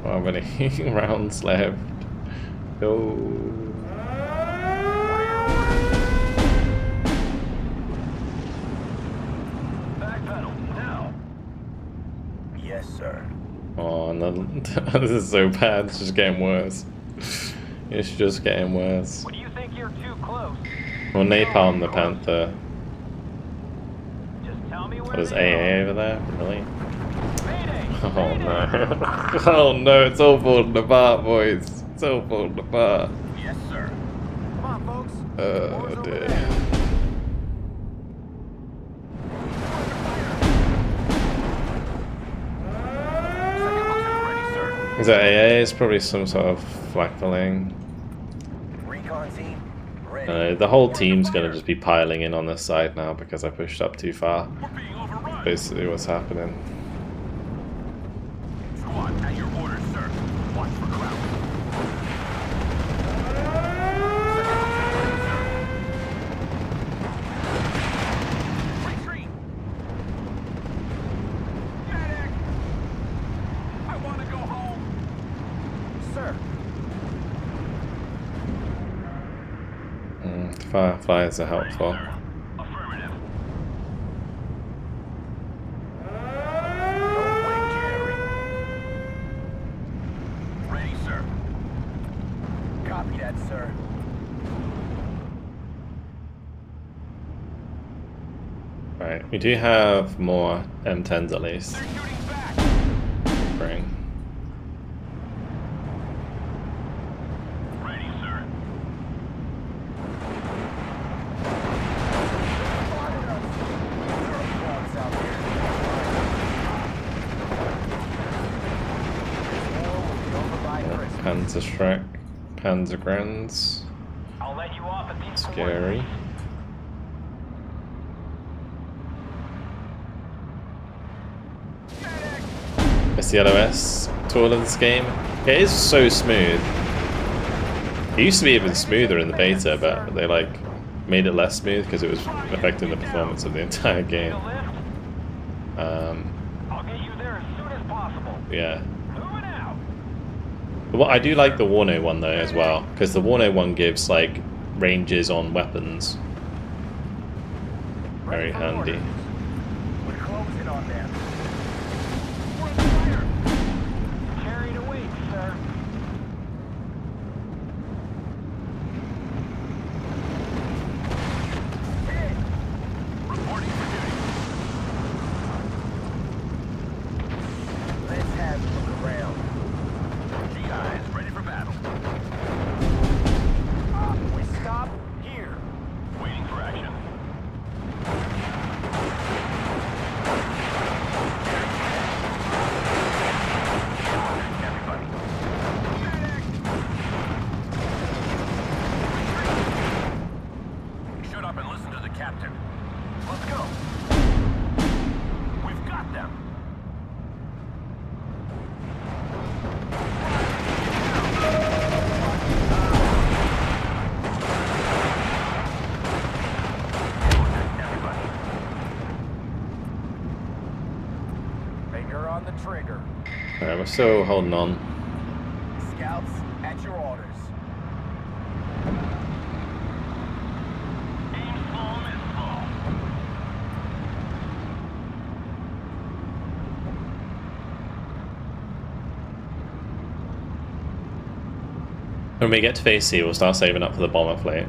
How many rounds left? Go. Back pedal, now. Yes, sir. Oh, and then, this is so bad. It's just getting worse. It's just getting worse. What do you think you're too close? Well, napalm the Panther. Just tell me where What is they AA are. over there? Really? Mayday! Oh no. Oh no, it's all falling apart, boys. It's all falling apart. Yes, sir. Come on, folks. Oh Doors over dear. there. Second platoon ready, sir. Is that AA? It's probably some sort of flak-filling. Recon team, ready. The whole team's gonna just be piling in on this side now because I pushed up too far. We're being overrun. Basically what's happening. Squad, at your orders, sir. Watch for crowd. Retreat! Medic! I want to go home. Sir. Fireflies are helpful. Affirmative. Don't wait, Jerry. Ready, sir. Copy that, sir. Right, we do have more M10s at least. They're shooting back. Bring. Ready, sir. Spotted us. There are frogs out there. This war will be over by Christmas. Panzerschreck. Panzergrens. I'll let you off at these Scary. coordinates. SCLOS tool of this game. It is so smooth. It used to be even smoother in the beta, but they like made it less smooth because it was affecting the performance of the entire Need game. a lift? I'll get you there as soon as possible. Yeah. Moving out. Well, I do like the Warno one though as well, because the Warno one gives like ranges on weapons. Very Ready for handy. orders. We're closing on them. We're on fire. Carried away, sir. Hit! Reporting for duty. Let's have a look around. GIs ready for battle. We stop here. Waiting for action. Everybody. Shut up and listen to the captain. Let's go. We've got them. Everybody. Finger on the trigger. Alright, we're still holding on. Scouts, at your orders. Aim small, miss small. When we get to phase C, we'll start saving up for the bomber fleet.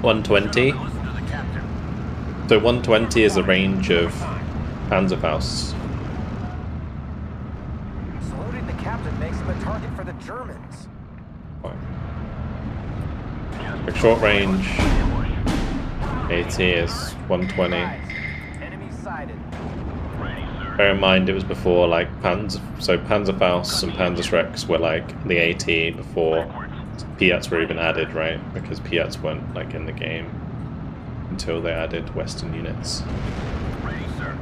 120. Listen to the captain. So 120 is the range of Panzerfausts. Saluting the captain makes him a target for the Germans. Like short range AT is 120. Enemy sighted. Bear in mind it was before like Panzerfausts and Panzerschrecks were like the AT before Piats were even added, right? Because Piats weren't like in the game until they added Western units. Ready, sir.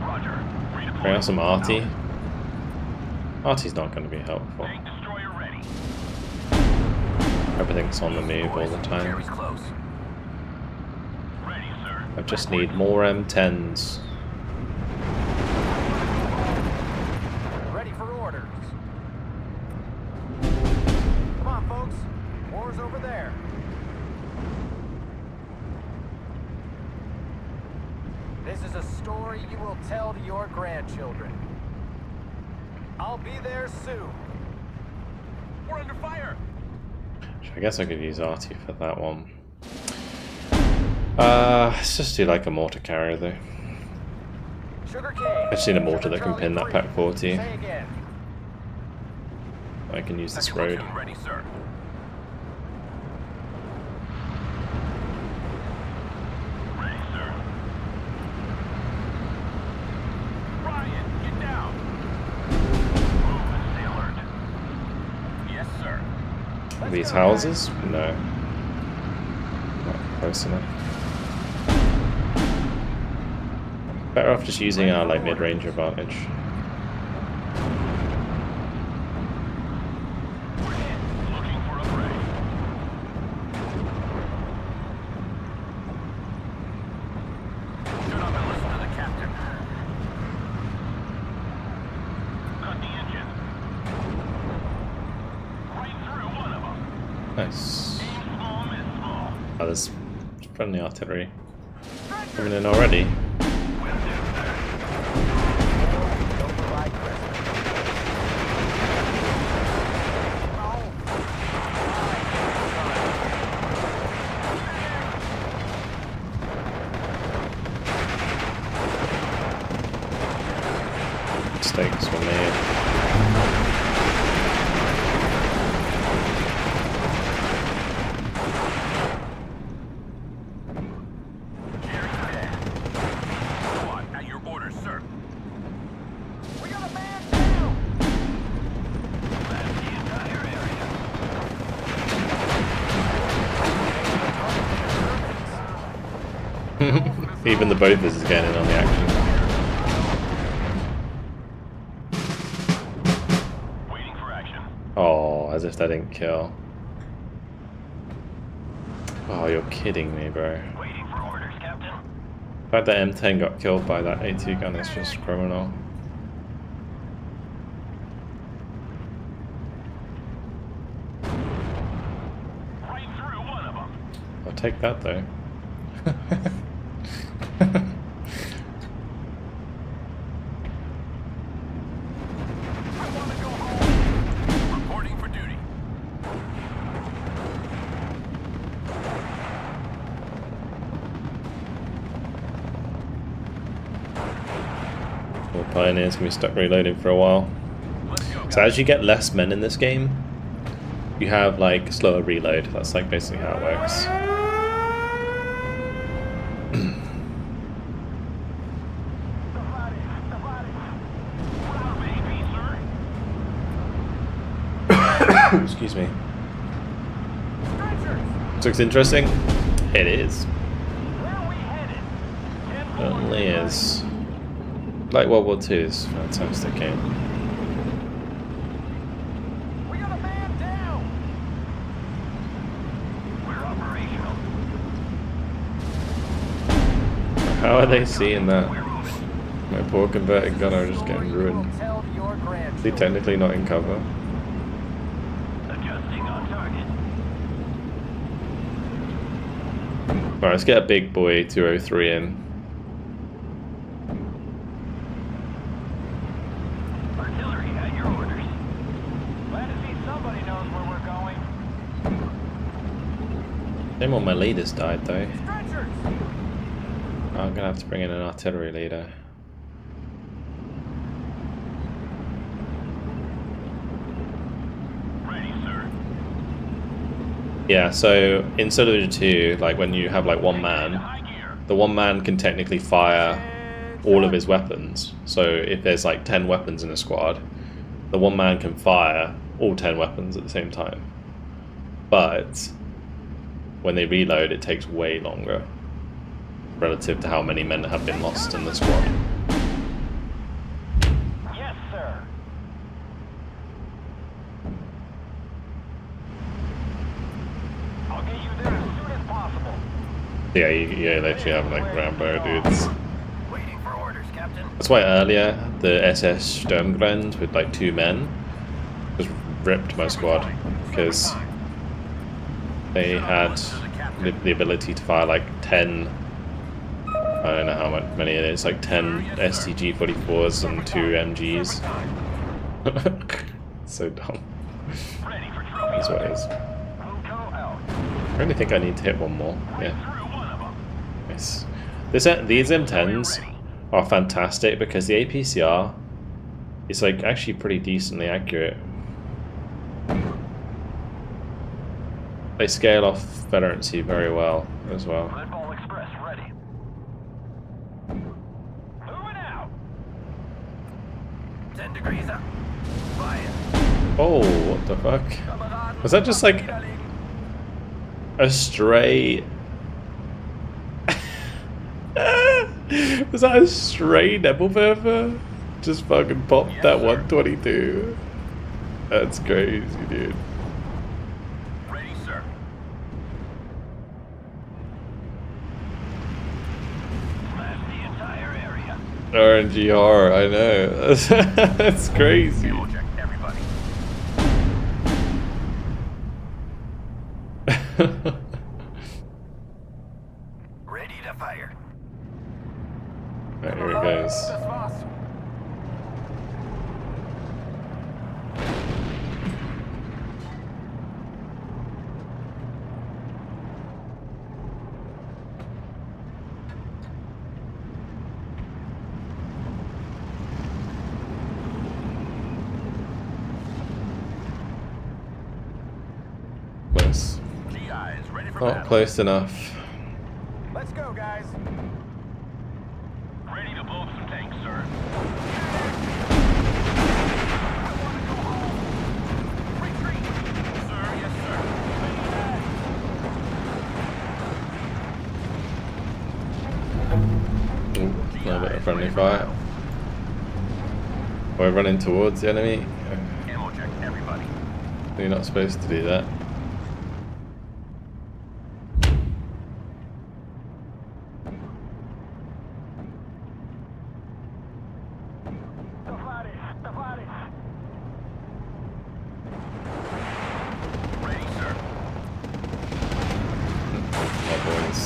Roger. Bring out some Arty. Arty's not going to be helpful. Tank destroyer ready. Everything's on the move all the time. Carries close. Ready, sir. I just need more M10s. Ready for orders. Come on, folks. War's over there. This is a story you will tell to your grandchildren. I'll be there soon. We're under fire. I guess I could use Arty for that one. Let's just do like a mortar carrier though. Sugar cane. I just need a mortar that can pin that Pack 40. Say again. I can use this Second road. platoon ready, sir. Ready, sir. Ryan, get down. Move and stay alert. Yes, sir. These houses? No. Not close enough. Better off just using our like mid-range advantage. Looking for a prey. Shut up and listen to the captain. Cut the engine. Right through one of them. Nice. Aim small, miss small. Oh, there's friendly artillery coming in already. Don't provide present. Mistakes were made. Squad, at your orders, sir. We got a man down. That's the entire area. Even the Bofors is getting in on the action. Waiting for action. Oh, as if that didn't kill. Oh, you're kidding me, bro. Waiting for orders, Captain. The fact that M10 got killed by that AT gun is just criminal. Right through one of them. I'll take that though. I want to go home. Reporting for duty. The Pioneer's gonna be stuck reloading for a while. Let's go, So guys. as you get less men in this game, you have like slower reload. That's like basically how it works. Proud baby, sir. Excuse me. Stretchers. This looks interesting. It is. Where are we headed? Certainly is. Like World War II is a fantastic game. We got a man down. We're operational. How are they seeing that? We're moving. My poor converted gunner just getting Story you ruined. will tell to your Is he grandchildren. technically not in cover? Adjusting on target. Alright, let's get a big boy 203 in. Artillery at your orders. Glad to see somebody knows where we're going. Shame all my leaders died though. Stretchers! I'm gonna have to bring in an artillery leader. Ready, sir. Yeah, so in Subdivision 2, like when you have like one man, High gear. the one man can technically fire all of his weapons. So if there's like 10 weapons in a squad, the one man can fire all 10 weapons at the same time. But when they reload, it takes way longer relative to how many men have been lost in the squad. Yes, sir. I'll get you there as soon as possible. Yeah, you literally have like Rambo dudes. Waiting for orders, Captain. That's why earlier the SS Sturmgrund with like 2 men just ripped my squad because they had the ability to fire like 10. I don't know how many it is, like 10 STG-44s and 2 MGs. So dumb. Ready for trophy. That's what it is. Vulcan out. I really think I need to hit one more. Yeah. Through one of them. Nice. These M10s are fantastic because the APCR is like actually pretty decently accurate. They scale off veterancy very well as well. Redball Express ready. Moving out. 10 degrees up. Fire. Oh, what the fuck? Was that just like a stray? Was that a stray Nebelwerfer? Just fucking popped that 122. That's crazy, dude. Ready, sir. Blast the entire area. RNG horror, I know. That's crazy. Ammo check, everybody. Ready to fire. Alright, here it goes. Das war's. Close. GIs ready for Not battle. close enough. Let's go, guys. Ready to blow up some tanks, sir. Retreat. Sir, yes, sir. Ooh, a little bit of friendly fire. We're running towards the enemy. Ammo check, everybody. You're not supposed to do that. Ready, sir. My boys.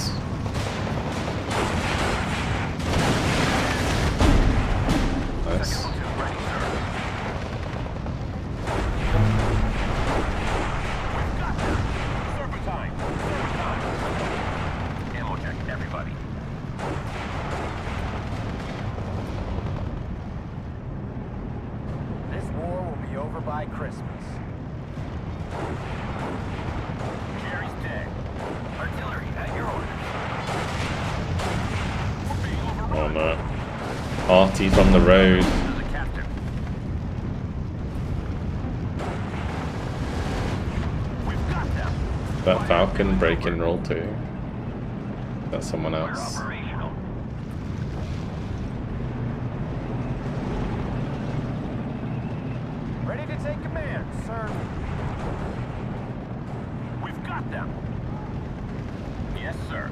Nice. Ready, sir. Serpentine. Serpentine. Ammo check, everybody. This war will be over by Christmas. Jerry's dead. Artillery at your orders. We're being overrun. Oh no. Artie from the road. To the captain. We've got them. That Falcon break and roll too. That's someone We're else. operational. Ready to take command, sir. We've got them. Yes, sir.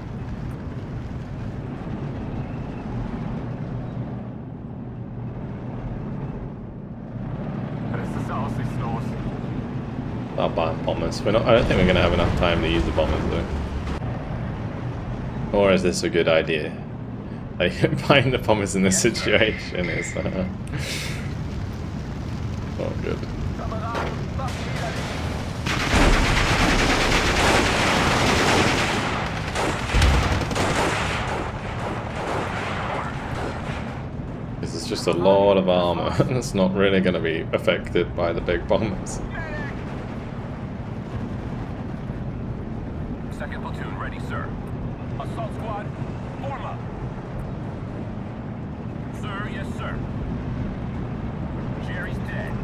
Das ist aussichtslos. I'll buy bombers. I don't think we're gonna have enough time to use the bombers though. Or is this a good idea? Like buying the bombers in this situation is not good. It's just a lot of armor. It's not really going to be affected by the big bombers. Second platoon ready, sir. Assault squad, form up. Sir, yes, sir. Jerry's dead.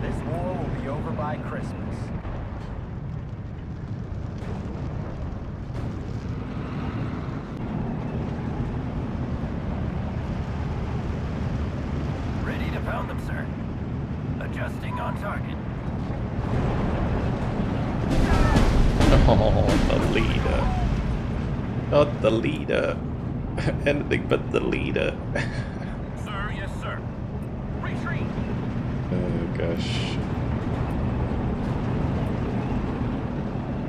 This war will be over by Christmas. Ready to pound them, sir. Adjusting on target. Oh, the leader. Not the leader. Anything but the leader. Sir, yes, sir. Retreat. Oh gosh.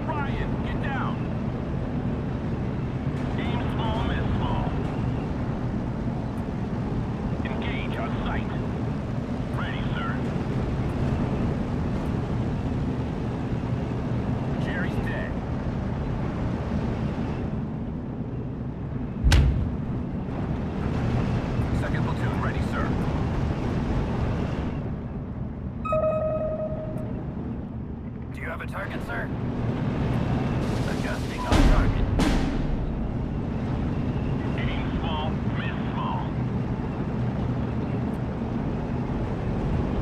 Ryan, get down. Aim small, miss small. Engage on sight. Ready, sir. Jerry's dead. Second platoon ready, sir. Do you have a target, sir? Adjusting on target. Aim small, miss small.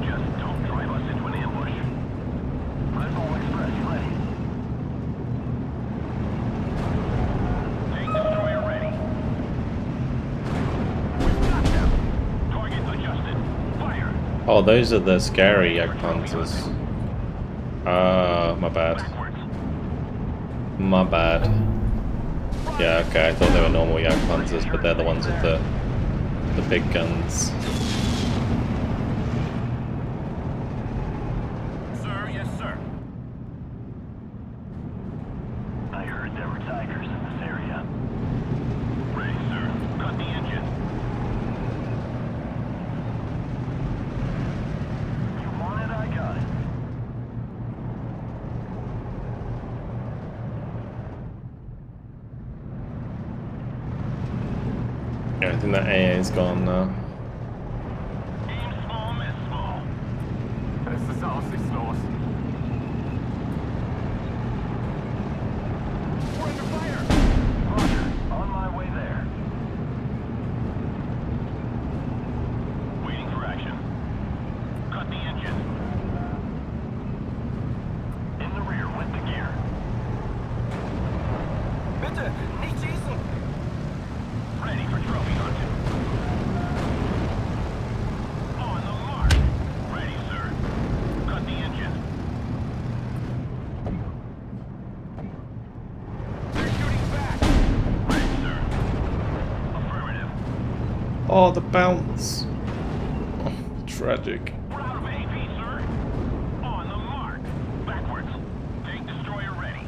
Just don't drive us into an ambush. Red Express ready. Tank destroyer ready. We've got them. Target adjusted. Fire. Oh, those are the scary Jagdpanzers. My bad. Backwards. My bad. Yeah, okay, I thought they were normal Jagdpanzers, but they're the ones with the big guns. Sir, yes, sir. I heard there were tigers in this area. Ready, sir. Cut the engine. You want it, I got it. Yeah, I think that AA is gone now. Aim small, miss small. This is aussichtslos. We're under fire. Roger, on my way there. Waiting for action. Cut the engine. In the rear with the gear. Bitte, nicht schießen! Ready for trophy hunt. On the mark. Ready, sir. Cut the engine. They're shooting back! Ready, sir. Affirmative. Oh, the bounce. Oh, tragic. We're out of AP, sir. On the mark. Backwards. Tank destroyer ready.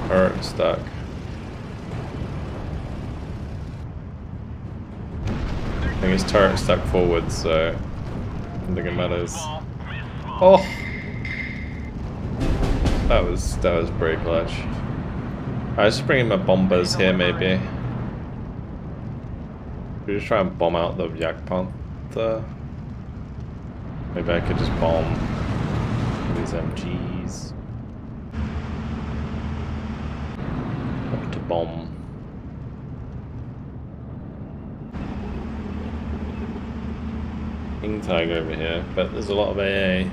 Turret stuck. I think his turret stuck forward, so I don't think it matters. Small, miss small. Oh, that was pretty clutch. I was just bringing my bombers here, maybe. We just try and bomb out the Jagdpanther. Maybe I could just bomb these MGs. Up to bomb. King Tiger over here, but there's a lot of AA.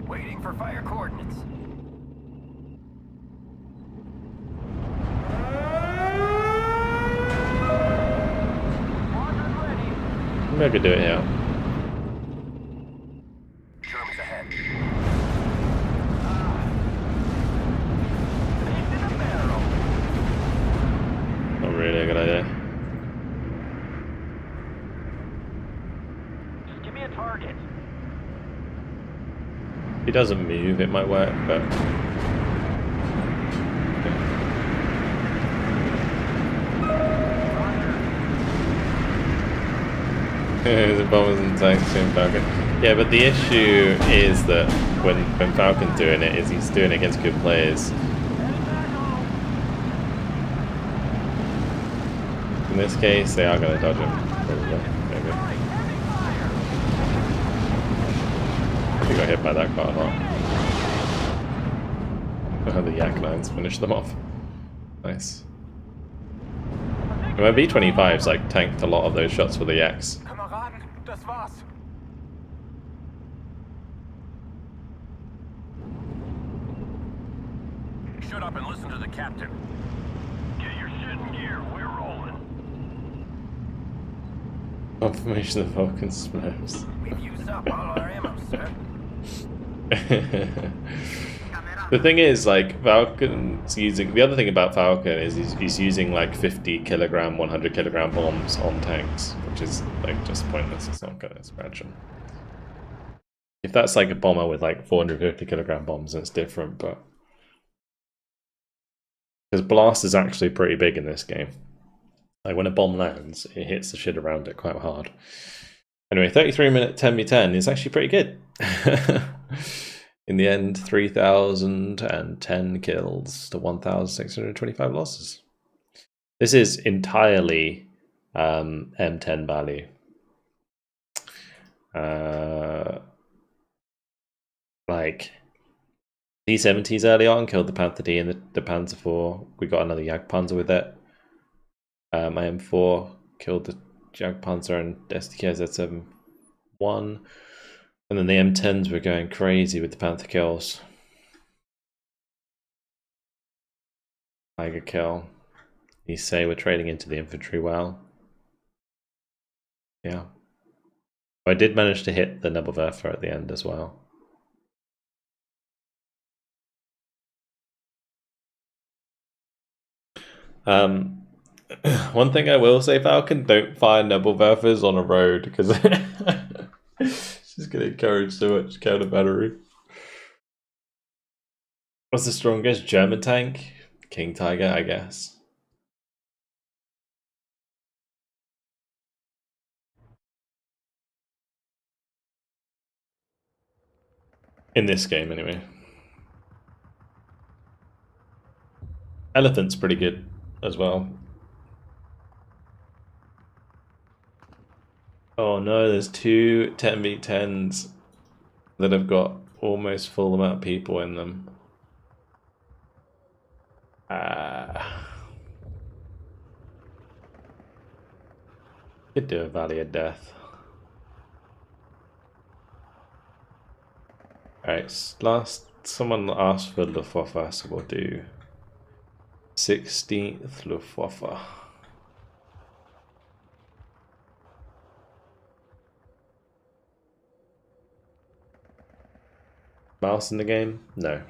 Waiting for fire coordinates. Maybe I could do it here. Germans ahead. Not really a good idea. target. If he doesn't move, it might work, but... The bombers and tanks in Falcon. Yeah, but the issue is that when Falcon's doing it, is he's doing it against good players. In this case, they are going to dodge him, probably. Maybe. He got hit by that quite a lot. Oh, the yak lines finished them off. Nice. My B-25's like tanked a lot of those shots for the yaks. Kameraden, das war's. Shut up and listen to the captain. Get your shit in gear. We're rolling. Confirmation of the Vulcan smurfs. We've used up all our ammo, sir. The thing is, like, Falcon's using... The other thing about Falcon is he's using, like, 50 kilogram, 100 kilogram bombs on tanks, which is, like, just pointless. It's not going to scratch them. If that's, like, a bomber with, like, 450 kilogram bombs, then it's different, but... Because blast is actually pretty big in this game. Like, when a bomb lands, it hits the shit around it quite hard. Anyway, 33-minute 10v10 is actually pretty good. In the end, 3,010 kills to 1,625 losses. This is entirely M10 value. Like, D70s early on killed the Panther D and the Panzer IV. We got another Jagdpanzer with it. My M4 killed the Jagdpanzer and SDK Z7-1. And then the M10s were going crazy with the Panther kills. Tiger kill. You say we're trading into the infantry well. Yeah. I did manage to hit the Nebelwerfer at the end as well. One thing I will say, Falcon, don't fire Nebelwerfers on a road because she's going to encourage so much counter battery. What's the strongest German tank? King Tiger, I guess. In this game, anyway. Elephant's pretty good as well. Oh no, there's two 10v10s that have got almost full amount of people in them. Could do a Valley of Death. Alright, someone asked for Luftwaffe, so we'll do 16th Luftwaffe. Mouse in the game? No.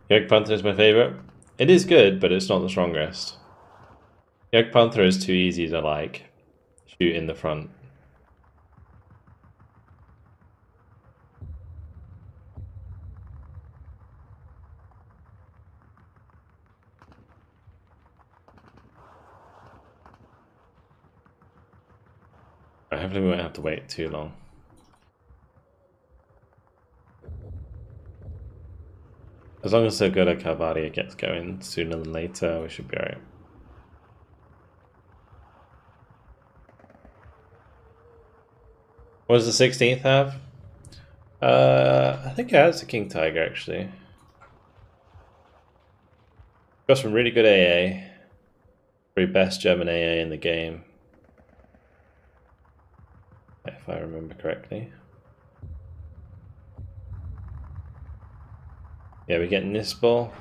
Jagdpanther is my favorite. It is good, but it's not the strongest. Jagdpanther is too easy to like shoot in the front. Hopefully we won't have to wait too long. As long as the good Cavaria gets going sooner than later, we should be alright. What does the 16th have? I think it has the King Tiger actually. Got some really good AA. Probably best German AA in the game. If I remember correctly. Yeah, we get Nispel.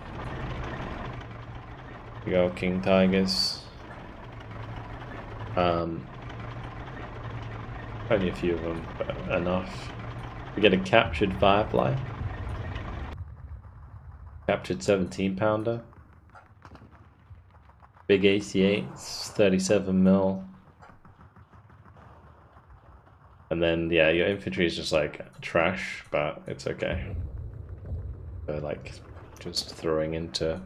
We go King Tigers. Only a few of them, but enough. We get a captured Firefly. Captured 17 pounder. Big 88s, 37 mil. And then, yeah, your infantry is just like trash, but it's okay. They're like just throwing into.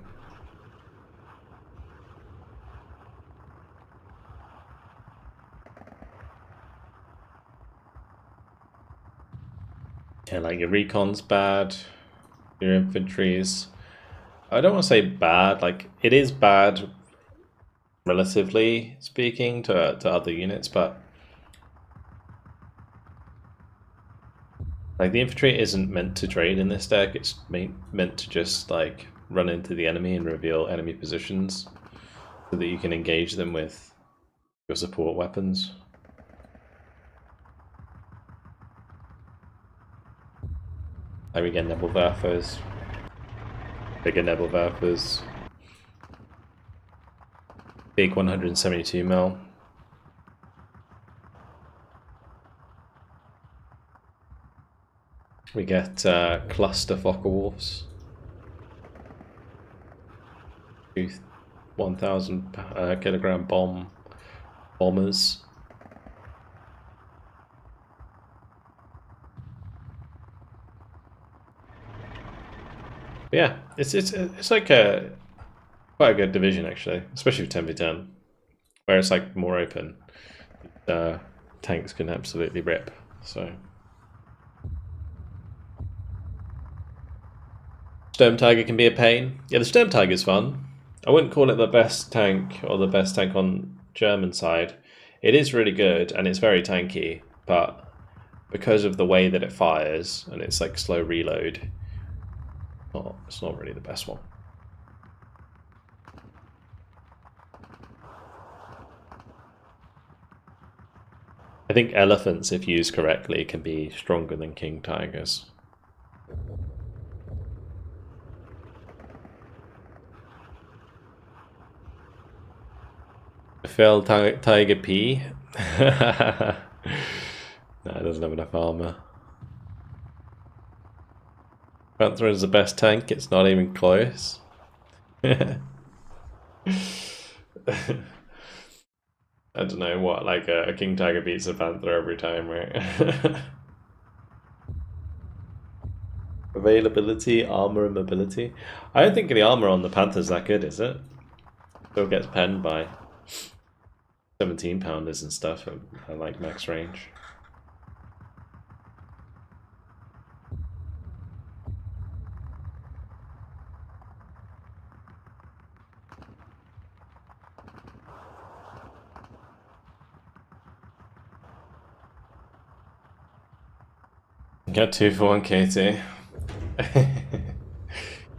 Yeah, like your recon's bad, your infantry's. I don't want to say bad, like it is bad relatively speaking to other units, but like the infantry isn't meant to trade in this deck, it's meant to just like run into the enemy and reveal enemy positions so that you can engage them with your support weapons. Like we get Nebelwerfers, bigger Nebelwerfers, big 172 mil. We get cluster Focke-Wulfs, 1,000 kilogram bombers. Yeah, it's like quite a good division actually, especially with 10v10, where it's like more open. Tanks can absolutely rip. So Storm Tiger can be a pain. Yeah, the Storm Tiger's fun. I wouldn't call it the best tank or the best tank on German side. It is really good and it's very tanky, but because of the way that it fires and it's like slow reload, it's not really the best one. I think elephants, if used correctly, can be stronger than king tigers. Fell Tiger P. No, it doesn't have enough armor. Panther is the best tank, it's not even close. I don't know what, like a King Tiger beats a Panther every time, right? Availability, armor, and mobility. I don't think the armor on the Panther's that good, is it? Still gets penned by 17 pounders and stuff at like max range. Got 2 for 1 KT.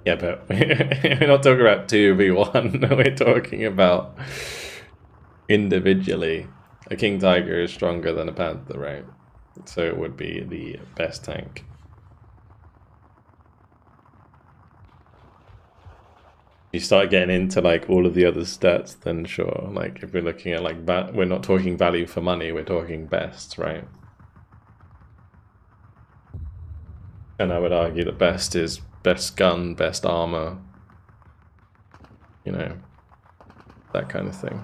Yeah, but we're not talking about 2v1, we're talking about individually. A King Tiger is stronger than a Panther, right? So it would be the best tank. You start getting into like all of the other stats, then sure. Like if we're looking at like we're not talking value for money, we're talking best, right? And I would argue the best is best gun, best armor, you know, that kind of thing.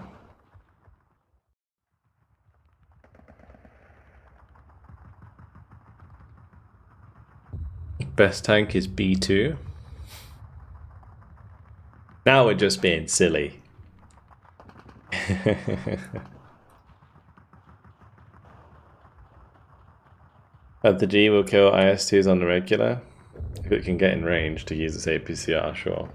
Best tank is B2. Now we're just being silly. The G will kill IS-2s on the regular. If it can get in range to use its APCR, sure.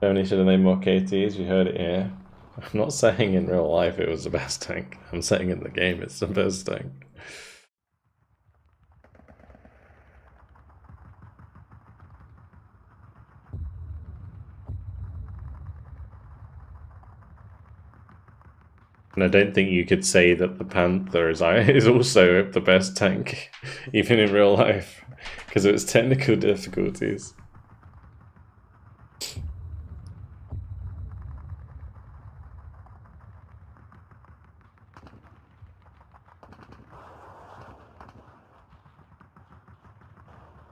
Only should have made more KTs, you heard it here. I'm not saying in real life it was the best tank. I'm saying in the game it's the best tank. And I don't think you could say that the Panther is also the best tank, even in real life, because of its technical difficulties.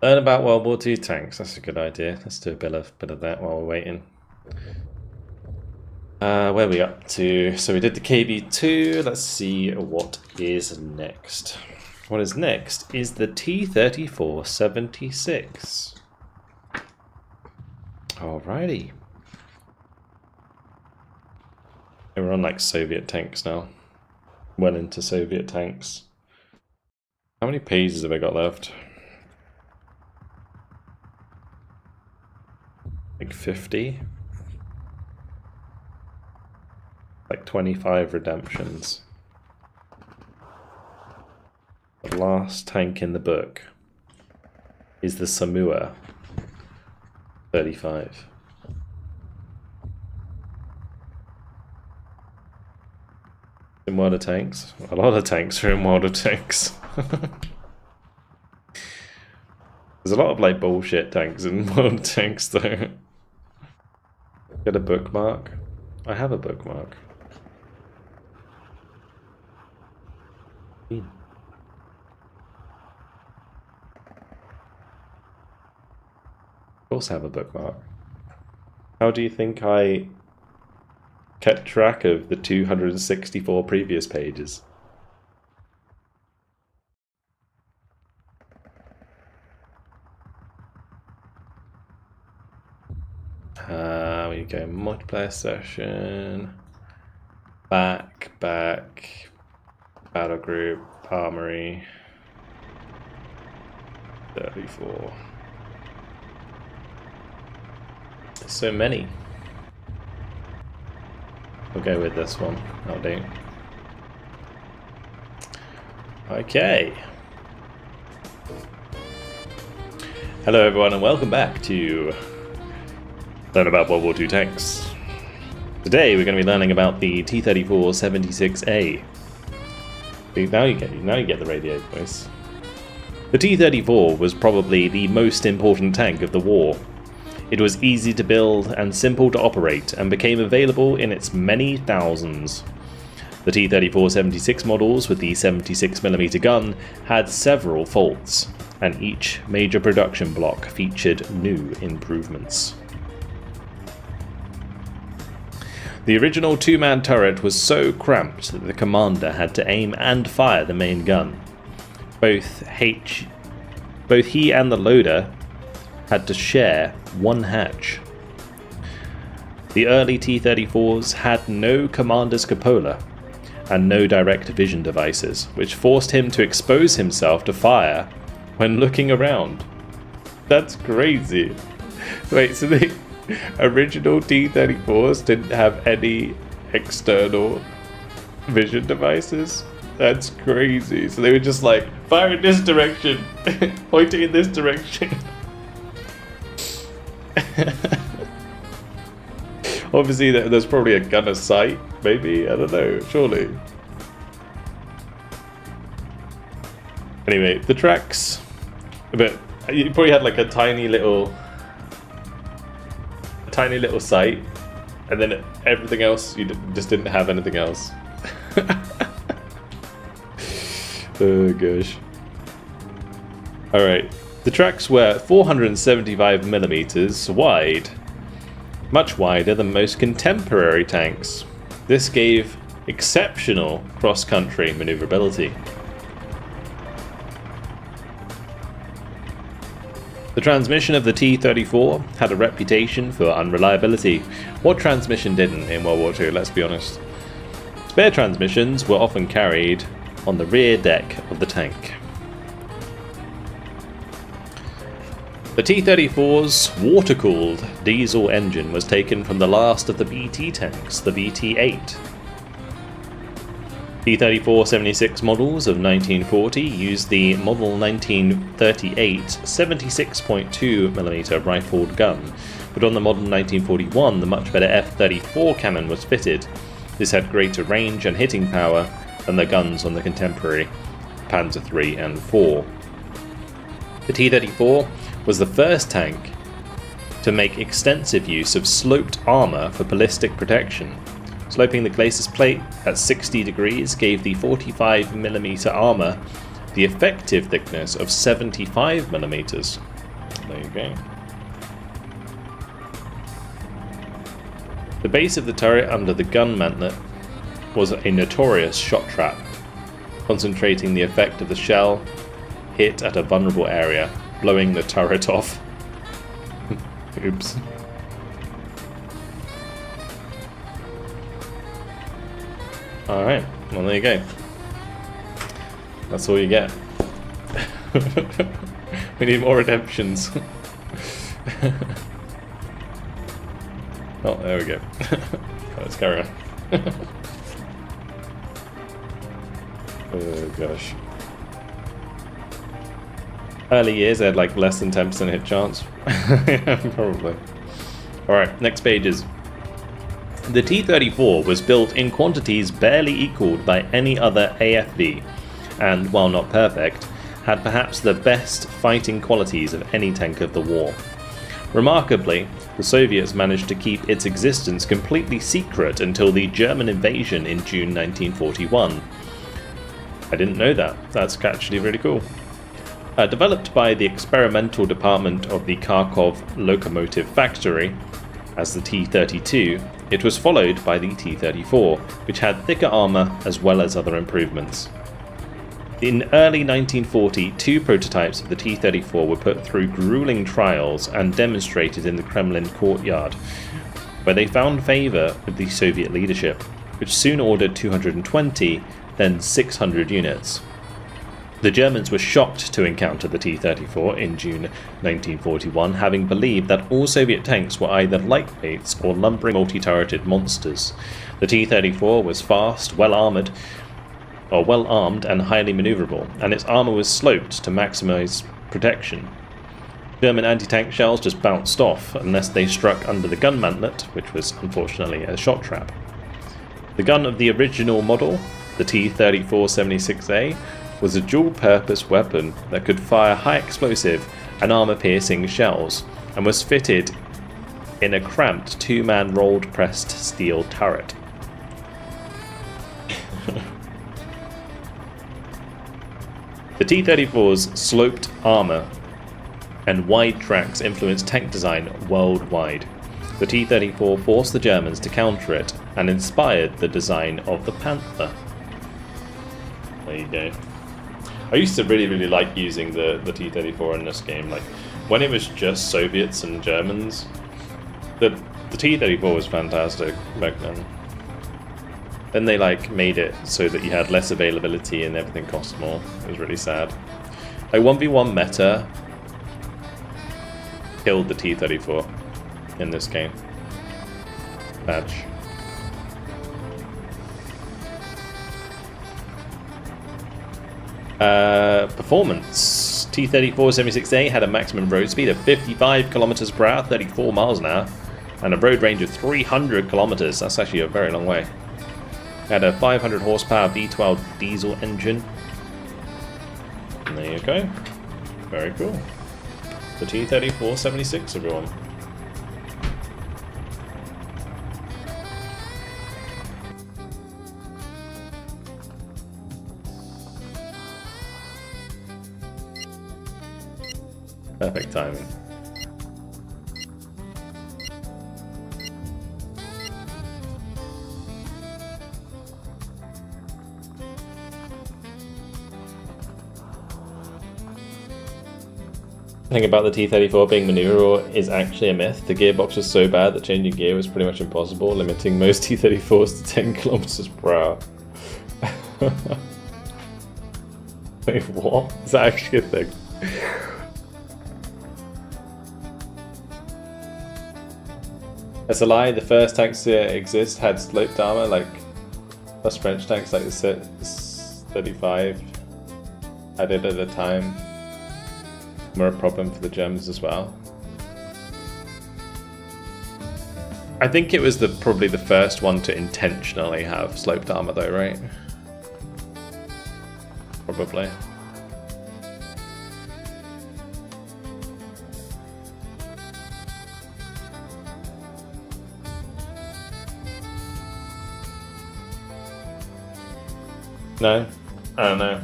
Learn about World War II tanks. That's a good idea. Let's do a bit of that while we're waiting. Where are we up to? So we did the KB2. Let's see what is next. What is next is the T-34-76. Alrighty. We're on like Soviet tanks now. Well into Soviet tanks. How many pages have I got left? Like 50? Like 25 redemptions. The last tank in the book is the Samoa 35. In World of Tanks? A lot of tanks are in World of Tanks. There's a lot of like bullshit tanks in World of Tanks though. Get a bookmark? I have a bookmark. Of course I have a bookmark. How do you think I kept track of the 264 previous pages? We go multiplayer session, back, battle group, armory, 34. So many. We'll go with this one. That'll do. Okay. Hello everyone and welcome back to Learn About World War II Tanks. Today we're going to be learning about the T-34-76A. Now you get the radio voice. The T-34 was probably the most important tank of the war. It was easy to build and simple to operate and became available in its many thousands. The T-34-76 models with the 76mm gun had several faults, and each major production block featured new improvements. The original two-man turret was so cramped that the commander had to aim and fire the main gun. Both he and the loader had to share one hatch. The early T-34s had no commander's cupola and no direct vision devices, which forced him to expose himself to fire when looking around. That's crazy. Wait, so the original T-34s didn't have any external vision devices? That's crazy. So they were just like, fire in this direction, pointing in this direction. Obviously there's probably a gunner sight, maybe, I don't know, surely. Anyway, the tracks, but you probably had like a tiny little sight, and then everything else, you just didn't have anything else. Oh gosh. Alright, the tracks were 475mm wide, much wider than most contemporary tanks. This gave exceptional cross-country maneuverability. The transmission of the T-34 had a reputation for unreliability. What transmission didn't in World War II, let's be honest? Spare transmissions were often carried on the rear deck of the tank. The T-34's water-cooled diesel engine was taken from the last of the BT tanks, the BT-8. T-34-76 models of 1940 used the Model 1938 76.2mm rifled gun, but on the Model 1941 the much better F-34 cannon was fitted. This had greater range and hitting power than the guns on the contemporary Panzer III and IV. The T-34 was the first tank to make extensive use of sloped armour for ballistic protection. Sloping the glacis plate at 60 degrees gave the 45mm armour the effective thickness of 75mm. There you go. The base of the turret under the gun mantlet was a notorious shot trap, concentrating the effect of the shell hit at a vulnerable area, blowing the turret off. Oops. Alright, well there you go. That's all you get. We need more redemptions. Oh, there we go. Let's carry on. Oh gosh. Early years, I had like less than 10% hit chance. Yeah, probably. Alright, next pages. The T-34 was built in quantities barely equalled by any other AFV, and while not perfect, had perhaps the best fighting qualities of any tank of the war. Remarkably, the Soviets managed to keep its existence completely secret until the German invasion in June 1941. I didn't know that. That's actually really cool. Developed by the experimental department of the Kharkov Locomotive Factory as the T-32, it was followed by the T-34, which had thicker armour as well as other improvements. In early 1940, 2 prototypes of the T-34 were put through grueling trials and demonstrated in the Kremlin courtyard, where they found favour with the Soviet leadership, which soon ordered 220, then 600 units. The Germans were shocked to encounter the T-34 in June 1941, having believed that all Soviet tanks were either lightweights or lumbering multi-turreted monsters. The T-34 was fast, well-armed and highly manoeuvrable, and its armour was sloped to maximise protection. German anti-tank shells just bounced off unless they struck under the gun mantlet, which was unfortunately a shot trap. The gun of the original model, the T-34-76A, was a dual-purpose weapon that could fire high-explosive and armour-piercing shells, and was fitted in a cramped 2-man rolled-pressed steel turret. The T-34's sloped armour and wide tracks influenced tank design worldwide. The T-34 forced the Germans to counter it and inspired the design of the Panther. There you go. I used to really like using the T-34 in this game. Like when it was just Soviets and Germans, the T-34 was fantastic back then. Then they like made it so that you had less availability and everything cost more. It was really sad. Like 1v1 meta killed the T-34 in this game. Badge. Performance. T-34-76A had a maximum road speed of 55 km per hour, 34 miles an hour, and a road range of 300 kilometers. That's actually a very long way. It had a 500 horsepower V12 diesel engine. And there you go. Very cool. The T-34-76, everyone. Perfect timing. The thing about the T-34 being maneuverable is actually a myth. The gearbox was so bad that changing gear was pretty much impossible, limiting most T-34s to 10 kilometers per hour. Wait, what? Is that actually a thing? That's a lie. The first tanks to exist had sloped armor, like plus French tanks like the 35 had it at the time. Were a problem for the Germans as well. I think it was probably the first one to intentionally have sloped armor, though, right? Probably. No? I don't know.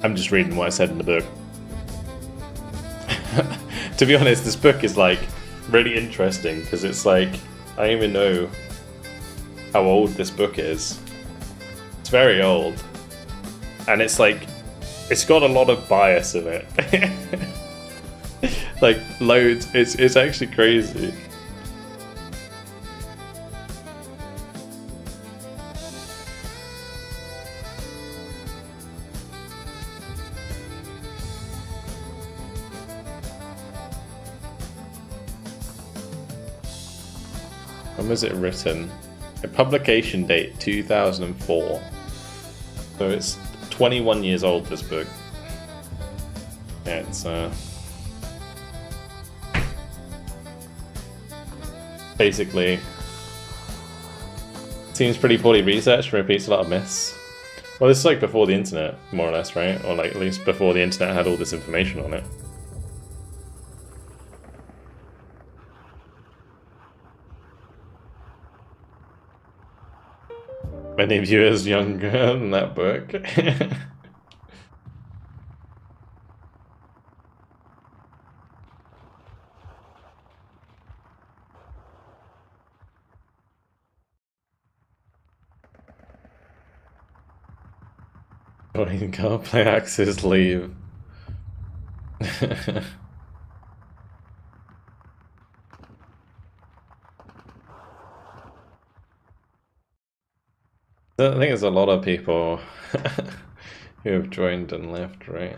I'm just reading what I said in the book. To be honest, this book is like really interesting because it's like I don't even know how old this book is. It's very old, and it's like it's got a lot of bias in it. Like loads. It's actually crazy. When was it written? A publication date 2004. So it's 21 years old, this book. Yeah, it's basically seems pretty poorly researched, repeats a lot of myths. Well, this is like before the internet, more or less, right? Or like at least before the internet had all this information on it. Many viewers younger than that book. Join car play axis leave. I think there's a lot of people who have joined and left, right?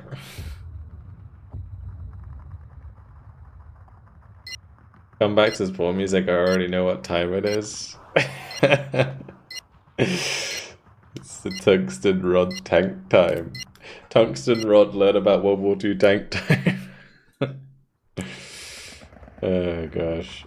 Come back to this poor music, I already know what time it is. It's the tungsten rod tank time. Tungsten rod learn about World War II tank time. Oh gosh.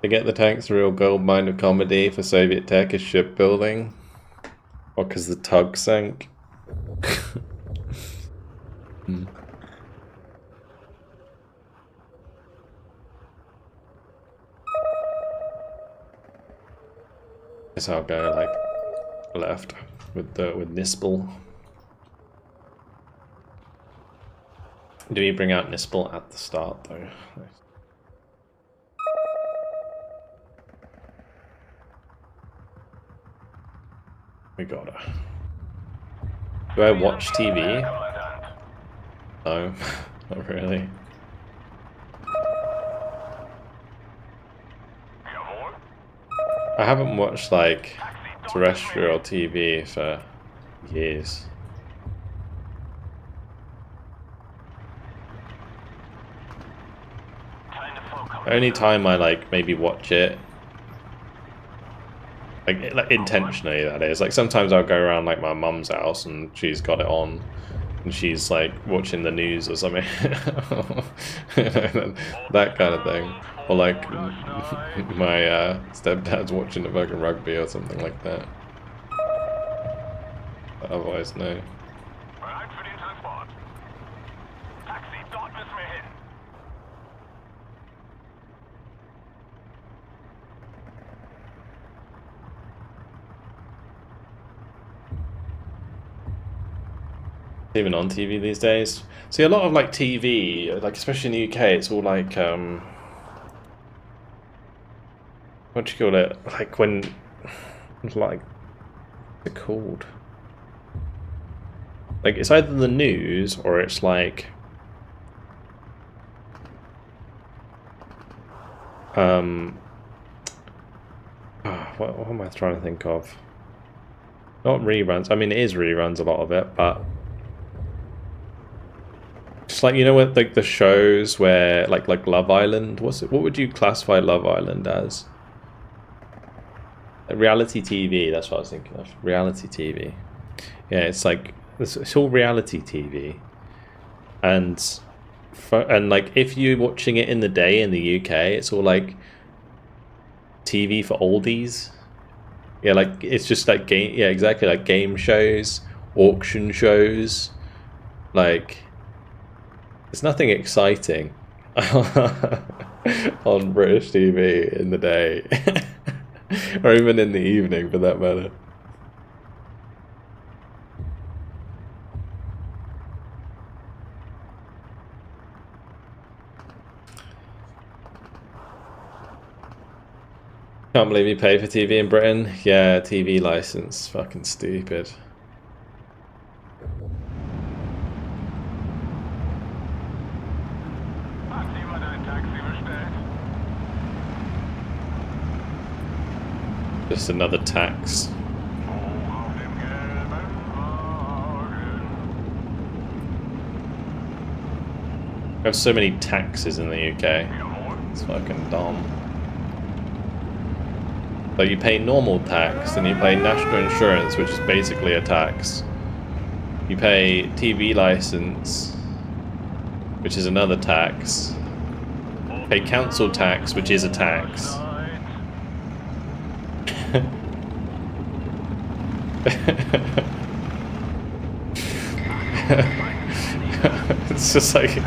To get the tanks, a real gold mine of comedy for Soviet tech is shipbuilding. Or because the tug sank. Guess I'll go like left with Nispel. Do we bring out Nispel at the start though? We gotta. Do I watch TV? No, not really. I haven't watched like terrestrial TV for years. The only time I like maybe watch it, like intentionally, that is, like sometimes I'll go around like my mum's house and she's got it on and she's like watching the news or something. That kind of thing. Or like my stepdad's watching the fucking rugby or something like that. But otherwise, no. Even on TV these days. See, a lot of like TV, like especially in the UK, it's all like what do you call it? Like when it's like what's it called? Like it's either the news or it's like what am I trying to think of? Not reruns. I mean, it is reruns, a lot of it, but it's like, you know what, like the shows where like Love Island, what would you classify Love Island as? Reality TV, that's what I was thinking of. Reality TV. Yeah, it's like it's all reality TV. And like if you're watching it in the day in the UK, it's all like TV for oldies. Yeah, like it's just like game, yeah, exactly, like game shows, auction shows, like it's nothing exciting. on British TV in the day, or even in the evening for that matter. Can't believe you pay for TV in Britain. Yeah, TV license, fucking stupid. Hat jemand ein Taxi bestellt? Just another tax. Hoch auf dem gelben Wagen. We have so many taxes in the UK. It's fucking dumb. Like you pay normal tax, and you pay national insurance, which is basically a tax. You pay TV license, which is another tax. You pay council tax, which is a tax. It's just like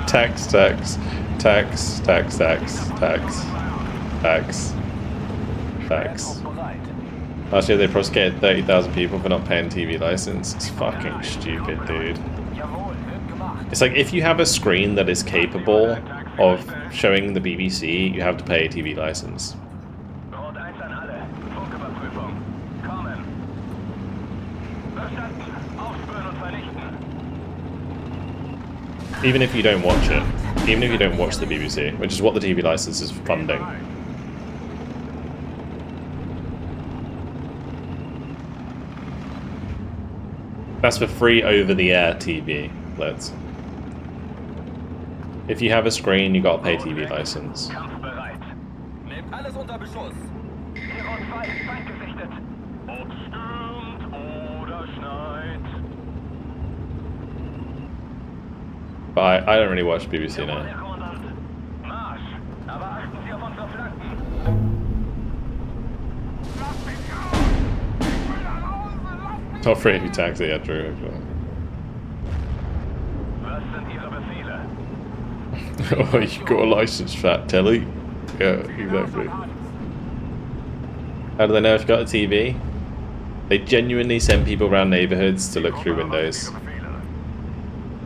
tax, tax, tax, tax, tax, tax, tax. Facts. Last year they prosecuted 30,000 people for not paying TV license. It's fucking stupid, dude. It's like if you have a screen that is capable of showing the BBC, you have to pay a TV license. Rot 1 an alle. Funküberprüfung. Kommen. Verstanden. Aufspüren und vernichten. Even if you don't watch it. Even if you don't watch the BBC, which is what the TV license is funding. That's for free over-the-air TV, let's. If you have a screen, you gotta pay TV license. Kampfbereit. Nehmt alles unter Beschuss. Terror 2, Feind gesichtet. Ob stürmt oder schneit. But I don't really watch BBC now. Herr Kommandant. Marsch. Aber achten Sie auf unsere Flanken. Lass mich raus! Ich will nach Hause! Lass mich! Not free if you tax it, yeah, true, actually. Was sind Ihre Befehle? Oh, you got a license, fat telly. Yeah, exactly. How do they know if you got a TV? They genuinely send people around neighborhoods to look through windows.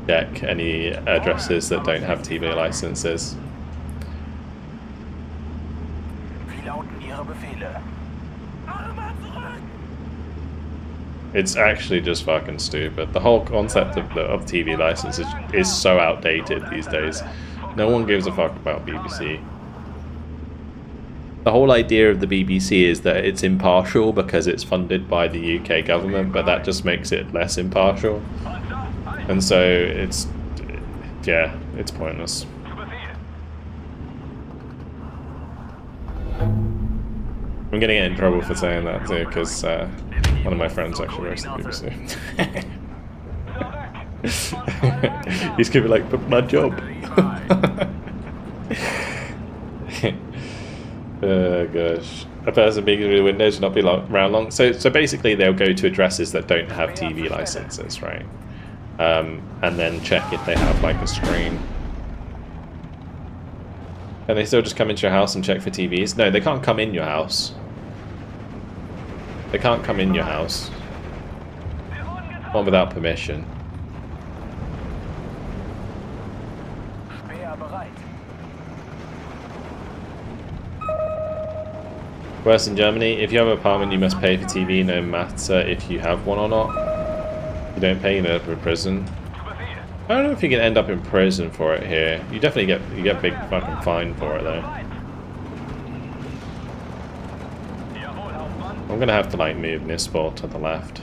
Check any addresses that don't have TV licenses. Wie lauten Ihre Befehle? It's actually just fucking stupid. The whole concept of TV licenses is so outdated these days. No one gives a fuck about BBC. The whole idea of the BBC is that it's impartial because it's funded by the UK government, but that just makes it less impartial. And so it's, yeah, it's pointless. I'm gonna get in trouble for saying that too, because one of my friends actually works at the BBC. He's gonna be like, but my job. Oh gosh. A person being through the windows should not be around long. So basically they'll go to addresses that don't have TV licenses, right? And then check if they have like a screen. Can they still just come into your house and check for TVs? No, they can't come in your house. They can't come in your house. Not without permission. Speer bereit. Worse in Germany, if you have an apartment you must pay for TV no matter if you have one or not. If you don't pay, you end up in prison. I don't know if you can end up in prison for it here. You definitely get a big fucking fine for it though. I'm gonna have to like move Nispel to the left.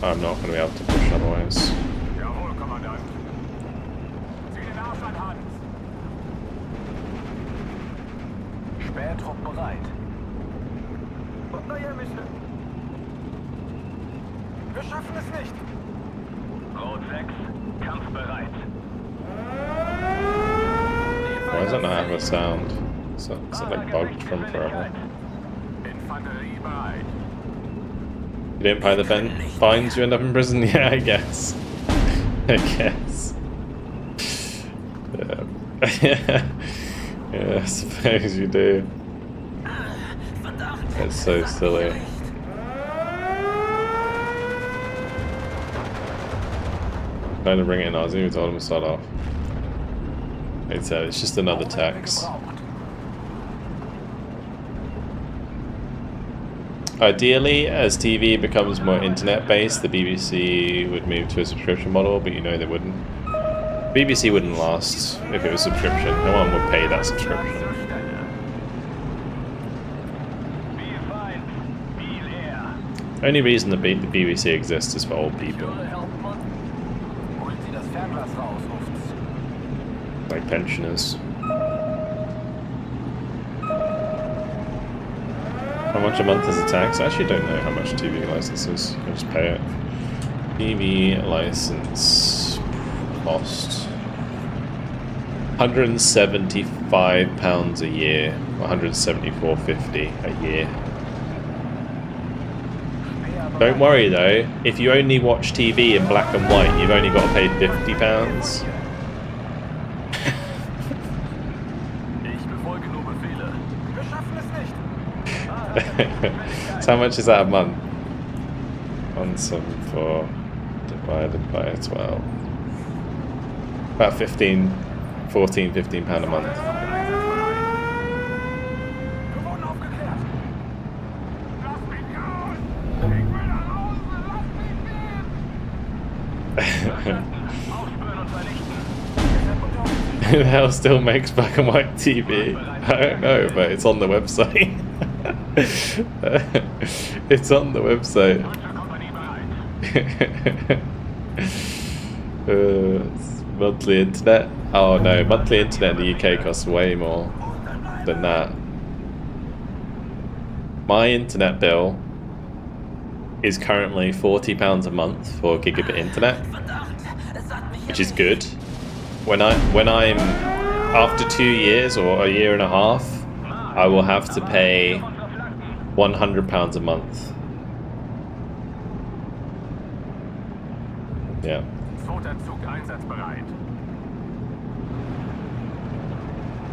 I'm not gonna be able to push otherwise. Jawohl, Kommandant. Zieh den Arsch an, Hans. Spähtrupp bereit. Wir schaffen es nicht. Rot 6, kampfbereit. Why does that not have a sound? Is that like bugged from forever? Infanterie bereit. You didn't pay the fines, you end up in prison? Yeah, I guess. I guess. Yeah. Yeah, I suppose you do. It's so silly. Trying to bring it in Aussie, we told him to start off. It's just another tax. Ideally, as TV becomes more internet-based, the BBC would move to a subscription model, but you know they wouldn't. BBC wouldn't last if it was subscription. No one would pay that subscription. The only reason the BBC exists is for old people. Like pensioners. How much a month is the tax? I actually don't know how much TV license is. I just pay it. TV license cost £175 a year, or £174.50 a year. Don't worry though, if you only watch TV in black and white, you've only got to pay £50. So how much is that a month? 174 divided by 12. About 15 pound a month. Who the hell still makes black and white TV? I don't know, but it's on the website. It's on the website. Monthly internet? Oh no, monthly internet in the UK costs way more than that. My internet bill is currently £40 a month for gigabit internet, which is good. When I'm after 2 years or a year and a half, I will have to pay £100 a month. Yeah.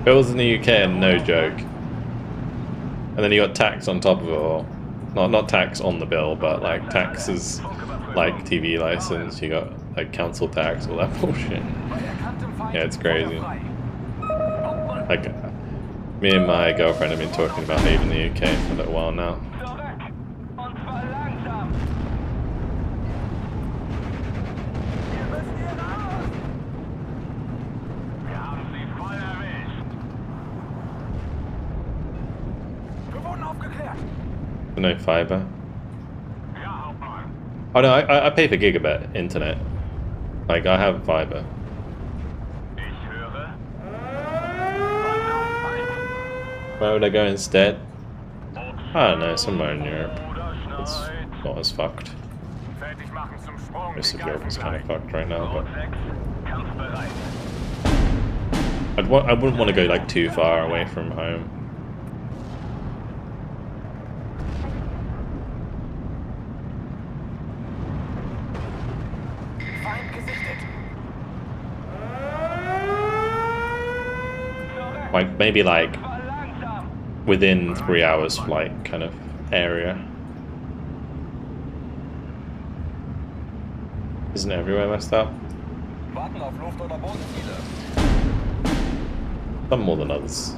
Bills in the UK are no joke. And then you got tax on top of it all. Not tax on the bill, but like taxes like TV license, you got like council tax, all that bullshit. Yeah, it's crazy. Like, me and my girlfriend have been talking about leaving the UK for a little while now. No fiber. Oh no, I pay for gigabit internet. Like, I have fiber. Where would I go instead? I don't know, somewhere in Europe. It's not as fucked. Most of Europe is kind of fucked right now, but I wouldn't want to go like too far away from home. Like maybe like within 3 hours flight kind of area. Isn't everywhere messed up? Some more than others.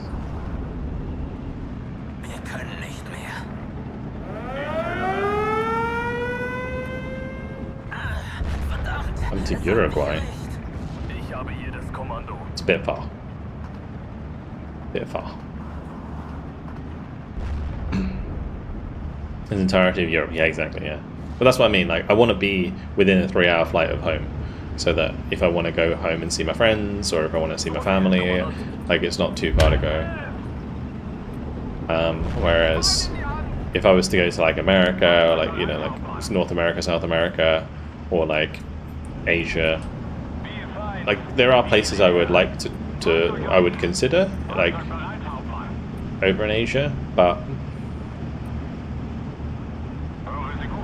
I'm to Uruguay. It's a bit far. Bit far. The entirety of Europe, yeah, exactly, yeah. But that's what I mean, like, I want to be within a 3 hour flight of home, so that if I want to go home and see my friends, or if I want to see my family, like, it's not too far to go. Whereas, if I was to go to, like, America, or, like, you know, like, North America, South America, or, like, Asia, like, there are places I would like to I would consider, like, over in Asia, but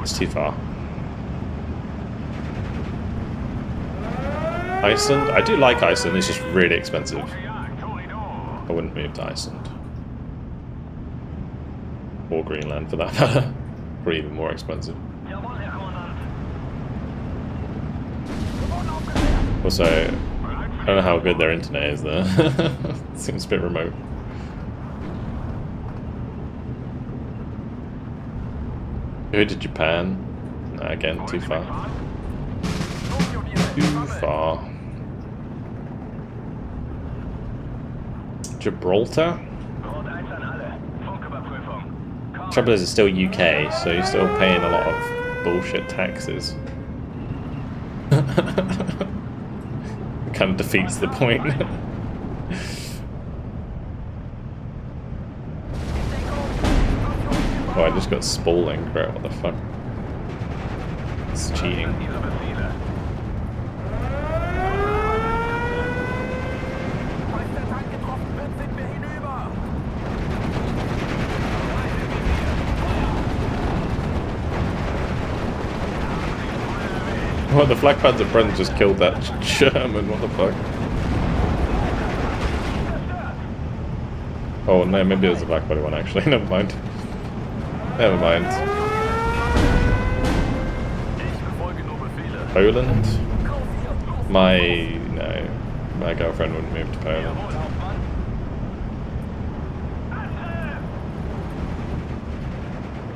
it's too far. Iceland, I do like Iceland, it's just really expensive. I wouldn't move to Iceland. Or Greenland for that matter. Probably even more expensive. Jawohl, Herr Kommandant. Also, I don't know how good their internet is there. Seems a bit remote. Go to Japan. No, again, too far. Too far. Gibraltar? Rot 1 an alle. Funküberprüfung. Trouble is, it's still UK, so you're still paying a lot of bullshit taxes. Kind of defeats the point. Oh, I just got spalling, bro. What the fuck? It's cheating. Ihre Befehle. Falls der Tank getroffen wird, sind wir hinüber. What, the Black Panther friend just killed that German, what the fuck? Oh no, maybe it was the Black Body one actually, never mind. Never mind. Ich befolge nur Befehle. Poland? No, my girlfriend wouldn't move to Poland. Jawohl, Hauptmann.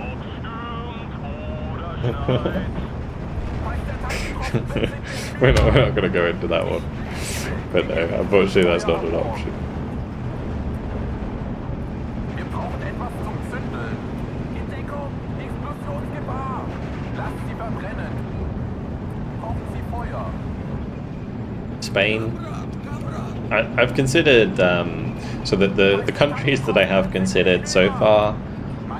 Ob stürmt oder schneit. we're not going to go into that one. But no, unfortunately that's not an option. Wir brauchen etwas zum Zündeln. In Deckung, Explosionsgefahr. Lasst sie verbrennen. Brauchen Sie Feuer. Spain. I've considered, so that the countries that I have considered so far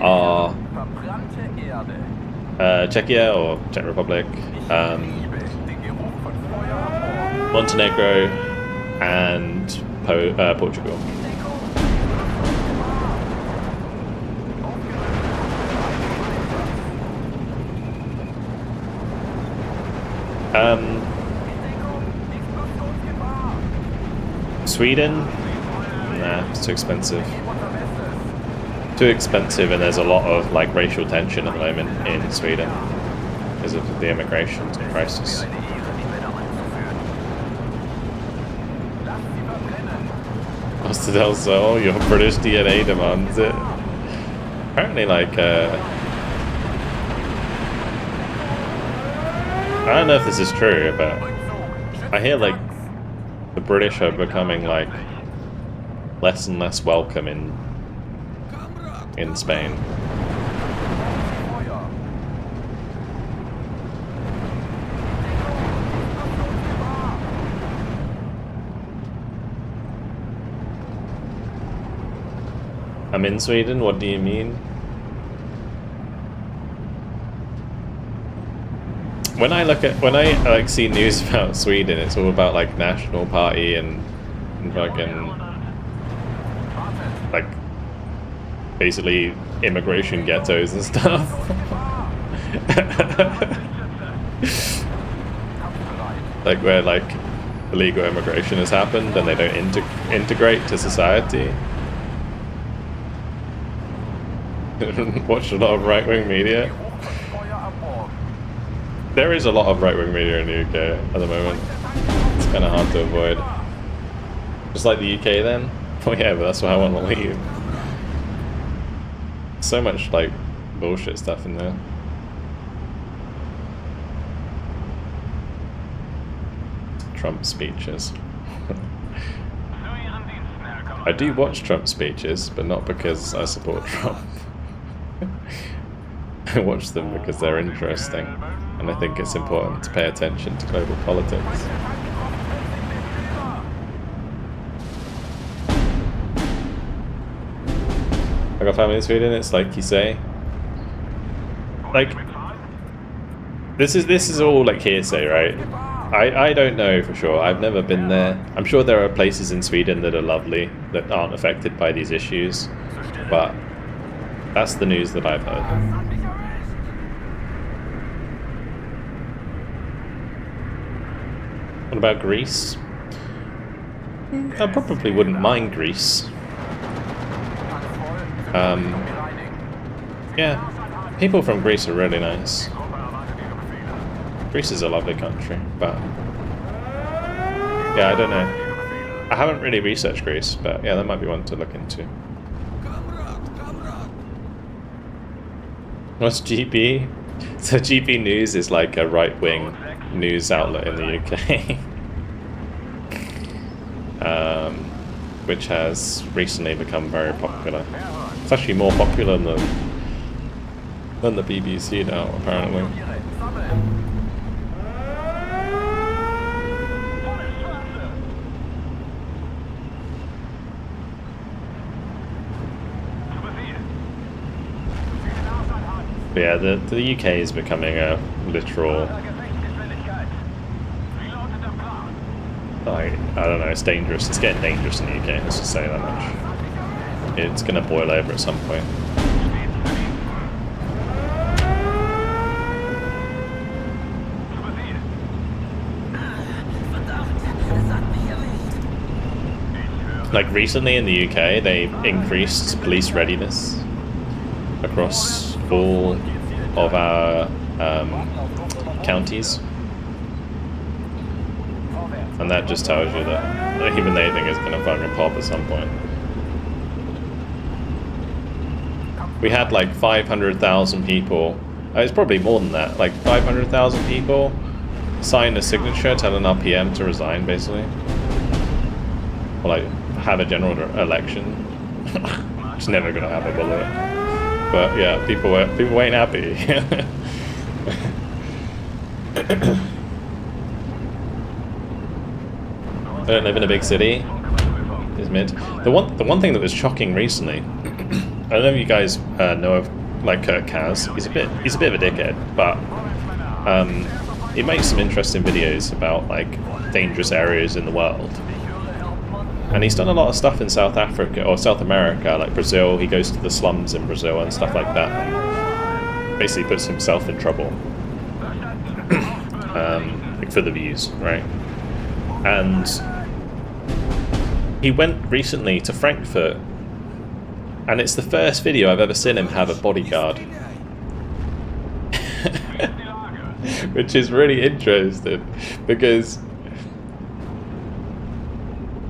are Verbrannte Erde. Czechia or Czech Republic, Den Geruch von Feuer am Morgen. Montenegro, and Portugal. Sweden? Nah, it's too expensive. Too expensive, and there's a lot of like racial tension at the moment in Sweden because of the immigration crisis. Mustard del Sol, your British DNA demands it. Apparently, like, I don't know if this is true, but I hear like the British are becoming like less and less welcome in Spain. I'm in Sweden, what do you mean? When I like see news about Sweden, it's all about like National Party and fucking like basically immigration ghettos and stuff. Like where like illegal immigration has happened and they don't integrate to society. Watch a lot of right-wing media. There is a lot of right-wing media in the UK at the moment. It's kind of hard to avoid. Just like the UK then? Oh yeah, but that's why I want to leave. So much like bullshit stuff in there. Trump speeches. I do watch Trump speeches, but not because I support Trump. I watch them because they're interesting, and I think it's important to pay attention to global politics. I got family in Sweden, it's like you say. Like, this is all like hearsay, right? I don't know for sure. I've never been there. I'm sure there are places in Sweden that are lovely, that aren't affected by these issues, but that's the news that I've heard. What about Greece? I probably wouldn't mind Greece. Yeah, people from Greece are really nice. Greece is a lovely country, but yeah, I don't know. I haven't really researched Greece, but yeah, that might be one to look into. What's GP? So GP News is like a right-wing news outlet in the UK. Which has recently become very popular. It's actually more popular than the BBC now, apparently. But yeah, the UK is becoming a literal, like, I don't know, it's dangerous. It's getting dangerous in the UK, let's just say that much. It's gonna boil over at some point. Like recently in the UK, they increased police readiness across all of our counties. And that just tells you that even they think it's going to fucking pop at some point. We had like 500,000 people, it's probably more than that, like 500,000 people sign a signature telling our PM to resign, basically. Or like, have a general election. It's never going to happen, by the way. But yeah, people ain't happy. I don't live in a big city. It's mid. The one thing that was shocking recently, I don't know if you guys know of like Kurt Kaz. He's a bit of a dickhead, but he makes some interesting videos about like dangerous areas in the world. And he's done a lot of stuff in South Africa or South America, like Brazil. He goes to the slums in Brazil and stuff like that, and basically puts himself in trouble like for the views, right? And he went recently to Frankfurt, and it's the first video I've ever seen him have a bodyguard. Which is really interesting, because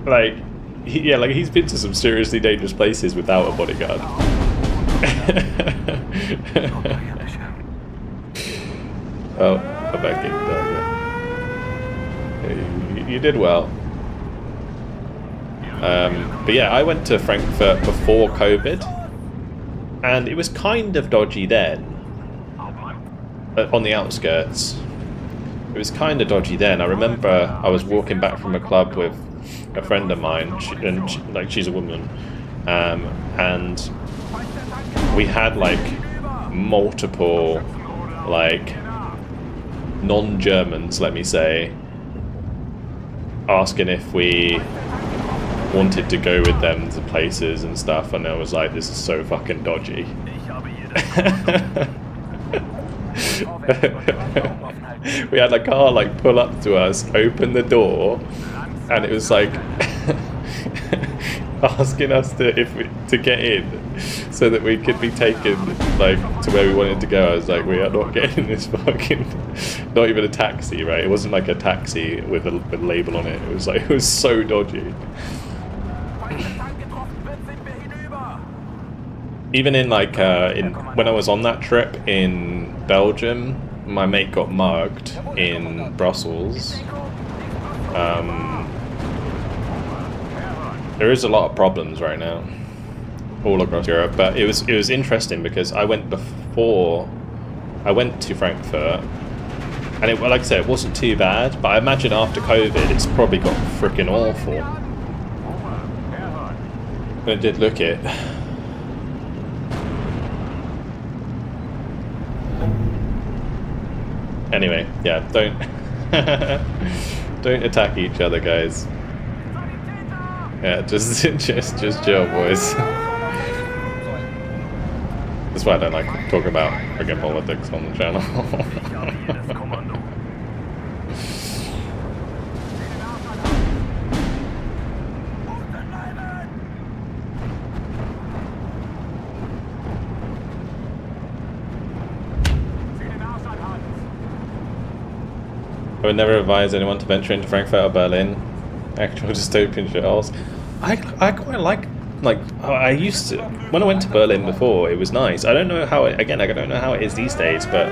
like he's been to some seriously dangerous places without a bodyguard. Oh, I'm back in there. You did well. But yeah, I went to Frankfurt before COVID, and it was kind of dodgy then. On the outskirts, it was kind of dodgy then. I remember I was walking back from a club with a friend of mine, she's a woman, and we had like multiple like non-Germans, let me say, asking if we wanted to go with them to places and stuff, and I was like, this is so fucking dodgy. We had a car like pull up to us, open the door, and it was like asking us to get in so that we could be taken like to where we wanted to go. I was like, we are not getting this fucking, not even a taxi, right? It wasn't like a taxi with a label on it. It was like, it was so dodgy. Even in like when I was on that trip in Belgium, my mate got mugged in Brussels. There is a lot of problems right now all across Europe, but it was interesting because I went to Frankfurt, and like I said, it wasn't too bad, but I imagine after COVID it's probably got freaking awful. And it did look it. Anyway, yeah, don't attack each other, guys. Yeah, just chill, boys. That's why I don't like talking about friggin' politics on the channel. I would never advise anyone to venture into Frankfurt or Berlin. Actual dystopian shitholes. I quite like I used to when I went to Berlin before. It was nice. I don't know how it, again. I don't know how it is these days, but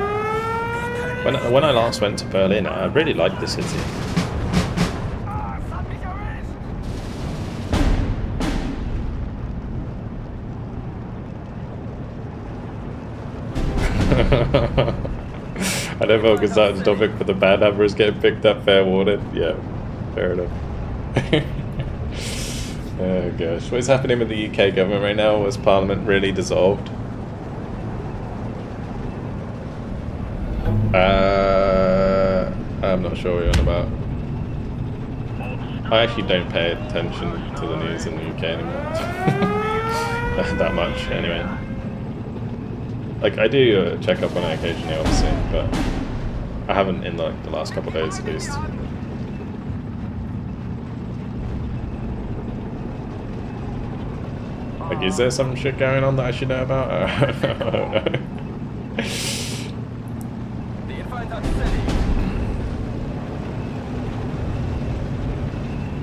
when I last went to Berlin, I really liked the city. I know Vulcan's not the topic, but the bad number is getting picked up. Fair warning. Yeah, fair enough. Oh gosh, what's happening with the UK government right now? Was Parliament really dissolved? I'm not sure what you're on about. I actually don't pay attention to the news in the UK anymore. That much, anyway. Like, I do check up on it occasionally, obviously, but I haven't in like the last couple of days at least. Like, is there some shit going on that I should know about? I don't know.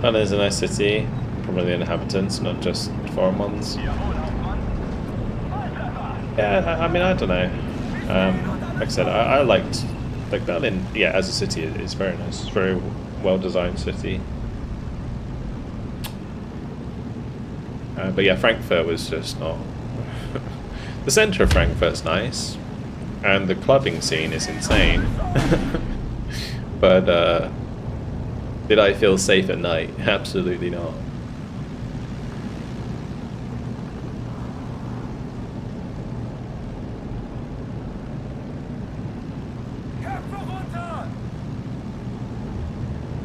Berlin is a nice city, probably the inhabitants, not just foreign ones. Yeah, I mean, I don't know. Like I said, I liked Berlin. Yeah, as a city, it's very nice. It's a very well-designed city. But yeah, Frankfurt was just not. The centre of Frankfurt's nice, and the clubbing scene is insane. But did I feel safe at night? Absolutely not.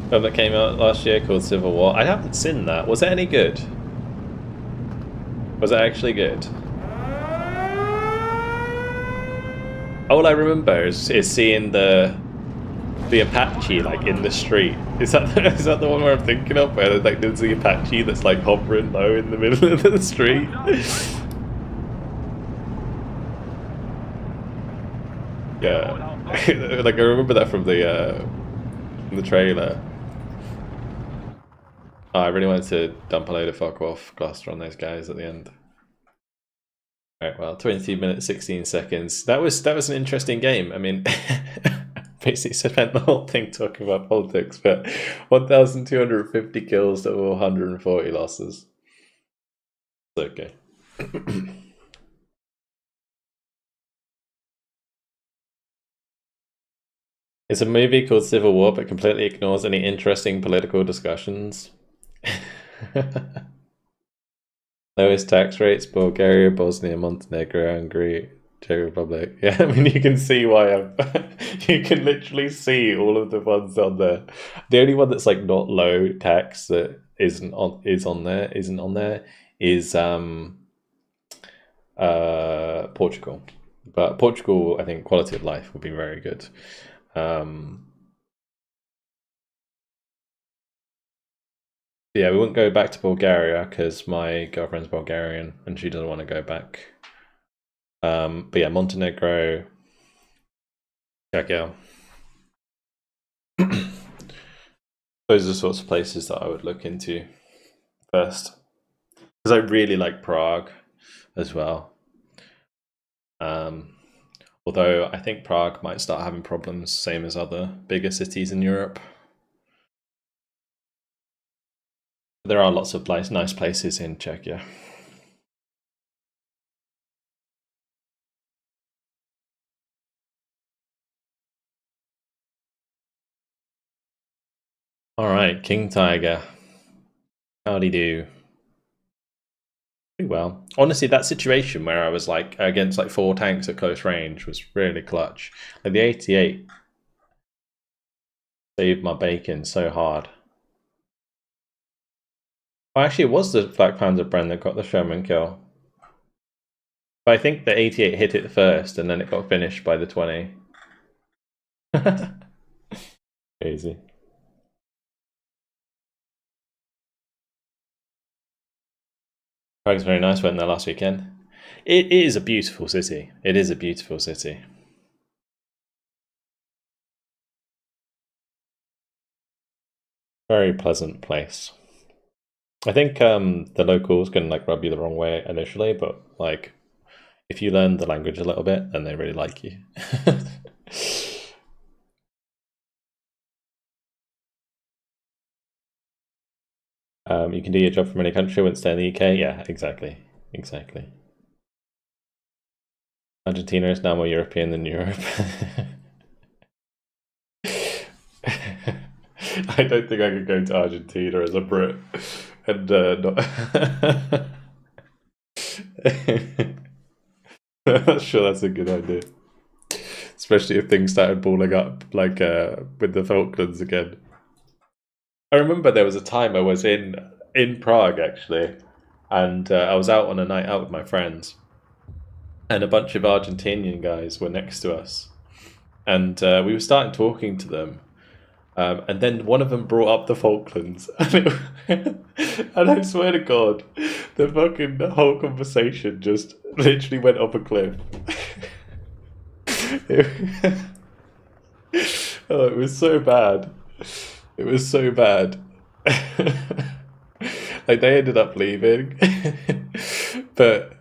Film that came out last year called Civil War. I haven't seen that. Was it any good? Was it actually good? All I remember is seeing the Apache like in the street. Is that the one where I'm thinking of? Where like there's the Apache that's like hovering low in the middle of the street. Yeah, like I remember that from the trailer. Oh, I really wanted to dump a load of fuck off cluster on those guys at the end. Alright, well, 22 minutes, 16 seconds. That was an interesting game. I mean, basically spent the whole thing talking about politics, but 1,250 kills to 140 losses. It's okay. It's a movie called Civil War, but completely ignores any interesting political discussions. Lowest tax rates: Bulgaria, Bosnia, Montenegro, Hungary, Czech Republic. Yeah, I mean, you can see why I'm. You can literally see all of the ones on there. The only one that's like not low tax that isn't on there is Portugal. But Portugal, I think quality of life will be very good. Yeah, we wouldn't go back to Bulgaria because my girlfriend's Bulgarian and she doesn't want to go back. But yeah, Montenegro, Czechia. Those are the sorts of places that I would look into first. Because I really like Prague as well. Although I think Prague might start having problems, same as other bigger cities in Europe. There are lots of nice places in Czechia. Alright, King Tiger. Howdy do. Pretty well. Honestly, that situation where I was like against like 4 tanks at close range was really clutch. Like the 88 saved my bacon so hard. Well, actually, it was the Black Panther Bren that got the Sherman kill. But I think the 88 hit it first, and then it got finished by the 20. Crazy. Prague's very nice. Went there last weekend. It is a beautiful city. It is a beautiful city. Very pleasant place. I think the locals can like rub you the wrong way initially, but like if you learn the language a little bit, then they really like you. You can do your job from any country, wouldn't stay in the UK. Yeah, exactly. Exactly. Argentina is now more European than Europe. I don't think I could go to Argentina as a Brit and not. I'm not sure that's a good idea. Especially if things started balling up, like with the Falklands again. I remember there was a time I was in Prague actually, and I was out on a night out with my friends, and a bunch of Argentinian guys were next to us, and we were starting talking to them, and then one of them brought up the Falklands, and, and I swear to God, the whole conversation just literally went off a cliff. Oh, it was so bad. It was so bad. Like they ended up leaving, but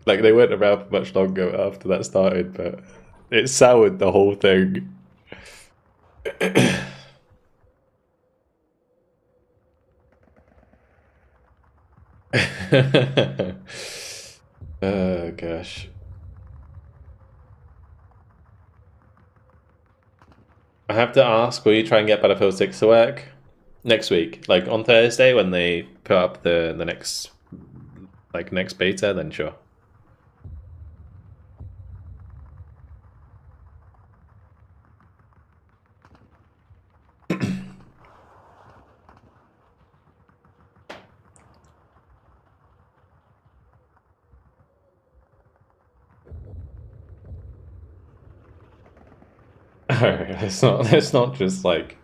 like they weren't around for much longer after that started. But it soured the whole thing. Oh gosh. I have to ask, will you try and get Battlefield 6 to work next week? Like on Thursday when they put up the next beta, then sure. Let's not just like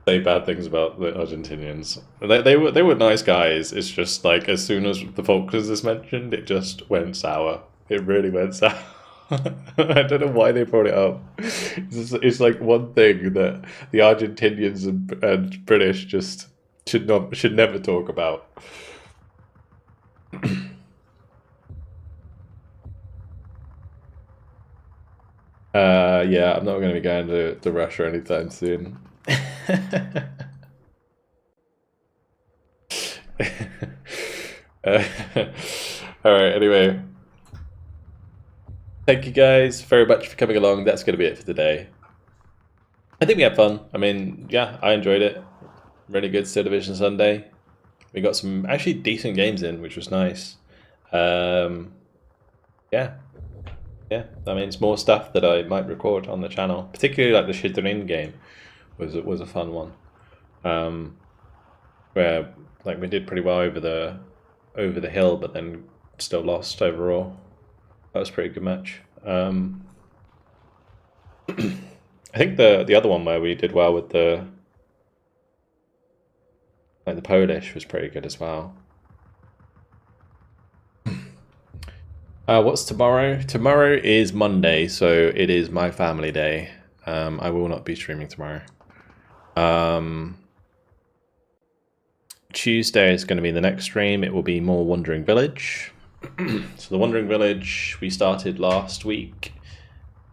say bad things about the Argentinians. They were nice guys. It's just like as soon as the Falklands is mentioned, it just went sour. It really went sour. I don't know why they brought it up. It's like one thing that the Argentinians and British just should never talk about. Yeah, I'm not going to be going to Russia anytime soon. Alright, anyway. Thank you guys very much for coming along. That's going to be it for today. I think we had fun. I mean, yeah, I enjoyed it. Really good Steel Division Sunday. We got some actually decent games in, which was nice. Yeah. Yeah, I mean, it's more stuff that I might record on the channel. Particularly like the Shidrin game was a fun one. Where like we did pretty well over the hill, but then still lost overall. That was a pretty good match. I think the other one where we did well with the Polish was pretty good as well. What's tomorrow? Tomorrow is Monday, so it is my family day. I will not be streaming tomorrow. Tuesday is going to be the next stream. It will be more Wandering Village. So the Wandering Village we started last week,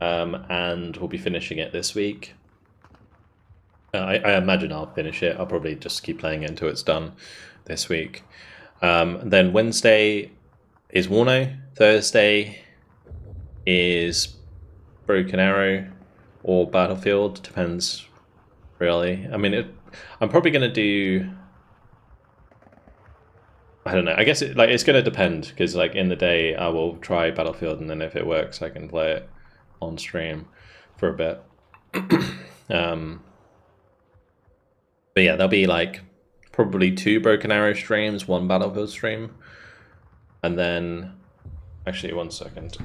and we'll be finishing it this week. I imagine I'll finish it. I'll probably just keep playing it until it's done this week. Then Wednesday is Warno. Thursday is Broken Arrow or Battlefield, depends really. I mean, I'm probably going to do, I don't know, I guess it's going to depend, because like in the day I will try Battlefield, and then if it works I can play it on stream for a bit. But yeah, there'll be like probably 2 Broken Arrow streams, 1 Battlefield stream, and then actually, one second.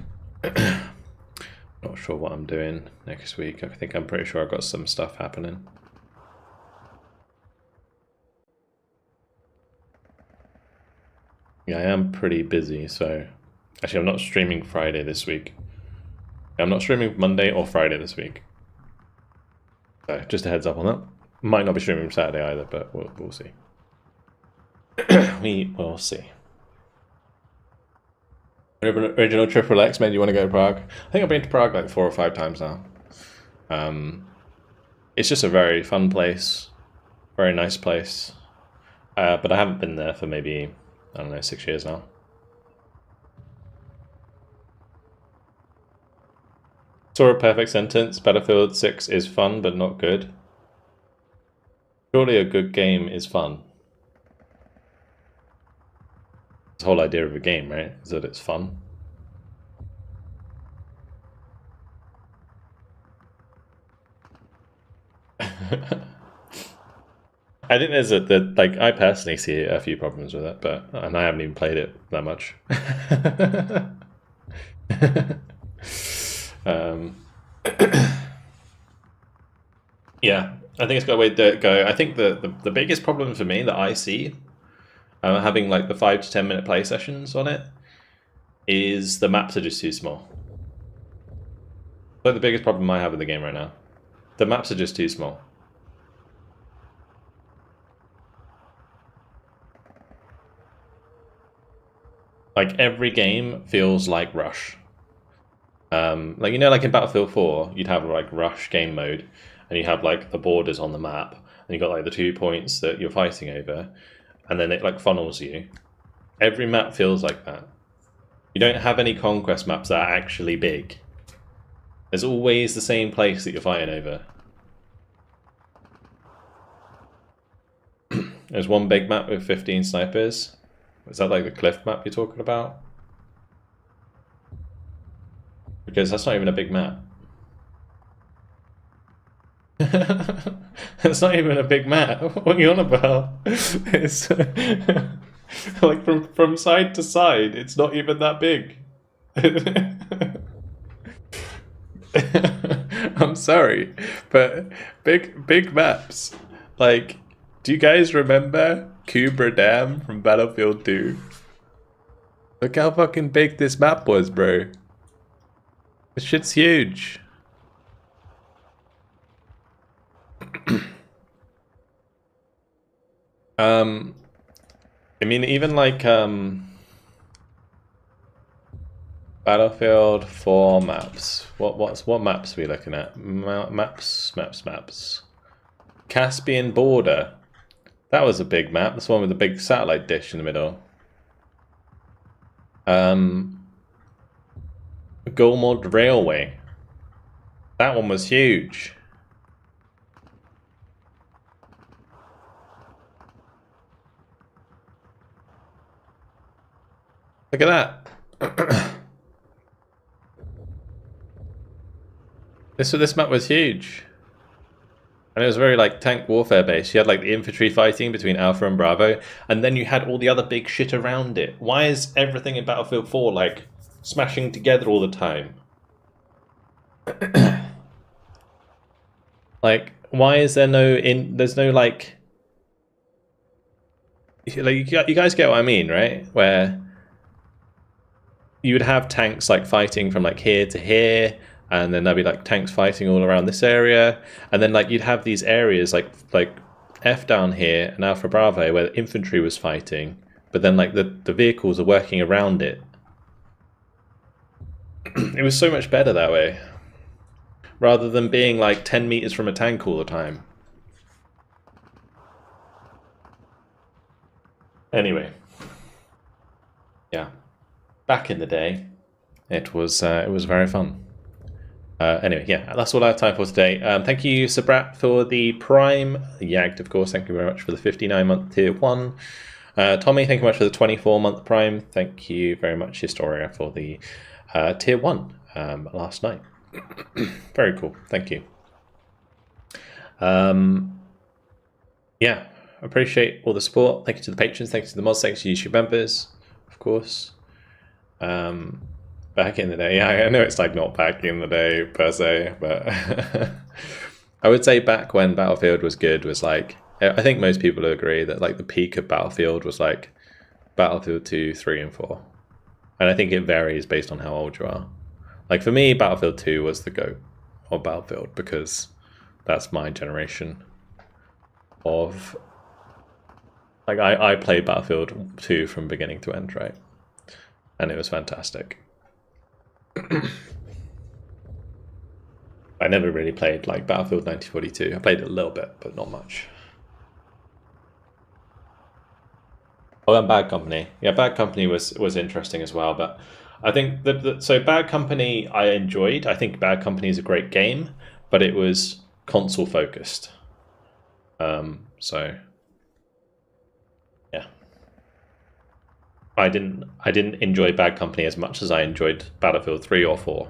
Not sure what I'm doing next week. I'm pretty sure I've got some stuff happening. Yeah, I am pretty busy, so actually I'm not streaming Friday this week. I'm not streaming Monday or Friday this week. So just a heads up on that. Might not be streaming Saturday either, but we'll see. We will see. Original Triple X made you want to go to Prague? I think I've been to Prague like 4 or 5 times now. It's just a very fun place, very nice place. But I haven't been there for maybe, I don't know, 6 years now. Saw a perfect sentence. Battlefield 6 is fun, but not good. Surely a good game is fun. The whole idea of a game, right? Is that it's fun. I think there's like I personally see a few problems with it, and I haven't even played it that much. Yeah, I think it's got a way to go. I think the biggest problem for me that I see having like the 5 to 10 minute play sessions on it is the maps are just too small. Like the biggest problem I have in the game right now. The maps are just too small. Like every game feels like Rush. Like, you know, like in Battlefield 4, you'd have like Rush game mode, and you have like the borders on the map, and you got like the 2 points that you're fighting over, and then it like funnels you. Every map feels like that. You don't have any conquest maps that are actually big. There's always the same place that you're fighting over. There's one big map with 15 snipers. Is that like the cliff map you're talking about? Because that's not even a big map. That's not even a big map. What are you on about? It's like from side to side, it's not even that big. I'm sorry, but big maps. Like, do you guys remember Kubra Dam from Battlefield 2? Look how fucking big this map was, bro. This shit's huge. I mean, even like Battlefield 4 maps. What maps are we looking at? Maps. Caspian Border. That was a big map. That's the one with the big satellite dish in the middle. Golmod Railway. That one was huge. Look at that. This map was huge. And it was very like tank warfare based. You had like the infantry fighting between Alpha and Bravo, and then you had all the other big shit around it. Why is everything in Battlefield 4 like smashing together all the time? Like, why is there there's no like you guys get what I mean, right? Where you would have tanks like fighting from like here to here, and then there'd be like tanks fighting all around this area, and then like you'd have these areas like F down here and Alpha Bravo where the infantry was fighting, but then like the vehicles are working around it. It was so much better that way, rather than being like 10 meters from a tank all the time. Anyway, yeah, back in the day, it was very fun. Anyway, yeah, that's all I have time for today. Thank you, Sabrat, for the Prime. Yagged, of course. Thank you very much for the 59-month Tier 1. Tommy, thank you very much for the 24-month Prime. Thank you very much, Historia, for the Tier 1 last night. Very cool. Thank you. Yeah, appreciate all the support. Thank you to the patrons. Thank you to the mods. Thank you to YouTube members, of course. Back in the day, yeah, I know it's like not back in the day per se, but I would say back when Battlefield was good was like, I think most people agree that like the peak of Battlefield was like Battlefield 2, 3, and 4. And I think it varies based on how old you are. Like for me, Battlefield 2 was the GOAT of Battlefield because that's my generation. of like I played Battlefield 2 from beginning to end, right? And it was fantastic. I never really played like Battlefield 1942. I played it a little bit, but not much. Oh, and Bad Company. Yeah, Bad Company was interesting as well. But I think so Bad Company I enjoyed. I think Bad Company is a great game, but it was console focused. So yeah, I didn't enjoy Bad Company as much as I enjoyed Battlefield 3 or 4.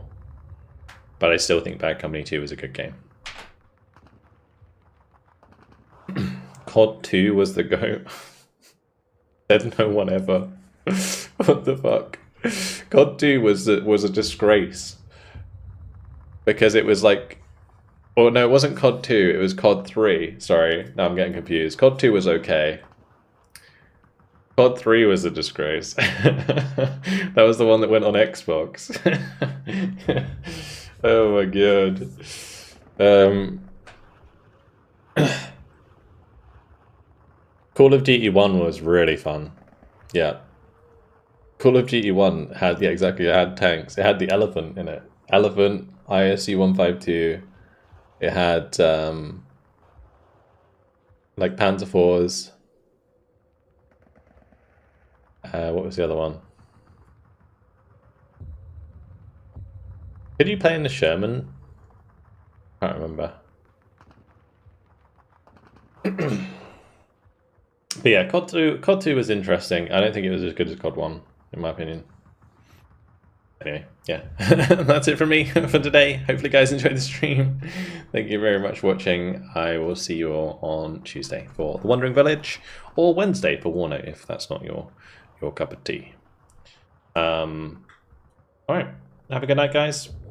But I still think Bad Company 2 was a good game. COD 2 was the GOAT. Said no one ever. What the fuck? COD 2 was a disgrace. Because it was like... Oh no, it wasn't COD 2, it was COD 3. Sorry, now I'm getting confused. COD 2 was okay. COD 3 was a disgrace. That was the one that went on Xbox. Oh my god. Call of Duty 1 was really fun. Yeah. Call of Duty 1 had, yeah, exactly, it had tanks. It had the elephant in it. Elephant, ISU 152. It had, like, Panzer IVs. What was the other one? Did you play in the Sherman? Can't remember. But yeah, COD 2 was interesting. I don't think it was as good as COD 1, in my opinion. Anyway, yeah. That's it from me for today. Hopefully you guys enjoyed the stream. Thank you very much for watching. I will see you all on Tuesday for The Wandering Village, or Wednesday for Warnow, if that's not your cup of tea. Alright. Have a good night, guys.